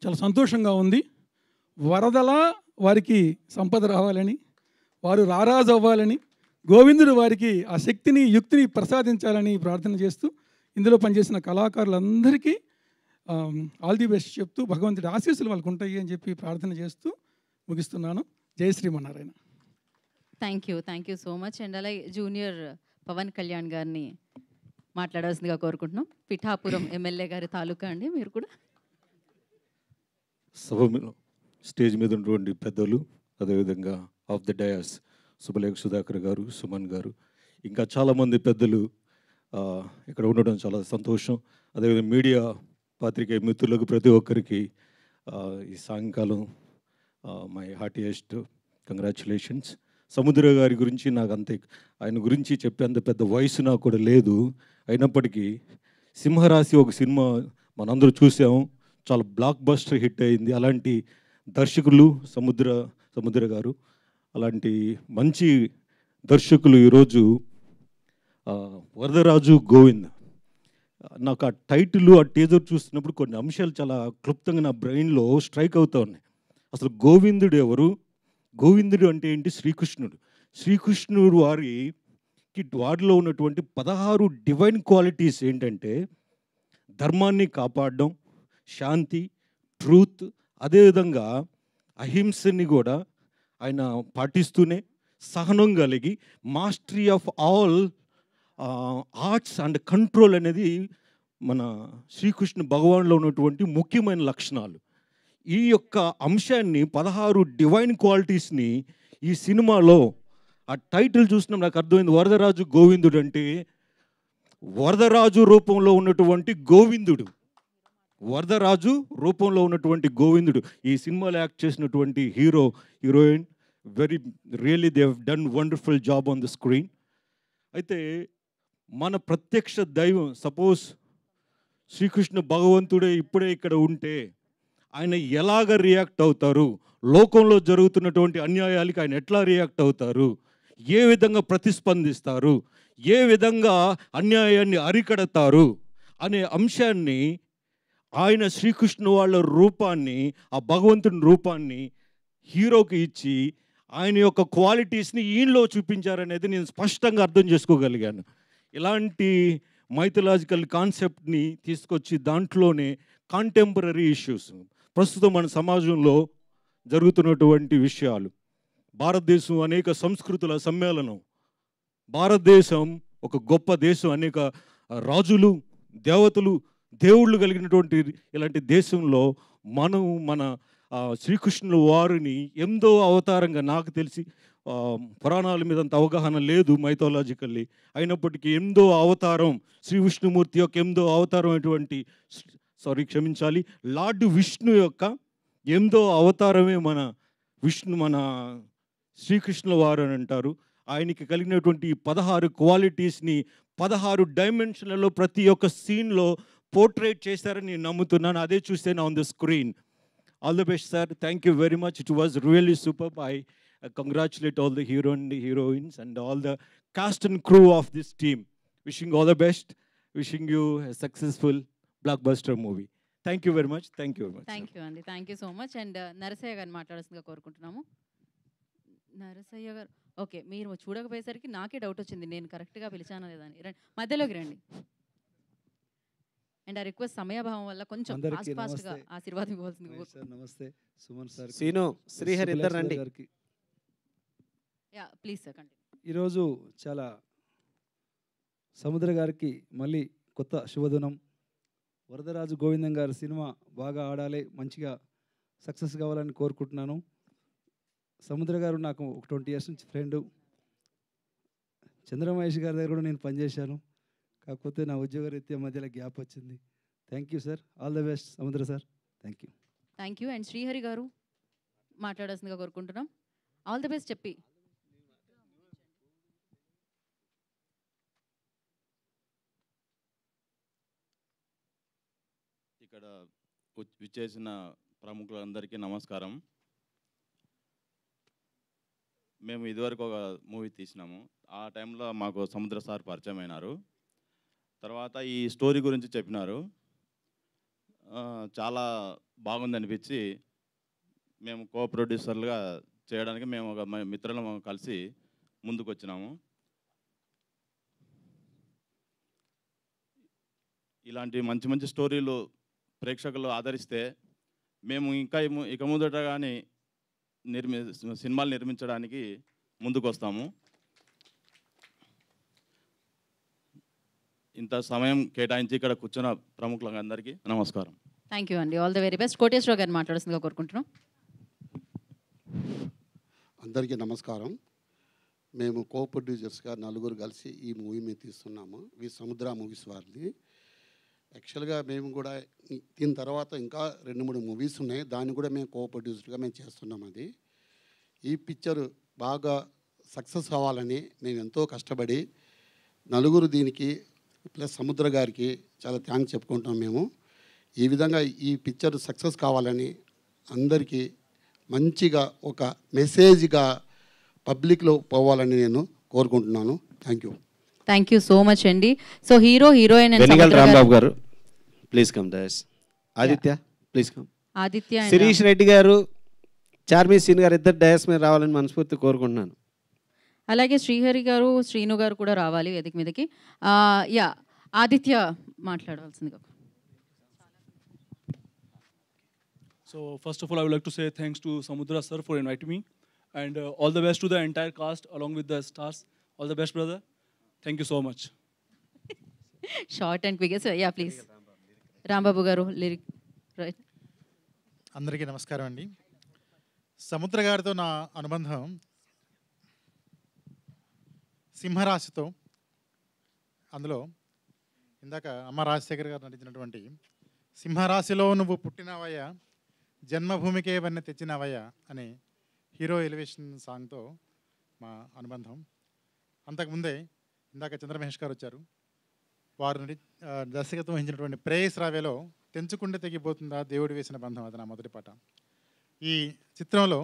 చాలా సంతోషంగా ఉంది. వరదలా వారికి సంపద రావాలని, వారు రారాజు అవ్వాలని, గోవిందుడు వారికి ఆ శక్తిని యుక్తిని ప్రసాదించాలని ప్రార్థన చేస్తూ, ఇందులో పనిచేసిన కళాకారులందరికీ ఆల్ ది బెస్ట్ చెప్తూ, భగవంతుడి ఆశీస్సులు వాళ్ళకు ఉంటాయి అని చెప్పి ప్రార్థన చేస్తూ ముగిస్తున్నాను. జై Srimannarayana. Thank you so much. And అలాగే జూనియర్ పవన్ కళ్యాణ్ గారిని మాట్లాడాల్సిందిగా కోరుకుంటున్నాం. పిఠాపురం ఎమ్మెల్యే గారి తాలూకా అండి, మీరు కూడా. సభ స్టేజ్ మీద ఉన్నటువంటి పెద్దలు, అదేవిధంగా ఆఫ్ ద డయాస్ శుభలేఖ సుధాకర్ గారు, సుమన్ గారు, ఇంకా చాలామంది పెద్దలు ఇక్కడ ఉండడం చాలా సంతోషం. అదేవిధంగా మీడియా పాత్రికేయ మిత్రులకు ప్రతి ఒక్కరికి ఈ సాయంకాలం మై హార్టియెస్ట్ కంగ్రాచులేషన్స్. సముద్ర గారి గురించి నాకు అంతే, ఆయన గురించి చెప్పేంత పెద్ద వయసు నాకు కూడా లేదు. అయినప్పటికీ సింహరాశి ఒక సినిమా మనందరూ చూసాం, చాలా బ్లాక్ బస్టర్ హిట్ అయింది. అలాంటి దర్శకులు సముద్ర గారు, అలాంటి మంచి దర్శకులు ఈరోజు వరదరాజు గోవింద్. నాకు ఆ టైటిల్, ఆ టీజర్ చూస్తున్నప్పుడు కొన్ని అంశాలు చాలా క్లుప్తంగా నా బ్రెయిన్లో స్ట్రైక్ అవుతూ ఉన్నాయి. అసలు గోవిందుడు ఎవరు? గోవిందుడు అంటే ఏంటి? శ్రీకృష్ణుడు. శ్రీకృష్ణుడు వారిలో ఉన్నటువంటి 16 డివైన్ క్వాలిటీస్ ఏంటంటే ధర్మాన్ని కాపాడడం, శాంతి, ట్రూత్, అదేవిధంగా అహింసని కూడా ఆయన పాటిస్తూనే సహనం కలిగి mastery of all arts and control అనేది మన శ్రీకృష్ణ భగవాన్లో ఉన్నటువంటి ముఖ్యమైన లక్షణాలు. ఈ యొక్క అంశాన్ని 16 డివైన్ క్వాలిటీస్ని ఈ సినిమాలో ఆ టైటిల్ చూసినా నాకు అర్థమైంది. వరదరాజు గోవిందుడు అంటే వరదరాజు రూపంలో ఉన్నటువంటి గోవిందుడు, వరదరాజు రూపంలో ఉన్నటువంటి గోవిందుడు. ఈ సినిమాలో యాక్ట్ చేసినటువంటి heroine really they have done wonderful job on the screen. అయితే మన ప్రత్యక్ష దైవం, సపోజ్ శ్రీకృష్ణ భగవంతుడే ఇప్పుడే ఇక్కడ ఉంటే ఆయన ఎలాగ రియాక్ట్ అవుతారు, లోకంలో జరుగుతున్నటువంటి అన్యాయాలకి ఆయన ఎట్లా రియాక్ట్ అవుతారు, ఏ విధంగా ప్రతిస్పందిస్తారు, ఏ విధంగా అన్యాయాన్ని అరికడతారు అనే అంశాన్ని ఆయన శ్రీకృష్ణ వాళ్ళ రూపాన్ని, ఆ భగవంతుని రూపాన్ని హీరోకి ఇచ్చి ఆయన యొక్క క్వాలిటీస్ని ఈయనలో చూపించారనేది నేను స్పష్టంగా అర్థం చేసుకోగలిగాను. ఇలాంటి మైథలాజికల్ కాన్సెప్ట్ని తీసుకొచ్చి దాంట్లోనే కాంటెంపరీ ఇష్యూస్, ప్రస్తుతం మన సమాజంలో జరుగుతున్నటువంటి విషయాలు, భారతదేశం అనేక సంస్కృతుల సమ్మేళనం, భారతదేశం ఒక గొప్ప దేశం, అనేక రాజులు, దేవతలు, దేవుళ్ళు కలిగినటువంటి ఇలాంటి దేశంలో మన శ్రీకృష్ణుల వారిని 8వ అవతారంగా, నాకు తెలిసి పురాణాల మీద అంత అవగాహన లేదు మైథాలజికల్లీ, అయినప్పటికీ 8వ అవతారం శ్రీ విష్ణుమూర్తి యొక్క 8వ అవతారం అటువంటి లార్డ్ విష్ణు యొక్క 8వ అవతారమే మన శ్రీకృష్ణుల వారు అని అంటారు. ఆయనకి కలిగినటువంటి 16 క్వాలిటీస్ని 16 డైమెన్షన్లలో ప్రతి ఒక్క సీన్లో పోర్ట్రేట్ చేశారని నేను నమ్ముతున్నాను. అదే చూసాను on the screen. All the best sir, thank you very much. It was really super. I congratulate all the hero and the heroines and all the cast and crew of this team. Wishing all the best. Wishing you a successful blockbuster movie. Thank you very much. Thank you very much. Thank you అండి, thank you so much. And Narasayya గారిని మాట్లాడాల్సిందిగా కోరుకుంటున్నాము. నరసయ్య గారు okay, మీరు చూడకపోయేసరికి నాకే doubt వచ్చింది నేను కరెక్ట్గా పిలిచానా లేదా అని. మధ్యలోకి రండి. అండ్ ఆ రిక్వెస్ట్ సమయాభావం వల్ల కొంచెం అందరికీ ఫాస్ట్గా నమస్తే. ఆశీర్వాదం ఇవ్వాల్సింది. మహేష్ సార్ నమస్తే, సుమన్ సార్, సీను, శ్రీహరి ఇద్దరు రండి. Yeah please sir continue. ఈరోజు చాలా సముద్ర గారికి మళ్ళీ కొత్త శుభదినం. వరదరాజు గోవిందం గారి సినిమా బాగా ఆడాలి, మంచిగా సక్సెస్ కావాలని కోరుకుంటున్నాను. సముద్ర గారు నాకు ఒక 20 years నుంచి ఫ్రెండు. చంద్రమహేష్ గారి దగ్గర కూడా నేను పనిచేశాను, కాకపోతే నా ఉద్యోగరీత్యా మధ్యలో గ్యాప్ వచ్చింది. Thank you sir, all the best Samudra sir, thank you. Thank you. And Srihari garu మాట్లాడాల్సిందిగా కోరుకుంటున్నాం. ఆల్ ది బెస్ట్ చెప్పి. ఇక్కడ విచ్చేసిన ప్రముఖులందరికీ నమస్కారం. మేము ఇదివరకు ఒక మూవీ తీసినాము. ఆ టైంలో మాకు సముద్ర సార్ పరిచయం అయినారు. తర్వాత ఈ స్టోరీ గురించి చెప్పినారు. చాలా బాగుంది అనిపించి మేము కో ప్రొడ్యూసర్లుగా చేయడానికి మేము ఒక మిత్రులం కలిసి ముందుకు వచ్చినాము. ఇలాంటి మంచి మంచి స్టోరీలు ప్రేక్షకులు ఆదరిస్తే మేము ఇంకా ఇక ముందట కానీ సినిమాలు నిర్మించడానికి ముందుకు వస్తాము. ఇంత సమయం కేటాయించి ఇక్కడ కూర్చున్న ప్రముఖులందరికీ నమస్కారం. థ్యాంక్ యూ అండి, all the very best. Koteswararao గారిని మాట్లాడాల్సిందిగా కోరుకుంటున్నాం. అందరికీ నమస్కారం. మేము కో ప్రొడ్యూసర్స్గా నలుగురు కలిసి ఈ మూవీ మేము తీస్తున్నాము. వి సముద్ర మూవీస్ వారిది. యాక్చువల్గా మేము కూడా దీని తర్వాత ఇంకా 2-3 మూవీస్ ఉన్నాయి, దాన్ని కూడా మేము కో ప్రొడ్యూసర్గా మేము చేస్తున్నాం. అది ఈ పిక్చర్ బాగా సక్సెస్ అవ్వాలని మేము ఎంతో కష్టపడి నలుగురు దీనికి ప్లస్ సముద్ర గారికి చాలా థ్యాంక్స్ చెప్పుకుంటాం. మేము ఈ విధంగా ఈ పిక్చర్ సక్సెస్ కావాలని అందరికీ మంచిగా ఒక మెసేజ్గా పబ్లిక్లో పోవాలని నేను కోరుకుంటున్నాను. Thank you. Thank you so much అండి. So hero heroine Venigal Rambabu garu please come. దయస్ ఆదిత్య ప్లీజ్ కమ్. ఆదిత్య, శిరీష్ రెడ్డి గారు, చార్మి సీన్ గారు ఇద్దరు డయాస్ మీద రావాలని మనస్ఫూర్తి కోరుకుంటున్నాను. అలాగే శ్రీహరి గారు, శ్రీను గారు కూడా రావాలి వేదిక మీదకి. యా ఆదిత్య మాట్లాడవలసిందిగా. So first of all, I would like to say thanks to Samudra sir for inviting me, and all the best to the entire cast along with the stars. All the best, brother. Thank you so much. Short and quick. Yeah please Rambabu గారు lyric right. అందరికీ నమస్కారం అండి. సముద్ర గారితో నా అనుబంధం సింహరాశితో. అందులో ఇందాక అమ్మ రాజశేఖర్ గారు నటించినటువంటి సింహరాశిలో నువ్వు పుట్టినవయ్యా, జన్మభూమికే వన్నె తెచ్చినవయ్యా అనే హీరో ఎలివేషన్ సాంగ్తో మా అనుబంధం. అంతకుముందే ఇందాక చంద్రమహేష్ గారు వచ్చారు, వారు దర్శకత్వం వహించినటువంటి ప్రేయస్ రావేలో తెంచుకుంటే తెగిపోతుందా దేవుడు వేసిన బంధం, అది నా మొదటి పాట. ఈ చిత్రంలో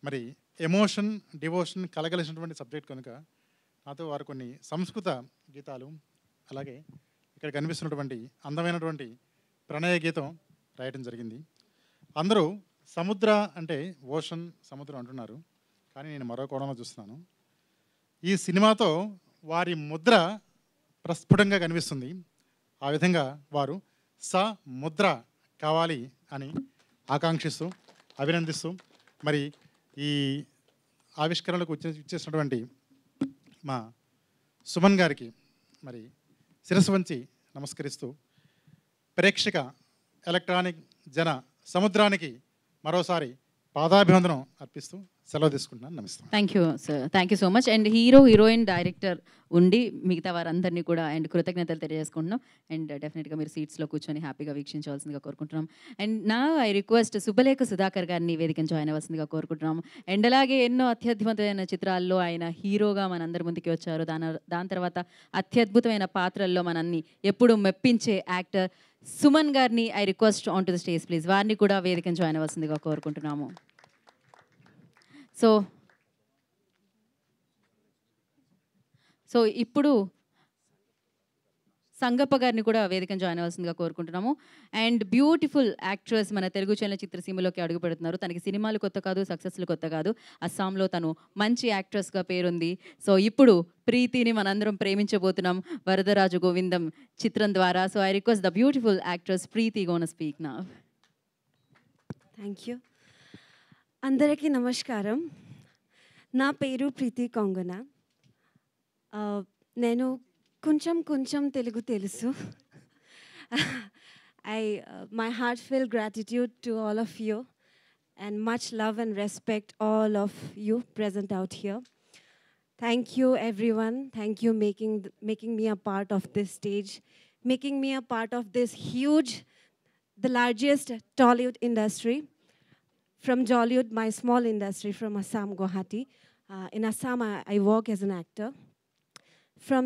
మరి ఎమోషన్ డివోషన్ కలగలిసినటువంటి సబ్జెక్ట్ కనుక నాతో వారు కొన్ని సంస్కృత గీతాలు, అలాగే ఇక్కడ కనిపిస్తున్నటువంటి అందమైనటువంటి ప్రణయ గీతం రాయటం జరిగింది. అందరూ సముద్ర అంటే ఓషన్ సముద్రం అంటున్నారు, కానీ నేను మరో కోణంలో చూస్తున్నాను. ఈ సినిమాతో వారి ముద్ర ప్రస్ఫుటంగా కనిపిస్తుంది. ఆ విధంగా వారు ముద్ర కావాలి అని ఆకాంక్షిస్తూ అభినందిస్తూ మరి ఈ ఆవిష్కరణలకు ఇచ్చేసినటువంటి మా సుమన్ గారికి మరి శిరస్సు వంచి నమస్కరిస్తూ ప్రేక్షక ఎలక్ట్రానిక్ జన సముద్రానికి మరోసారి పాదాభివందనం అర్పిస్తూ సెలవు తీసుకుంటున్నాను. నమస్తే. Thank you sir, thank you so much. And hero heroine director ఉండి మిగతా వారందరినీ కూడా అండ్ కృతజ్ఞతలు తెలియజేసుకుంటున్నాం. అండ్ డెఫినెట్గా మీరు సీట్స్లో కూర్చొని హ్యాపీగా వీక్షించవలసిందిగా కోరుకుంటున్నాం. అండ్ నా ఐ రిక్వెస్ట్ శుభలేఖ సుధాకర్ గారిని వేదికను జాయిన్ అవ్వాల్సిందిగా కోరుకుంటున్నాము. అండ్ అలాగే ఎన్నో అత్యద్భుతమైన చిత్రాల్లో ఆయన హీరోగా మనందరి ముందుకి వచ్చారు. దాని తర్వాత అత్యద్భుతమైన పాత్రల్లో మనల్ని ఎప్పుడు మెప్పించే యాక్టర్ సుమన్ గారిని I request on to the stage please. వారిని కూడా వేదికను జాయిన్ అవ్వాల్సిందిగా కోరుకుంటున్నాము. సో ఇప్పుడు సంగప్ప గారిని కూడా వేదికను జాయిన్ అవ్వాల్సిందిగా కోరుకుంటున్నాము. అండ్ బ్యూటిఫుల్ యాక్ట్రెస్ మన తెలుగు చలనచిత్ర సీమలోకి అడుగు పెడుతున్నారు. తనకి సినిమాలు కొత్త కాదు, సక్సెస్లు కొత్త కాదు. అస్సాంలో తను మంచి యాక్ట్రెస్గా పేరుంది. సో ఇప్పుడు ప్రీతిని మనందరం ప్రేమించబోతున్నాం వరదరాజు గోవిందం చిత్రం ద్వారా. So I request the beautiful actress Preethi gonna speak now. Thank you. అందరికీ నమస్కారం. నా పేరు ప్రీతి కొంగన. నేను కొంచెం తెలుగు తెలుసు. My heartfelt gratitude to all of you and much love and respect all of you present out here. Thank you everyone. Thank you making me a part of this stage, making me a part of this huge, the largest Tollywood industry. From Jollywood, my small industry from Assam, Guwahati. In Assam, I work as an actor. From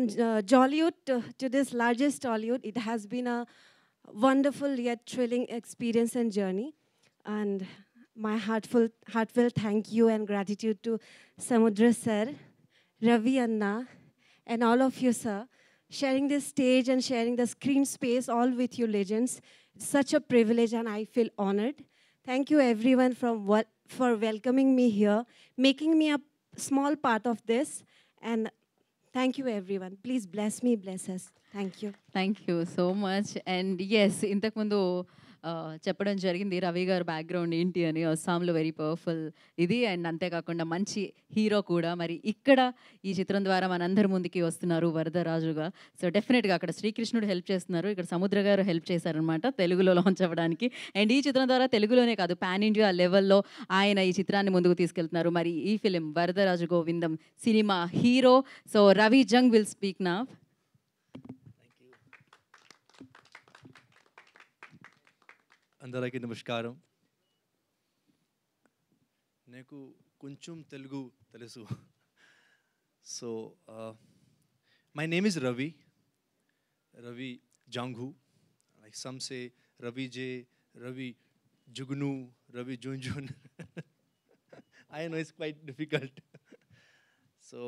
Jollywood to this largest Tollywood, it has been a wonderful yet thrilling experience and journey. And my heartfelt thank you and gratitude to Samudra sir, Ravi Anna, and all of you, sir, sharing this stage and sharing the screen space all with you legends. It's such a privilege and I feel honored. Thank you everyone for welcoming me here, making me a small part of this, and thank you everyone. Please bless me, bless us. Thank you. Thank you so much. And yes, ఇంతకుముందు చెప్పడం జరిగింది రవి గారు background ఏంటి అని. అస్సాంలో very powerful ఇది, and అంతేకాకుండా మంచి హీరో కూడా. మరి ఇక్కడ ఈ చిత్రం ద్వారా మనందరి ముందుకి వస్తున్నారు వరదరాజుగా. సో డెఫినెట్గా అక్కడ శ్రీకృష్ణుడు హెల్ప్ చేస్తున్నారు, ఇక్కడ సముద్ర గారు హెల్ప్ చేశారనమాట తెలుగులో లాంచ్ అవ్వడానికి. అండ్ ఈ చిత్రం ద్వారా తెలుగులోనే కాదు, పాన్ ఇండియా లెవెల్లో ఆయన ఈ చిత్రాన్ని ముందుకు తీసుకెళ్తున్నారు. మరి ఈ film Varadaraju Govindam cinema hero so Ravi Jung will speak now. అందరికీ నమస్కారం. నాకు కొంచెం తెలుగు తెలుసు. So my name is Ravi Janghu. Like some say Ravi J, Ravi Jugnu, Ravi Junjun. I know it's quite difficult. So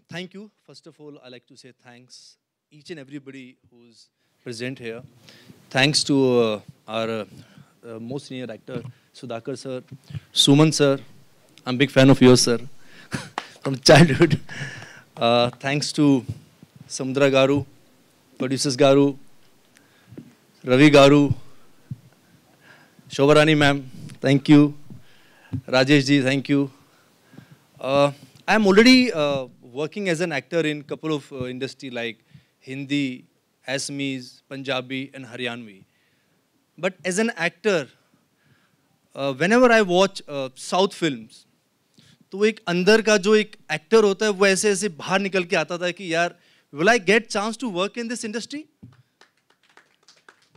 thank you. First of all, I like to say thanks each and everybody who's present here. Thanks to our most senior actor, Sudhakar sir, Suman sir. I'm a big fan of yours, sir, from childhood. Thanks to Samudra Garu, producers Garu, Ravi Garu, Shobarani ma'am, thank you. Rajesh ji, thank you. I'm already working as an actor in a couple of industry like Hindi, Assamese, Punjabi and Haryanvi. But as an actor, whenever I watch South films, तो एक अंदर का जो एक actor होता है वो ऐसे ऐसे बाहर निकल के आता था कि यार will I get chance to work in this industry?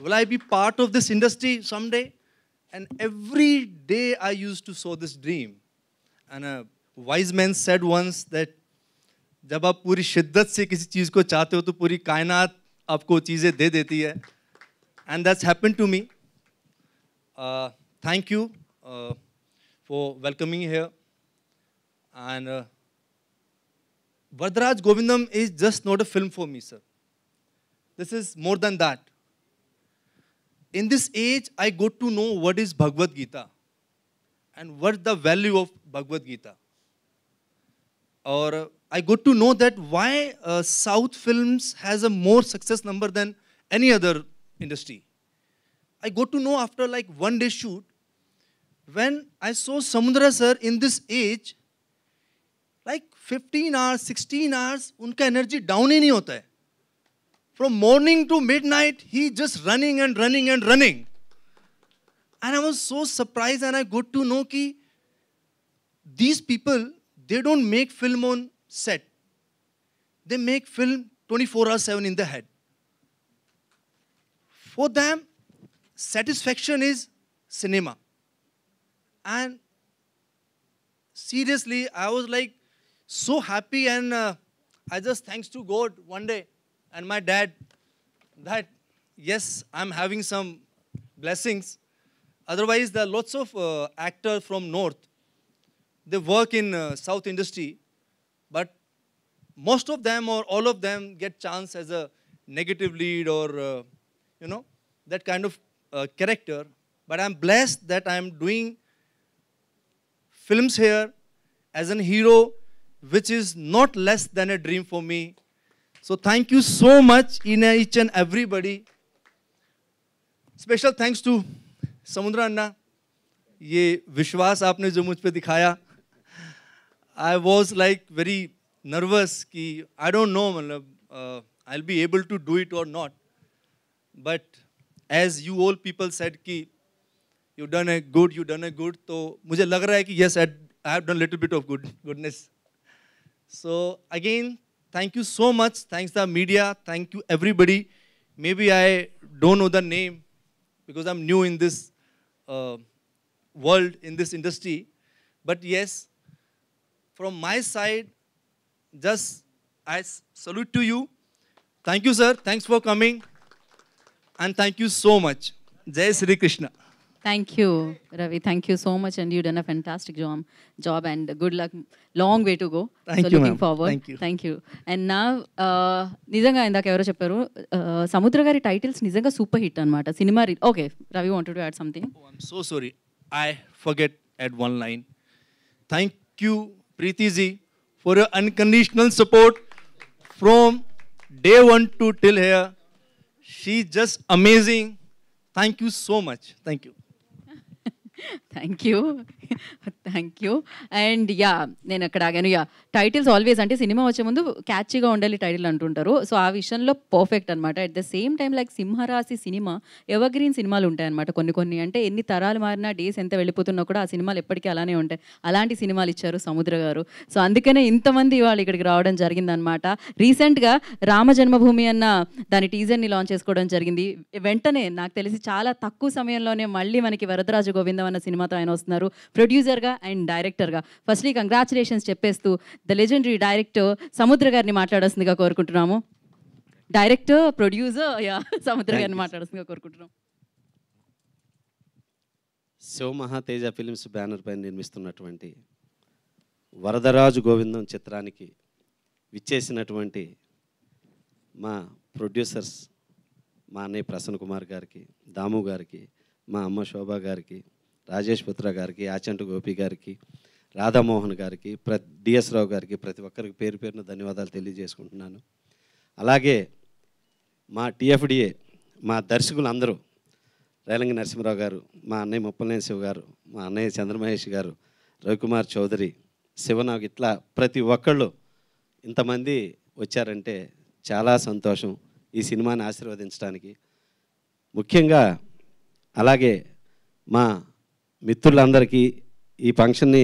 Will I be part of this industry someday? And every day I used to sow this dream. And a wise man said once that जब आप पूरी शिद्दत से किसी चीज़ को चाहते हो तो पूरी कायनात आपको चीज़ें दे देती है. And that's happened to me. Thank you for welcoming me here. And Varadaraj Govindam is just not a film for me, sir. This is more than that. In this age, I got to know what is Bhagavad Gita and what the value of Bhagavad Gita. Or I got to know that why South films has a more success number than any other industry. I got to know after like one day shoot, when I saw Samudra sir in this age, like 15 hours, 16 hours, unka energy down hi nahi hota hai. From morning to midnight, he just running and running and running. And I was so surprised and I got to know ki these people, they don't make film on set. They make film 24/7 in the head. For them, satisfaction is cinema. And seriously, I was like so happy and I just thanks to God one day and my dad that yes, I'm having some blessings. Otherwise, there are lots of actors from North. They work in South industry, but most of them or all of them get chance as a negative lead or that kind of character. But I'm blessed that I'm doing films here as an hero, which is not less than a dream for me. So thank you so much in each and everybody. Special thanks to Samudra Anna. ये विश्वास आपने जो मुझ पे दिखाया, I was like very nervous कि I don't know मतलब I'll be able to do it or not. But as you all people said कि you've done a good, तो मुझे लग रहा है कि yes, I have done a little bit of goodness. So again, thank you so much. Thanks the media. Thank you everybody. Maybe I don't know the name because I'm new in this world, in this industry. But yes, from my side, just I salute to you. Thank you, sir. Thanks for coming. And thank you so much. Jai Sri Krishna. Thank you, Ravi. Thank you so much, and you've done a fantastic job and good luck. Long way to go. Thank so you, looking ma'am. forward. Thank you. Thank you. And now, నిజంగా ఇందాక ఎవరో చెప్పారు సముద్ర గారి titles నిజంగా super hit అన్నమాట cinema. Okay, Ravi wanted to add something. I'm so sorry. I forget at one line. Thank you, Preeti ji, for your unconditional support from day one to till here. She's just amazing. Thank you so much. Thank you. Thank you thank you. And yeah నేను అక్కడ ఆగాను. Yeah titles always అంటే cinema వచ్చే ముందు క్యాచీగా ఉండాలి title అంటుంటారు. So ఆ విషయంలో పర్ఫెక్ట్ అనమాట. At the same time like సింహరాశి సినిమా ఎవర్ గ్రీన్ సినిమాలు ఉంటాయన్నమాట. కొన్ని అంటే ఎన్ని తరాలు మారినా డేస్ ఎంత వెళ్ళిపోతున్నా కూడా ఆ సినిమాలు ఎప్పటికీ అలానే ఉంటాయి. అలాంటి సినిమాలు ఇచ్చారు సముద్ర గారు. సో అందుకనే ఇంతమంది వాళ్ళు ఇక్కడికి రావడం జరిగిందనమాట. రీసెంట్గా రామ జన్మభూమి అన్న దాని టీజర్ని లాంచ్ చేసుకోవడం జరిగింది. వెంటనే నాకు తెలిసి చాలా తక్కువ సమయంలోనే మళ్ళీ మనకి వరదరాజు గోవిందం అన్న సినిమాతో ఆయన వస్తున్నారు ప్రొడ్యూసర్గా అండ్ డైరెక్టర్గా. ఫస్ట్లీ కంగ్రాచులేషన్స్ చెప్పేస్తూ ద లెజెండరీ డైరెక్టర్ సముద్ర గారిని మాట్లాడాల్సిందిగా కోరుకుంటున్నాము. డైరెక్టర్, ప్రొడ్యూసర్ సముద్ర గారిని మాట్లాడాల్సిందిగా కోరుకుంటున్నాం. శివమహాతేజ ఫిలిమ్స్ బ్యానర్ పైన నిర్మిస్తున్నటువంటి వరదరాజు గోవిందం చిత్రానికి విచ్చేసినటువంటి మా ప్రొడ్యూసర్స్, మా అన్నయ్య ప్రసన్న కుమార్ గారికి, దాము గారికి, మా అమ్మ శోభా గారికి, రాజేష్ పుత్ర గారికి, ఆచంటు గోపి గారికి, రాధామోహన్ గారికి, డిఎస్ రావు గారికి, ప్రతి ఒక్కరికి పేరు పేరున ధన్యవాదాలు తెలియజేసుకుంటున్నాను. అలాగే మా టిఎఫ్డిఏ, మా దర్శకులు అందరూ, రేలంగి నరసింహరావు గారు, మా అన్నయ్య ముప్పలనేని శివ గారు, మా అన్నయ్య చంద్రమహేష్ గారు, రవికుమార్ చౌదరి, శివనాగ్, ఇట్లా ప్రతి ఒక్కళ్ళు ఇంతమంది వచ్చారంటే చాలా సంతోషం ఈ సినిమాని ఆశీర్వదించడానికి. ముఖ్యంగా అలాగే మా మిత్రులందరికీ ఈ ఫంక్షన్ని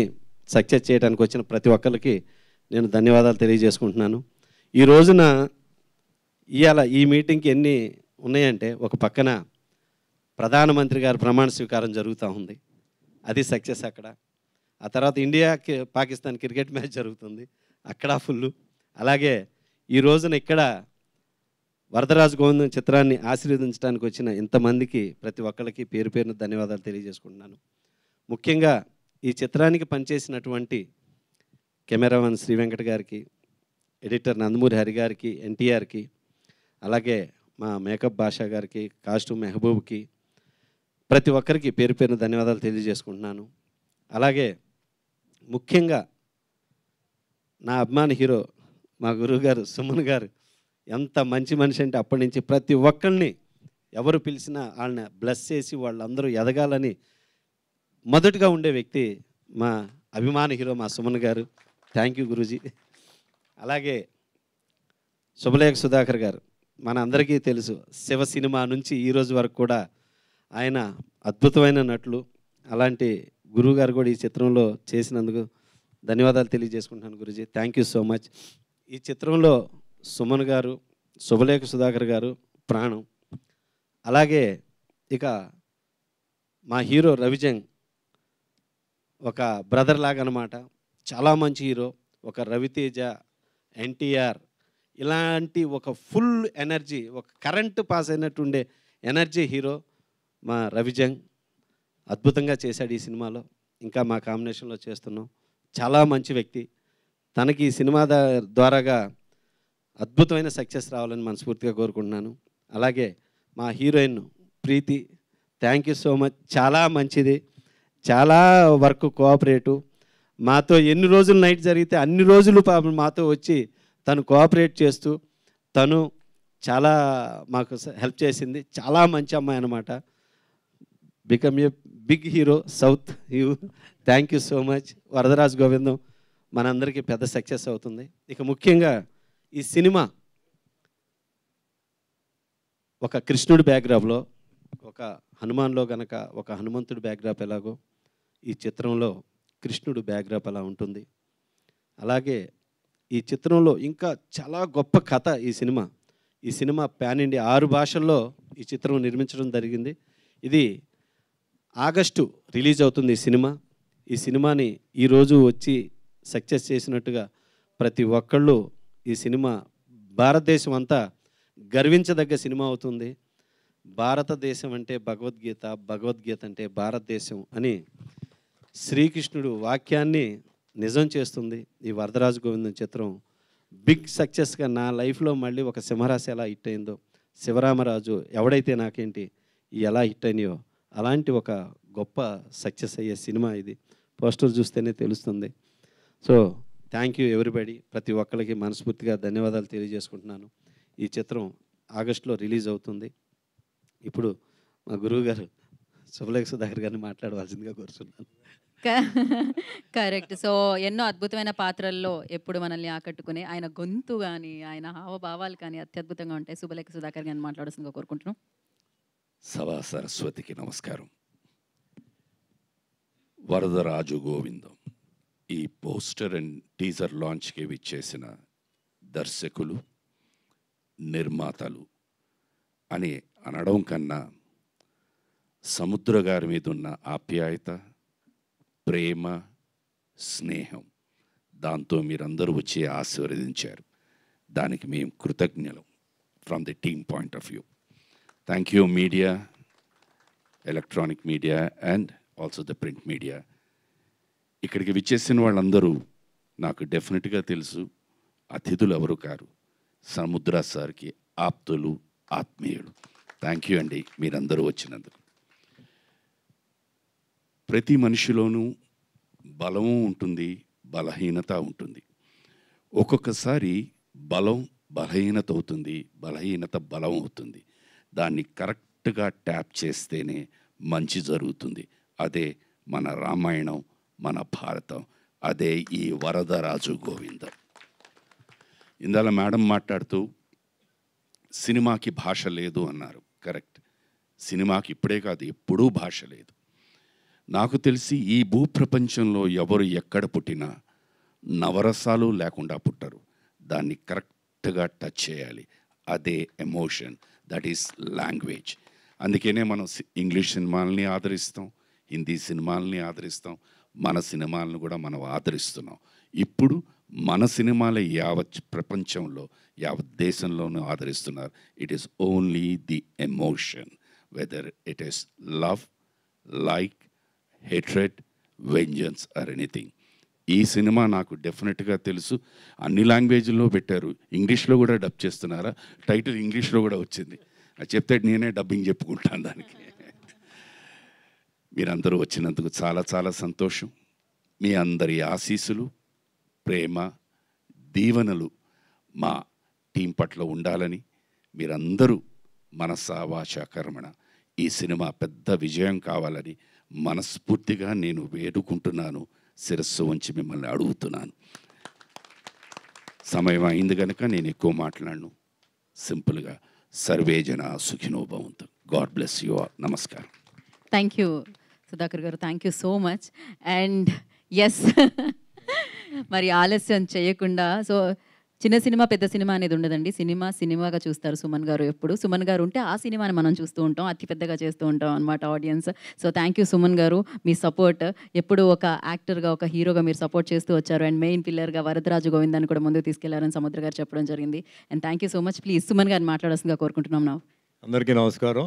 సక్సెస్ చేయడానికి వచ్చిన ప్రతి ఒక్కరికి నేను ధన్యవాదాలు తెలియజేసుకుంటున్నాను. ఈ రోజున ఇవాళ ఈ మీటింగ్కి ఎన్ని ఉన్నాయంటే, ఒక పక్కన ప్రధానమంత్రి గారి ప్రమాణ స్వీకారం జరుగుతూ ఉంది, అది సక్సెస్ అక్కడ. ఆ తర్వాత ఇండియా పాకిస్తాన్ క్రికెట్ మ్యాచ్ జరుగుతుంది, అక్కడ ఫుల్. అలాగే ఈ రోజున ఇక్కడ వరదరాజు గోవిందం చిత్రాన్ని ఆశీర్వదించడానికి వచ్చిన ఇంతమందికి ప్రతి ఒక్కరికి పేరు పేరున ధన్యవాదాలు తెలియజేసుకుంటున్నాను. ముఖ్యంగా ఈ చిత్రానికి పనిచేసినటువంటి కెమెరామెన్ శ్రీ వెంకట గారికి, ఎడిటర్ నందమూరి హరి గారికి, ఎన్టీఆర్కి, అలాగే మా మేకప్ భాషా గారికి, కాస్ట్యూమ్ మెహబూబ్కి, ప్రతి ఒక్కరికి పేరు పేరున ధన్యవాదాలు తెలియజేసుకుంటున్నాను. అలాగే ముఖ్యంగా నా అభిమాన హీరో మా గురువు గారు సుమన్ గారు ఎంత మంచి మనిషి అంటే, అప్పటి నుంచి ప్రతి ఒక్కరిని ఎవరు పిలిచినా వాళ్ళని బ్లెస్ చేసి వాళ్ళందరూ ఎదగాలని మొదటగా ఉండే వ్యక్తి మా అభిమాన హీరో మా సుమన్ గారు. Thank you Guruji. అలాగే శుభలేఖ సుధాకర్ గారు, మన అందరికీ తెలుసు శివ సినిమా నుంచి ఈరోజు వరకు కూడా ఆయన అద్భుతమైన నటులు. అలాంటి గురువు గారు కూడా ఈ చిత్రంలో చేసినందుకు ధన్యవాదాలు తెలియజేసుకుంటున్నాను Guruji. Thank you so much. ఈ చిత్రంలో సుమన్ గారు, శుభలేఖ సుధాకర్ గారు ప్రాణం. అలాగే ఇక మా హీరో రవిజంగ్ ఒక బ్రదర్ లాగా అనమాట, చాలా మంచి హీరో. ఒక రవితేజ, ఎన్టీఆర్ ఇలాంటి ఒక ఫుల్ ఎనర్జీ, ఒక కరెంటు పాస్ అయినట్టు ఉండే ఎనర్జీ హీరో మా రవిజంగ్. అద్భుతంగా చేశాడు ఈ సినిమాలో. ఇంకా మా కాంబినేషన్లో చేస్తున్నాం. చాలా మంచి వ్యక్తి. తనకి ఈ సినిమా ద్వారాగా అద్భుతమైన సక్సెస్ రావాలని మనస్ఫూర్తిగా కోరుకుంటున్నాను. అలాగే మా heroine Preethi, thank you so much. చాలా మంచిది, చాలా వర్క్ కోఆపరేటివ్. మాతో ఎన్ని రోజులు నైట్ జరిగితే అన్ని రోజులు మాతో వచ్చి తను కోఆపరేట్ చేస్తూ తను చాలా మాకు హెల్ప్ చేసింది. చాలా మంచి అమ్మాయి అన్నమాట. బికమ్ ఏ బిగ్ హీరో సౌత్ యూ. Thank you so much. Varadaraju Govindam మనందరికీ పెద్ద సక్సెస్ అవుతుంది. ఇక ముఖ్యంగా ఈ సినిమా ఒక కృష్ణుడి బ్యాక్డ్రాప్లో, ఒక హనుమాన్లో గనక ఒక హనుమంతుడి బ్యాక్డ్రాప్ ఎలాగో ఈ చిత్రంలో కృష్ణుడు బ్యాక్డ్రాప్ అలా ఉంటుంది. అలాగే ఈ చిత్రంలో ఇంకా చాలా గొప్ప కథ. ఈ సినిమా ప్యాన్ ఇండియా 6 భాషల్లో ఈ చిత్రం నిర్మించడం జరిగింది. ఇది ఆగస్టు రిలీజ్ అవుతుంది ఈ సినిమాని ఈరోజు వచ్చి సక్సెస్ చేసినట్టుగా ప్రతి ఒక్కళ్ళు ఈ సినిమా భారతదేశం అంతా గర్వించదగ్గ సినిమా అవుతుంది. భారతదేశం అంటే భగవద్గీత, భగవద్గీత అంటే భారతదేశం అని శ్రీకృష్ణుడు వాక్యాన్ని నిజం చేస్తుంది ఈ వరదరాజు గోవిందం చిత్రం. బిగ్ సక్సెస్గా నా లైఫ్లో మళ్ళీ ఒక సింహరాశి ఎలా హిట్ అయిందో, శివరామరాజు ఎవడైతే నాకేంటి ఎలా హిట్ అయినాయో అలాంటి ఒక గొప్ప సక్సెస్ అయ్యే సినిమా ఇది. పోస్టర్ చూస్తేనే తెలుస్తుంది. So thank you everybody. ప్రతి ఒక్కరికి మనస్ఫూర్తిగా ధన్యవాదాలు తెలియజేసుకుంటున్నాను. ఈ చిత్రం ఆగస్టులో రిలీజ్ అవుతుంది. ఇప్పుడు మా గురువు గారు శుభలేఖ సుధాకర్ గారిని మాట్లాడవలసిందిగా కోరుతున్నాను. కరెక్ట్. సో ఎన్నో అద్భుతమైన పాత్రల్లో ఎప్పుడు మనల్ని ఆకట్టుకునే ఆయన గొంతు కానీ ఆయన హావభావాలు కానీ అత్యద్భుతంగా ఉంటాయి. శుభలేఖ సుధాకర్ గారిని మాట్లాడాల్సిందిగా కోరుకుంటున్నాం. సభా సరస్వతికి నమస్కారం. వరదరాజు గోవిందం ఈ పోస్టర్ అండ్ టీజర్ లాంచ్కి విచ్చేసిన దర్శకులు, నిర్మాతలు అని అనడం కన్నా సముద్ర గారి మీద ఉన్న ఆప్యాయత, ప్రేమ, స్నేహం, దాంతో మీరందరూ వచ్చి ఆశీర్వదించారు. దానికి మేము కృతజ్ఞులం from the team point of view. Thank you media, electronic media and also the print media. ఇక్కడికి విచ్చేసిన వాళ్ళందరూ నాకు డెఫినెట్గా తెలుసు, అతిథులు ఎవరు కారు, సముద్ర సార్కి ఆప్తులు, ఆత్మీయులు. థ్యాంక్ యూ అండి మీరందరూ వచ్చినందుకు. ప్రతి మనిషిలోనూ బలము ఉంటుంది, బలహీనత ఉంటుంది. ఒక్కొక్కసారి బలం బలహీనత అవుతుంది, బలహీనత బలం అవుతుంది. దాన్ని కరెక్ట్గా ట్యాప్ చేస్తేనే మంచి జరుగుతుంది. అదే మన రామాయణం, మన భారతం, అదే ఈ వరదరాజు గోవిందం. ఇందాల మేడం మాట్లాడుతూ సినిమాకి భాష లేదు అన్నారు. కరెక్ట్. సినిమాకి ఇప్పుడే కాదు, ఎప్పుడూ భాష లేదు. నాకు తెలిసి ఈ భూప్రపంచంలో ఎవరు ఎక్కడ పుట్టినా నవరసాలు లేకుండా పుట్టరు. దాన్ని కరెక్ట్గా టచ్ చేయాలి. అదే ఎమోషన్, దట్ ఈస్ లాంగ్వేజ్. అందుకనే మనం ఇంగ్లీష్ సినిమాలని ఆదరిస్తాం, హిందీ సినిమాలని ఆదరిస్తాం, మన సినిమాలను కూడా మనం ఆదరిస్తున్నాం. ఇప్పుడు మన సినిమాలే యావత్ ప్రపంచంలో, యావత్ దేశంలోనూ ఆదరిస్తున్నారు. It is only the emotion, whether it is love, like, hatred, vengeance or anything. ఈ సినిమా నాకు డెఫినెట్గా తెలుసు. అన్ని లాంగ్వేజ్లో పెట్టారు, ఇంగ్లీష్లో కూడా డబ్ చేస్తున్నారా? టైటిల్ ఇంగ్లీష్లో కూడా వచ్చింది. అది చెప్తే నేనే డబ్బింగ్ చెప్పుకుంటాను దానికి. మీరందరూ వచ్చినందుకు చాలా చాలా సంతోషం. మీ అందరి ఆశీస్సులు, ప్రేమ, దీవెనలు మా టీం పట్ల ఉండాలని, మీరందరూ మనసా వాచా కర్మణ ఈ సినిమా పెద్ద విజయం కావాలని మనస్ఫూర్తిగా నేను వేడుకుంటున్నాను. శిరస్సు వంచి మిమ్మల్ని అడుగుతున్నాను. సమయం అయింది కనుక నేను ఎక్కువ మాట్లాడను. సింపుల్గా సర్వే జన సుఖినో భవంతు. God bless you all. నమస్కారం. థ్యాంక్ యూ సుధాకర్ గారు, thank you so much. And yes, మరి ఆలస్యం చేయకుండా, సో చిన్న సినిమా పెద్ద సినిమా అనేది ఉండదండి. సినిమాగా చూస్తారు సుమన్ గారు. ఎప్పుడు సుమన్ గారు ఉంటే ఆ సినిమాని మనం చూస్తూ ఉంటాం, అతి పెద్దగా చేస్తూ ఉంటాం అనమాట audience. So thank you Suman గారు, మీ సపోర్ట్ ఎప్పుడు ఒక యాక్టర్గా, ఒక హీరోగా మీరు సపోర్ట్ చేస్తూ వచ్చారు. అండ్ మెయిన్ పిల్లర్గా వరదరాజు గోవిందాన్ని కూడా ముందుకు తీసుకెళ్లారని సముద్ర గారు చెప్పడం జరిగింది. And thank you so much. Please Suman గారిని మాట్లాడాల్సిందిగా కోరుకుంటున్నాం. నా అందరికీ నమస్కారం.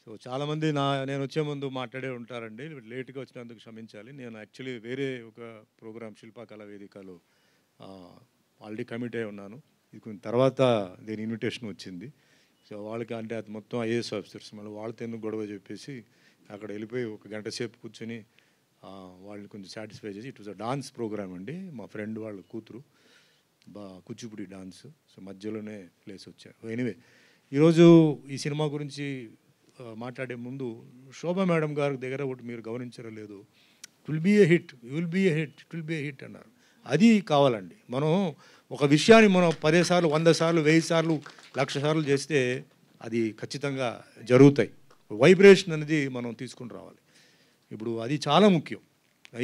సో చాలామంది నేను వచ్చే ముందు మాట్లాడే ఉంటారండి, లేట్గా వచ్చినందుకు క్షమించాలి. నేను యాక్చువల్లీ వేరే ఒక ప్రోగ్రామ్ శిల్పకళా వేదికలో ఆల్రెడీ కమిట్ అయి ఉన్నాను. ఇది కొంచెం తర్వాత దీని ఇన్విటేషన్ వచ్చింది. సో వాళ్ళకి అంటే అది మొత్తం ఐఏఎస్ ఆఫీసర్స్, మళ్ళీ వాళ్ళతో ఎందుకు గొడవ చెప్పేసి అక్కడ వెళ్ళిపోయి ఒక గంట సేపు కూర్చొని వాళ్ళని కొంచెం సాటిస్ఫై చేసి, it was a dance program అండి, మా ఫ్రెండ్ వాళ్ళ కూతురు కూచిపూడి డాన్స్. సో మధ్యలోనే ప్లేస్ వచ్చారు. ఎనీవే ఈరోజు ఈ సినిమా గురించి మాట్లాడే ముందు శోభా మేడం గారి దగ్గర ఒకటి మీరు గమనించారో లేదు, it will be a hit, you will be a hit, it will be a hit అన్నారు. అది కావాలండి. మనం ఒక విషయాన్ని మనం 10 సార్లు 100 సార్లు 1000 సార్లు 1,00,000 సార్లు చేస్తే అది ఖచ్చితంగా జరుగుతాయి. వైబ్రేషన్ అనేది మనం తీసుకుని రావాలి. ఇప్పుడు అది చాలా ముఖ్యం.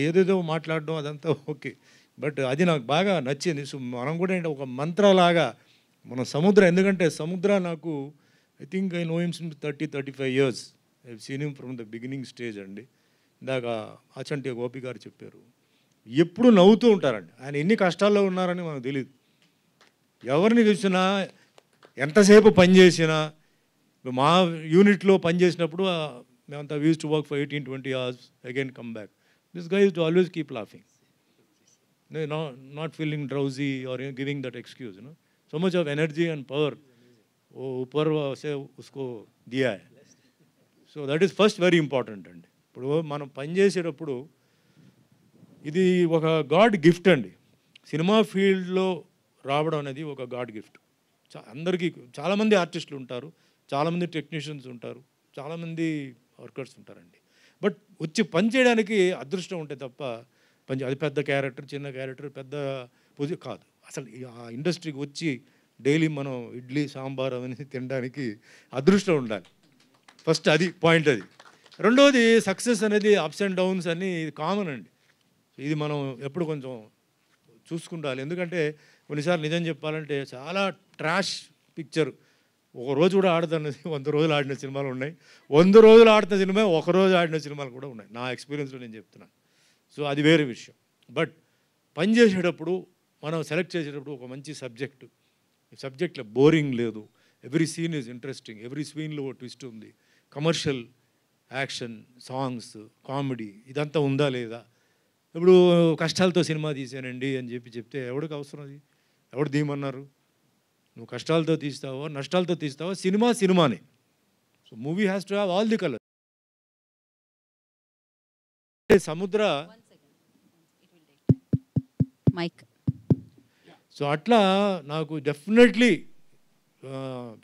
ఏదేదో మాట్లాడడం అదంతా ఓకే, బట్ అది నాకు బాగా నచ్చింది. సో మనం కూడా ఏంటి ఒక మంత్రలాగా మన సముద్రం, ఎందుకంటే సముద్ర నాకు I think I know him since 30-35 years. I have seen him from the beginning stage అండి. ఇందాక అచంటి గోపి గారు చెప్పారు, ఎప్పుడు నవ్వుతూ ఉంటారండి. ఆయన ఎన్ని కష్టాల్లో ఉన్నారని మనకు తెలియదు. ఎవరిని చూసినా ఎంతసేపు పనిచేసినా, మా యూనిట్లో పనిచేసినప్పుడు మేమంతా use to work for 18-20 hours, again come back. This guy use to always keep laughing, not feeling drowsy or giving that excuse, you know. So much of energy and power वो ऊपर से उसको दिया है. So that is first very important అండి. ఇప్పుడు మనం పనిచేసేటప్పుడు ఇది ఒక గాడ్ గిఫ్ట్ అండి. సినిమా ఫీల్డ్లో రావడం అనేది ఒక గాడ్ గిఫ్ట్. అందరికీ చాలామంది ఆర్టిస్టులు ఉంటారు, చాలామంది టెక్నీషియన్స్ ఉంటారు, చాలామంది వర్కర్స్ ఉంటారండి. బట్ వచ్చి పని చేయడానికి అదృష్టం ఉంటే తప్ప అది పెద్ద క్యారెక్టర్, చిన్న క్యారెక్టర్, పెద్ద పొజిషన్ కాదు. అసలు ఆ ఇండస్ట్రీకి వచ్చి డైలీ మనం ఇడ్లీ సాంబార్ అవన్నీ తినడానికి అదృష్టం ఉండాలి. ఫస్ట్ అది పాయింట్. అది రెండోది సక్సెస్ అనేది అప్స్ అండ్ డౌన్స్ అన్నీ కామన్ అండి. ఇది మనం ఎప్పుడు కొంచెం చూసుకుంటాలి. ఎందుకంటే కొన్నిసార్లు నిజం చెప్పాలంటే చాలా ట్రాష్ పిక్చర్ ఒక రోజు కూడా ఆడుతున్నది 100 రోజులు ఆడిన సినిమాలు ఉన్నాయి, 100 రోజులు ఆడుతున్న సినిమా ఒక రోజు ఆడిన సినిమాలు కూడా ఉన్నాయి. నా ఎక్స్పీరియన్స్లో నేను చెప్తున్నాను. సో అది వేరే విషయం. బట్ పని చేసేటప్పుడు మనం సెలెక్ట్ చేసేటప్పుడు ఒక మంచి సబ్జెక్టు, సబ్జెక్ట్లో బోరింగ్ లేదు, every scene is interesting, every సీన్లో ఒక ట్విస్ట్ ఉంది, కమర్షియల్, యాక్షన్, సాంగ్స్, కామెడీ ఇదంతా ఉందా లేదా. ఇప్పుడు కష్టాలతో సినిమా తీసానండి అని చెప్తే ఎవడికి అవసరం? అది ఎవడు తీయమన్నారు? నువ్వు కష్టాలతో తీస్తావో నష్టాలతో తీస్తావో సినిమా సినిమానే. So movie has to have all the colour. సముద్ర మైక్. సో అట్లా నాకు డెఫినెట్లీ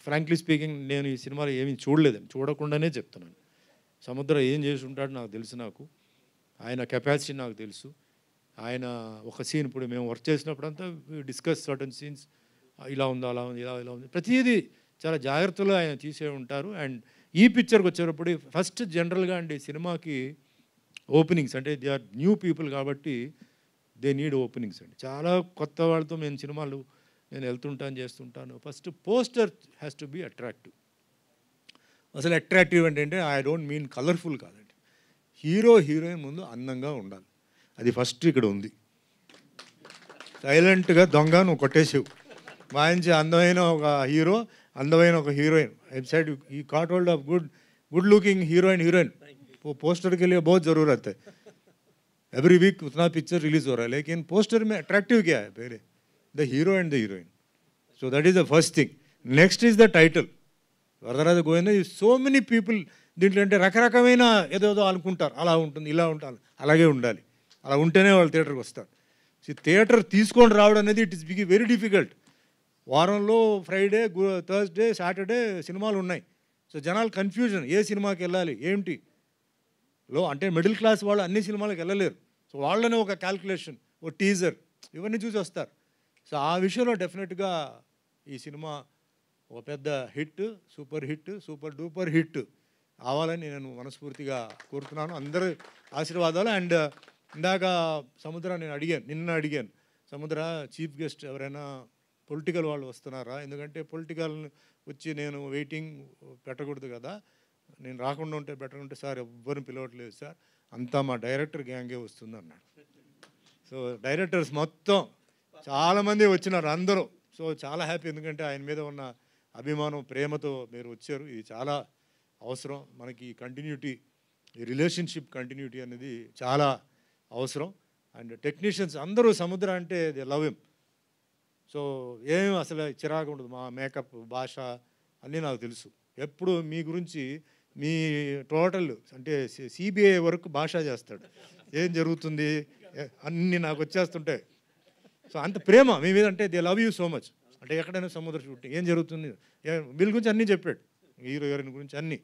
ఫ్రాంక్లీ స్పీకింగ్ నేను ఈ సినిమాలో ఏమీ చూడలేదండి, చూడకుండానే చెప్తున్నాను. సముద్ర ఏం చేసి ఉంటాడో నాకు తెలుసు, నాకు ఆయన కెపాసిటీ నాకు తెలుసు. ఆయన ఒక సీన్ ఇప్పుడు మేము వర్క్ చేసినప్పుడు అంతా డిస్కస్ సర్టన్ సీన్స్, ఇలా ఉంది అలా ఉంది ఇలా ఉంది, ప్రతిదీ చాలా జాగ్రత్తలో ఆయన తీసే ఉంటారు. అండ్ ఈ పిక్చర్కి వచ్చేటప్పుడు ఫస్ట్ జనరల్గా అండి సినిమాకి ఓపెనింగ్స్ అంటే దే ఆర్ న్యూ పీపుల్ కాబట్టి దే నీడ్ ఓపెనింగ్స్ అండి. చాలా కొత్త వాళ్ళతో నేను వెళ్తుంటాను చేస్తుంటాను. First poster has to be attractive. అసలు అట్రాక్టివ్ అంటే ఐ డోంట్ మీన్ కలర్ఫుల్ కాదండి, హీరో హీరోయిన్ ముందు అందంగా ఉండాలి. అది ఫస్ట్ ఇక్కడ ఉంది. సైలెంట్గా దొంగ నువ్వు కొట్టేసావు, మంచి అందమైన ఒక హీరో, అందమైన ఒక హీరోయిన్. వెబ్సైట్ ఈ cot hold of good looking heroine poster के लिए बहुत ज़रूरत है. एवरी वीक उतना पिक्चर रिलीज हो रहा है, लेकिन पोस्टर में अट्रैक्टिव क्या है? पहले the hero and the heroine. So that is the first thing. Next is the title. Varadaraja Govinda. So many people దీంట్లో అంటే రకరకమైన ఏదేదో అనుకుంటారు, అలా ఉంటుంది ఇలా ఉంటుంది, అలాగే ఉండాలి, అలా ఉంటేనే వాళ్ళు థియేటర్కి వస్తారు. సో థియేటర్ తీసుకొని రావడం అనేది ఇట్ ఇస్ వెరీ డిఫికల్ట్. వారంలో ఫ్రైడే, థర్స్డే, సాటర్డే సినిమాలు ఉన్నాయి. సో జనాలు కన్ఫ్యూజన్, ఏ సినిమాకి వెళ్ళాలి ఏంటి అంటే మిడిల్ క్లాస్ వాళ్ళు అన్ని సినిమాలకు వెళ్ళలేరు. సో వాళ్ళనే ఒక క్యాల్కులేషన్, ఓ టీజర్ ఇవన్నీ చూసి వస్తారు. సో ఆ విషయంలో డెఫినెట్గా ఈ సినిమా ఒక పెద్ద hit, super hit, super duper hit అవ్వాలని నేను మనస్ఫూర్తిగా కోరుతున్నాను. అందరూ ఆశీర్వాదాలు. అండ్ ఇందాక సముద్ర నిన్న అడిగాను సముద్ర చీఫ్ గెస్ట్ ఎవరైనా పొలిటికల్ వాళ్ళు వస్తున్నారా? ఎందుకంటే పొలిటికల్ వచ్చి నేను వెయిటింగ్ పెట్టకూడదు కదా, నేను రాకుండా ఉంటే బెటర్ ఉంటే. సార్ ఎవ్వరిని పిలవట్లేదు సార్, అంతా మా డైరెక్టర్ గ్యాంగే వస్తుంది అన్నాడు. సో డైరెక్టర్స్ మొత్తం చాలామంది వచ్చినారు అందరూ. సో చాలా హ్యాపీ, ఎందుకంటే ఆయన మీద ఉన్న అభిమానం, ప్రేమతో మీరు వచ్చారు. ఇది చాలా అవసరం మనకి. కంటిన్యూటీ, ఈ రిలేషన్షిప్ కంటిన్యూటీ అనేది చాలా అవసరం. అండ్ టెక్నీషియన్స్ అందరూ సముద్ర అంటే దే లవ్ హిమ్. సో ఏం అసలు చిరాకు ఉండదు. మా మేకప్ భాష అన్నీ నాకు తెలుసు. ఎప్పుడు మీ గురించి మీ టోటల్ అంటే సిబిఐ వరకు భాష చేస్తాడు. ఏం జరుగుతుంది అన్నీ నాకు వచ్చేస్తుంటాయి. సో అంత ప్రేమ మీ మీద, అంటే they love you so much. అంటే ఎక్కడైనా సముద్ర షూటింగ్ ఏం జరుగుతుంది వీళ్ళ గురించి అన్నీ చెప్పాడు, హీరో హీరోయిన్ గురించి అన్నీ.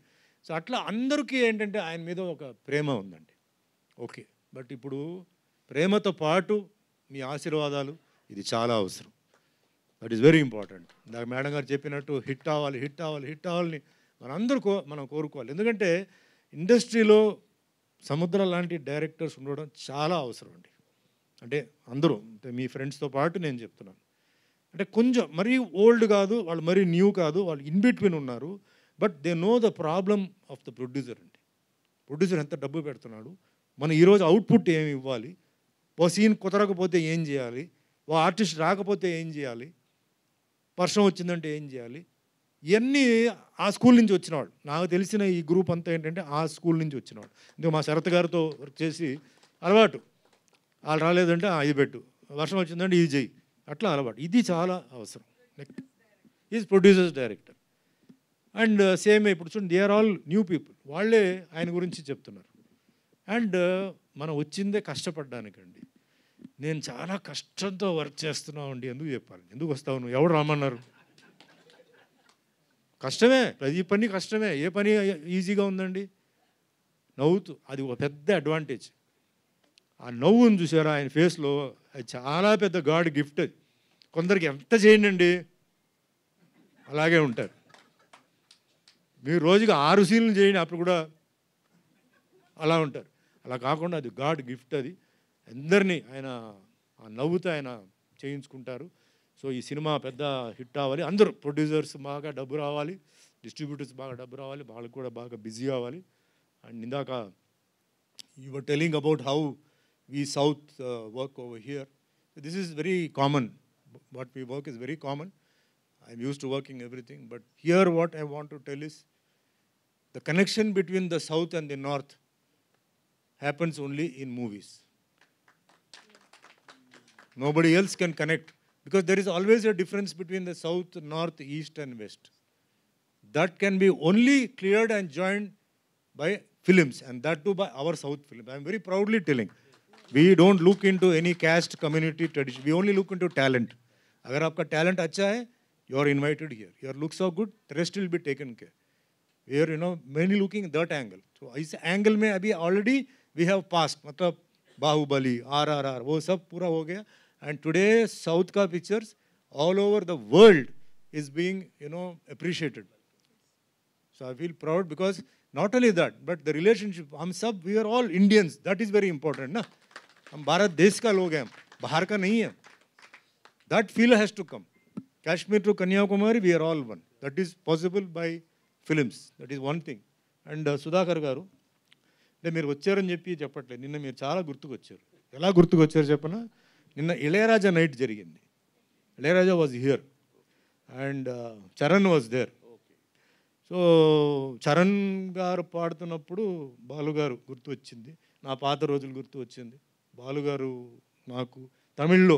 సో అట్లా అందరికీ ఏంటంటే ఆయన మీద ఒక ప్రేమ ఉందండి. ఓకే, బట్ ఇప్పుడు ప్రేమతో పాటు మీ ఆశీర్వాదాలు ఇది చాలా అవసరం. That is very important. ఇందాక మేడం గారు చెప్పినట్టు హిట్ అవ్వాలి హిట్ అవ్వాలి హిట్ అవ్వాలని మనం కోరుకోవాలి. ఎందుకంటే ఇండస్ట్రీలో సముద్ర లాంటి డైరెక్టర్స్ ఉండడం చాలా అవసరం అండి. అంటే అందరూ, అంటే మీ ఫ్రెండ్స్తో పాటు నేను చెప్తున్నాను. అంటే కొంచెం మరీ ఓల్డ్ కాదు, వాళ్ళు మరీ న్యూ కాదు, వాళ్ళు ఇన్ బిట్వీన్ ఉన్నారు. But they know the problem of the producer అండి. ప్రొడ్యూసర్ ఎంత డబ్బు పెడుతున్నాడు, మనం ఈరోజు అవుట్పుట్ ఏమి ఇవ్వాలి, ఓ సీన్ కుదరకపోతే ఏం చేయాలి, ఓ ఆర్టిస్ట్ రాకపోతే ఏం చేయాలి, వర్షం వచ్చిందంటే ఏం చేయాలి, ఇవన్నీ ఆ స్కూల్ నుంచి వచ్చినవాడు. నాకు తెలిసిన ఈ గ్రూప్ అంతా ఏంటంటే ఆ స్కూల్ నుంచి వచ్చినవాడు. ఇంకా మా శరత్ గారితో వర్క్ చేసి అలవాటు. వాళ్ళు రాలేదంటే ఇది పెట్టు, వర్షం వచ్చిందంటే ఇది చెయ్యి, అట్లా అలవాటు. ఇది చాలా అవసరం. Is producers director. And same ఇప్పుడు చూడండి, they are all new people. వాళ్ళే ఆయన గురించి చెప్తున్నారు. అండ్ మనం వచ్చిందే కష్టపడ్డానికండి. నేను చాలా కష్టంతో వర్క్ చేస్తున్నావు అండి. ఎందుకు చెప్పాలి, ఎందుకు వస్తావు నువ్వు, ఎవడు రమ్మన్నారు? కష్టమే, ప్రతి పని కష్టమే. ఏ పని ఈజీగా ఉందండి? నవ్వుతూ, అది ఒక పెద్ద అడ్వాంటేజ్. ఆ నవ్వును చూసారా ఆయన ఫేస్లో, అది చాలా పెద్ద గాడ్ గిఫ్ట్. అది కొందరికి ఎంత చేయండి అండి అలాగే ఉంటారు. మీరు రోజుకి 6 సీన్లు చేయండి, అప్పుడు కూడా అలా ఉంటారు. అలా కాకుండా అది గాడ్ గిఫ్ట్. అది అందరినీ ఆయన ఆ నవ్వుతో ఆయన చేయించుకుంటారు. సో ఈ సినిమా పెద్ద హిట్ అవ్వాలి, అందరూ ప్రొడ్యూసర్స్ బాగా డబ్బు రావాలి, డిస్ట్రిబ్యూటర్స్ బాగా డబ్బు రావాలి, వాళ్ళకు కూడా బాగా బిజీ అవ్వాలి. అండ్ ఇందాక you were telling about how we South work over here. This is very common. What we work is very common. I'm used to working everything. But here what I want to tell is the connection between the South and the North happens only in movies. Nobody else can connect because there is always a difference between the South, North, East and West. That can be only cleared and joined by films, and that too by our South film. I'm very proudly telling. We don't look into any caste, community, tradition. We only look into talent. अगर आपका talent अच्छा है, you are invited here. Your looks are good, the rest will be taken care. We are, mainly looking at that angle. So इस angle में अभी already we have passed. मतलब Baahubali, RRR, वो सब पूरा हो गया. And today South का pictures all over the world is being, appreciated. So I feel proud because not only that, but the relationship. हम सब we are all Indians. That is very important, ना? हम भारत देश का लोग हैं, बाहर का नहीं है. That feel has to come. Kashmir to Kanyakumari, we are all one. That is possible by films. That is one thing. And Sudhakar గారు, అంటే మీరు వచ్చారని చెప్పట్లేదు, నిన్న మీరు చాలా గుర్తుకొచ్చారు. ఎలా గుర్తుకొచ్చారు చెప్పనా? నిన్న ఇళయరాజా నైట్ జరిగింది. Ilaiyaraaja was here and Charan was there. So Charan గారు పాడుతున్నప్పుడు బాలుగారు గుర్తు వచ్చింది, నా పాత రోజులు గుర్తు వచ్చింది. బాలుగారు నాకు తమిళ్లో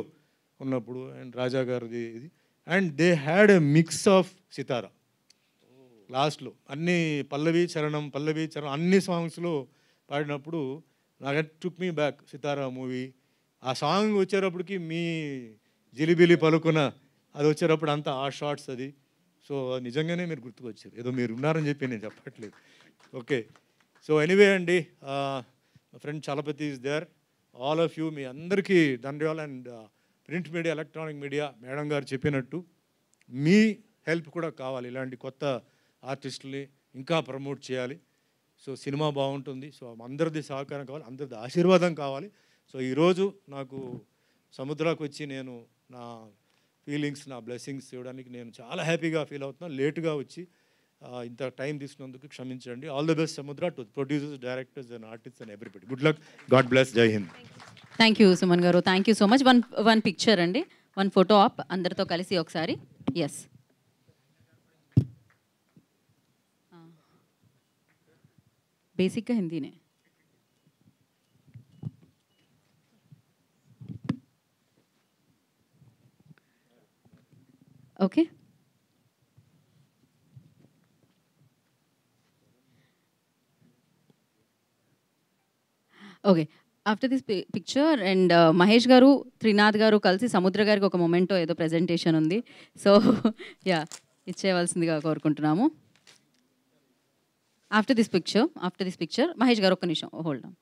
ఉన్నప్పుడు అండ్ రాజా గారిది ఇది, and they had a mix of Sitara లాస్ట్లో. అన్ని పల్లవి చరణం అన్ని సాంగ్స్లో పాడినప్పుడు నాకు took me back Sitara movie. ఆ సాంగ్ వచ్చేటప్పటికి మీ జిలిబిలి పలుకున అది వచ్చేటప్పుడు అంతా ఆ షార్ట్స్ అది. సో నిజంగానే మీరు గుర్తుకొచ్చారు, ఏదో మీరు ఉన్నారని చెప్పి నేను చెప్పట్లేదు. ఓకే, సో ఎనీవే అండి, friend Chalapathi is there, all of you, మీ అందరికీ దండయాలు. And print media, electronic media, madam garu చెప్పినట్టు మీ హెల్ప్ కూడా కావాలి. ఇలాంటి కొత్త ఆర్టిస్టుల్ని ఇంకా ప్రమోట్ చేయాలి. సో సినిమా బాగుంటుంది. సో అందరిది సహకారం కావాలి, అందరిది ఆశీర్వాదం కావాలి. సో ఈరోజు నాకు సముద్రాకు వచ్చి నేను నా ఫీలింగ్స్, నా బ్లెస్సింగ్స్ ఇవ్వడానికి నేను చాలా హ్యాపీగా ఫీల్ అవుతున్నాను. లేటుగా వచ్చి ఇంత టైం తీసుకున్నందుకు క్షమించండి. All the best Samudra to producers, directors and artist and everybody. Good luck, god bless, Jai Hind. Thank you Suman garu, thank you so much. One picture అండి, వన్ ఫోటో ఆప్ అందరితో కలిసి ఒకసారి. ఎస్, బేసిక్గా హిందీనే. Okay. Okay. After this picture and Mahesh garu, Trinath గారు కలిసి సముద్ర గారికి ఒక మొమెంటో ఏదో ప్రెజెంటేషన్ ఉంది. సో యా, ఇచ్చేయవలసిందిగా కోరుకుంటున్నాము. ఆఫ్టర్ దిస్ పిక్చర్ మహేష్ గారు ఒక్క నిమిషం hold on.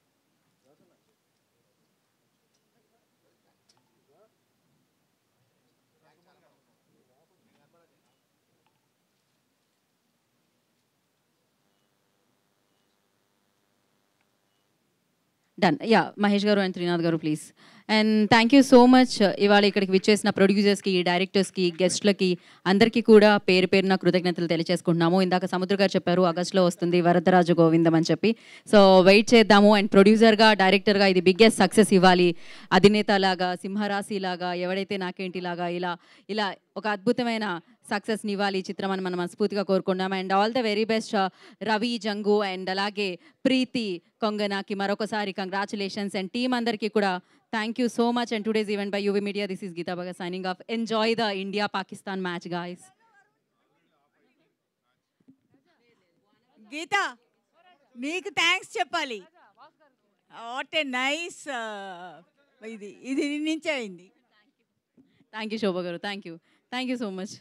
Done. Yeah, Mahesh గారు అండ్ త్రినాథ్ గారు please. And thank you so much ఇవాళ ఇక్కడికి విచ్చేసిన ప్రొడ్యూసర్స్కి, డైరెక్టర్స్కి, గెస్ట్లకి అందరికీ కూడా పేరు పేరున కృతజ్ఞతలు తెలియజేసుకుంటున్నాము. ఇందాక సముద్ర గారు చెప్పారు ఆగస్టులో వస్తుంది వరదరాజు గోవిందం అని చెప్పి. సో వెయిట్ చేద్దాము. అండ్ ప్రొడ్యూసర్గా, డైరెక్టర్గా ఇది బిగ్గెస్ట్ సక్సెస్ ఇవ్వాలి. అధినేత లాగా, సింహరాశి లాగా, ఎవడైతే నాకేంటి లాగా ఇలా ఒక అద్భుతమైన సక్సెస్ని ఇవ్వాలి ఈ చిత్రం అని మనం మనస్ఫూర్తిగా కోరుకున్నాం. And all the very best Ravi, Jung and అలాగే ప్రీతి, కొంగనాకి మరొకసారి కంగ్రాచులేషన్స్. అండ్ టీమ్ అందరికీ కూడా thank you so much. And today's event by UV media, this is Geetha Bhagat signing off. Enjoy the India-Pakistan match, guys. Geetha, నీకు థ్యాంక్స్ చెప్పాలి. వాట్ ఏ నైస్, ఇది నీ నుంచే అయింది. Thank you Shobha garu, thank you so much.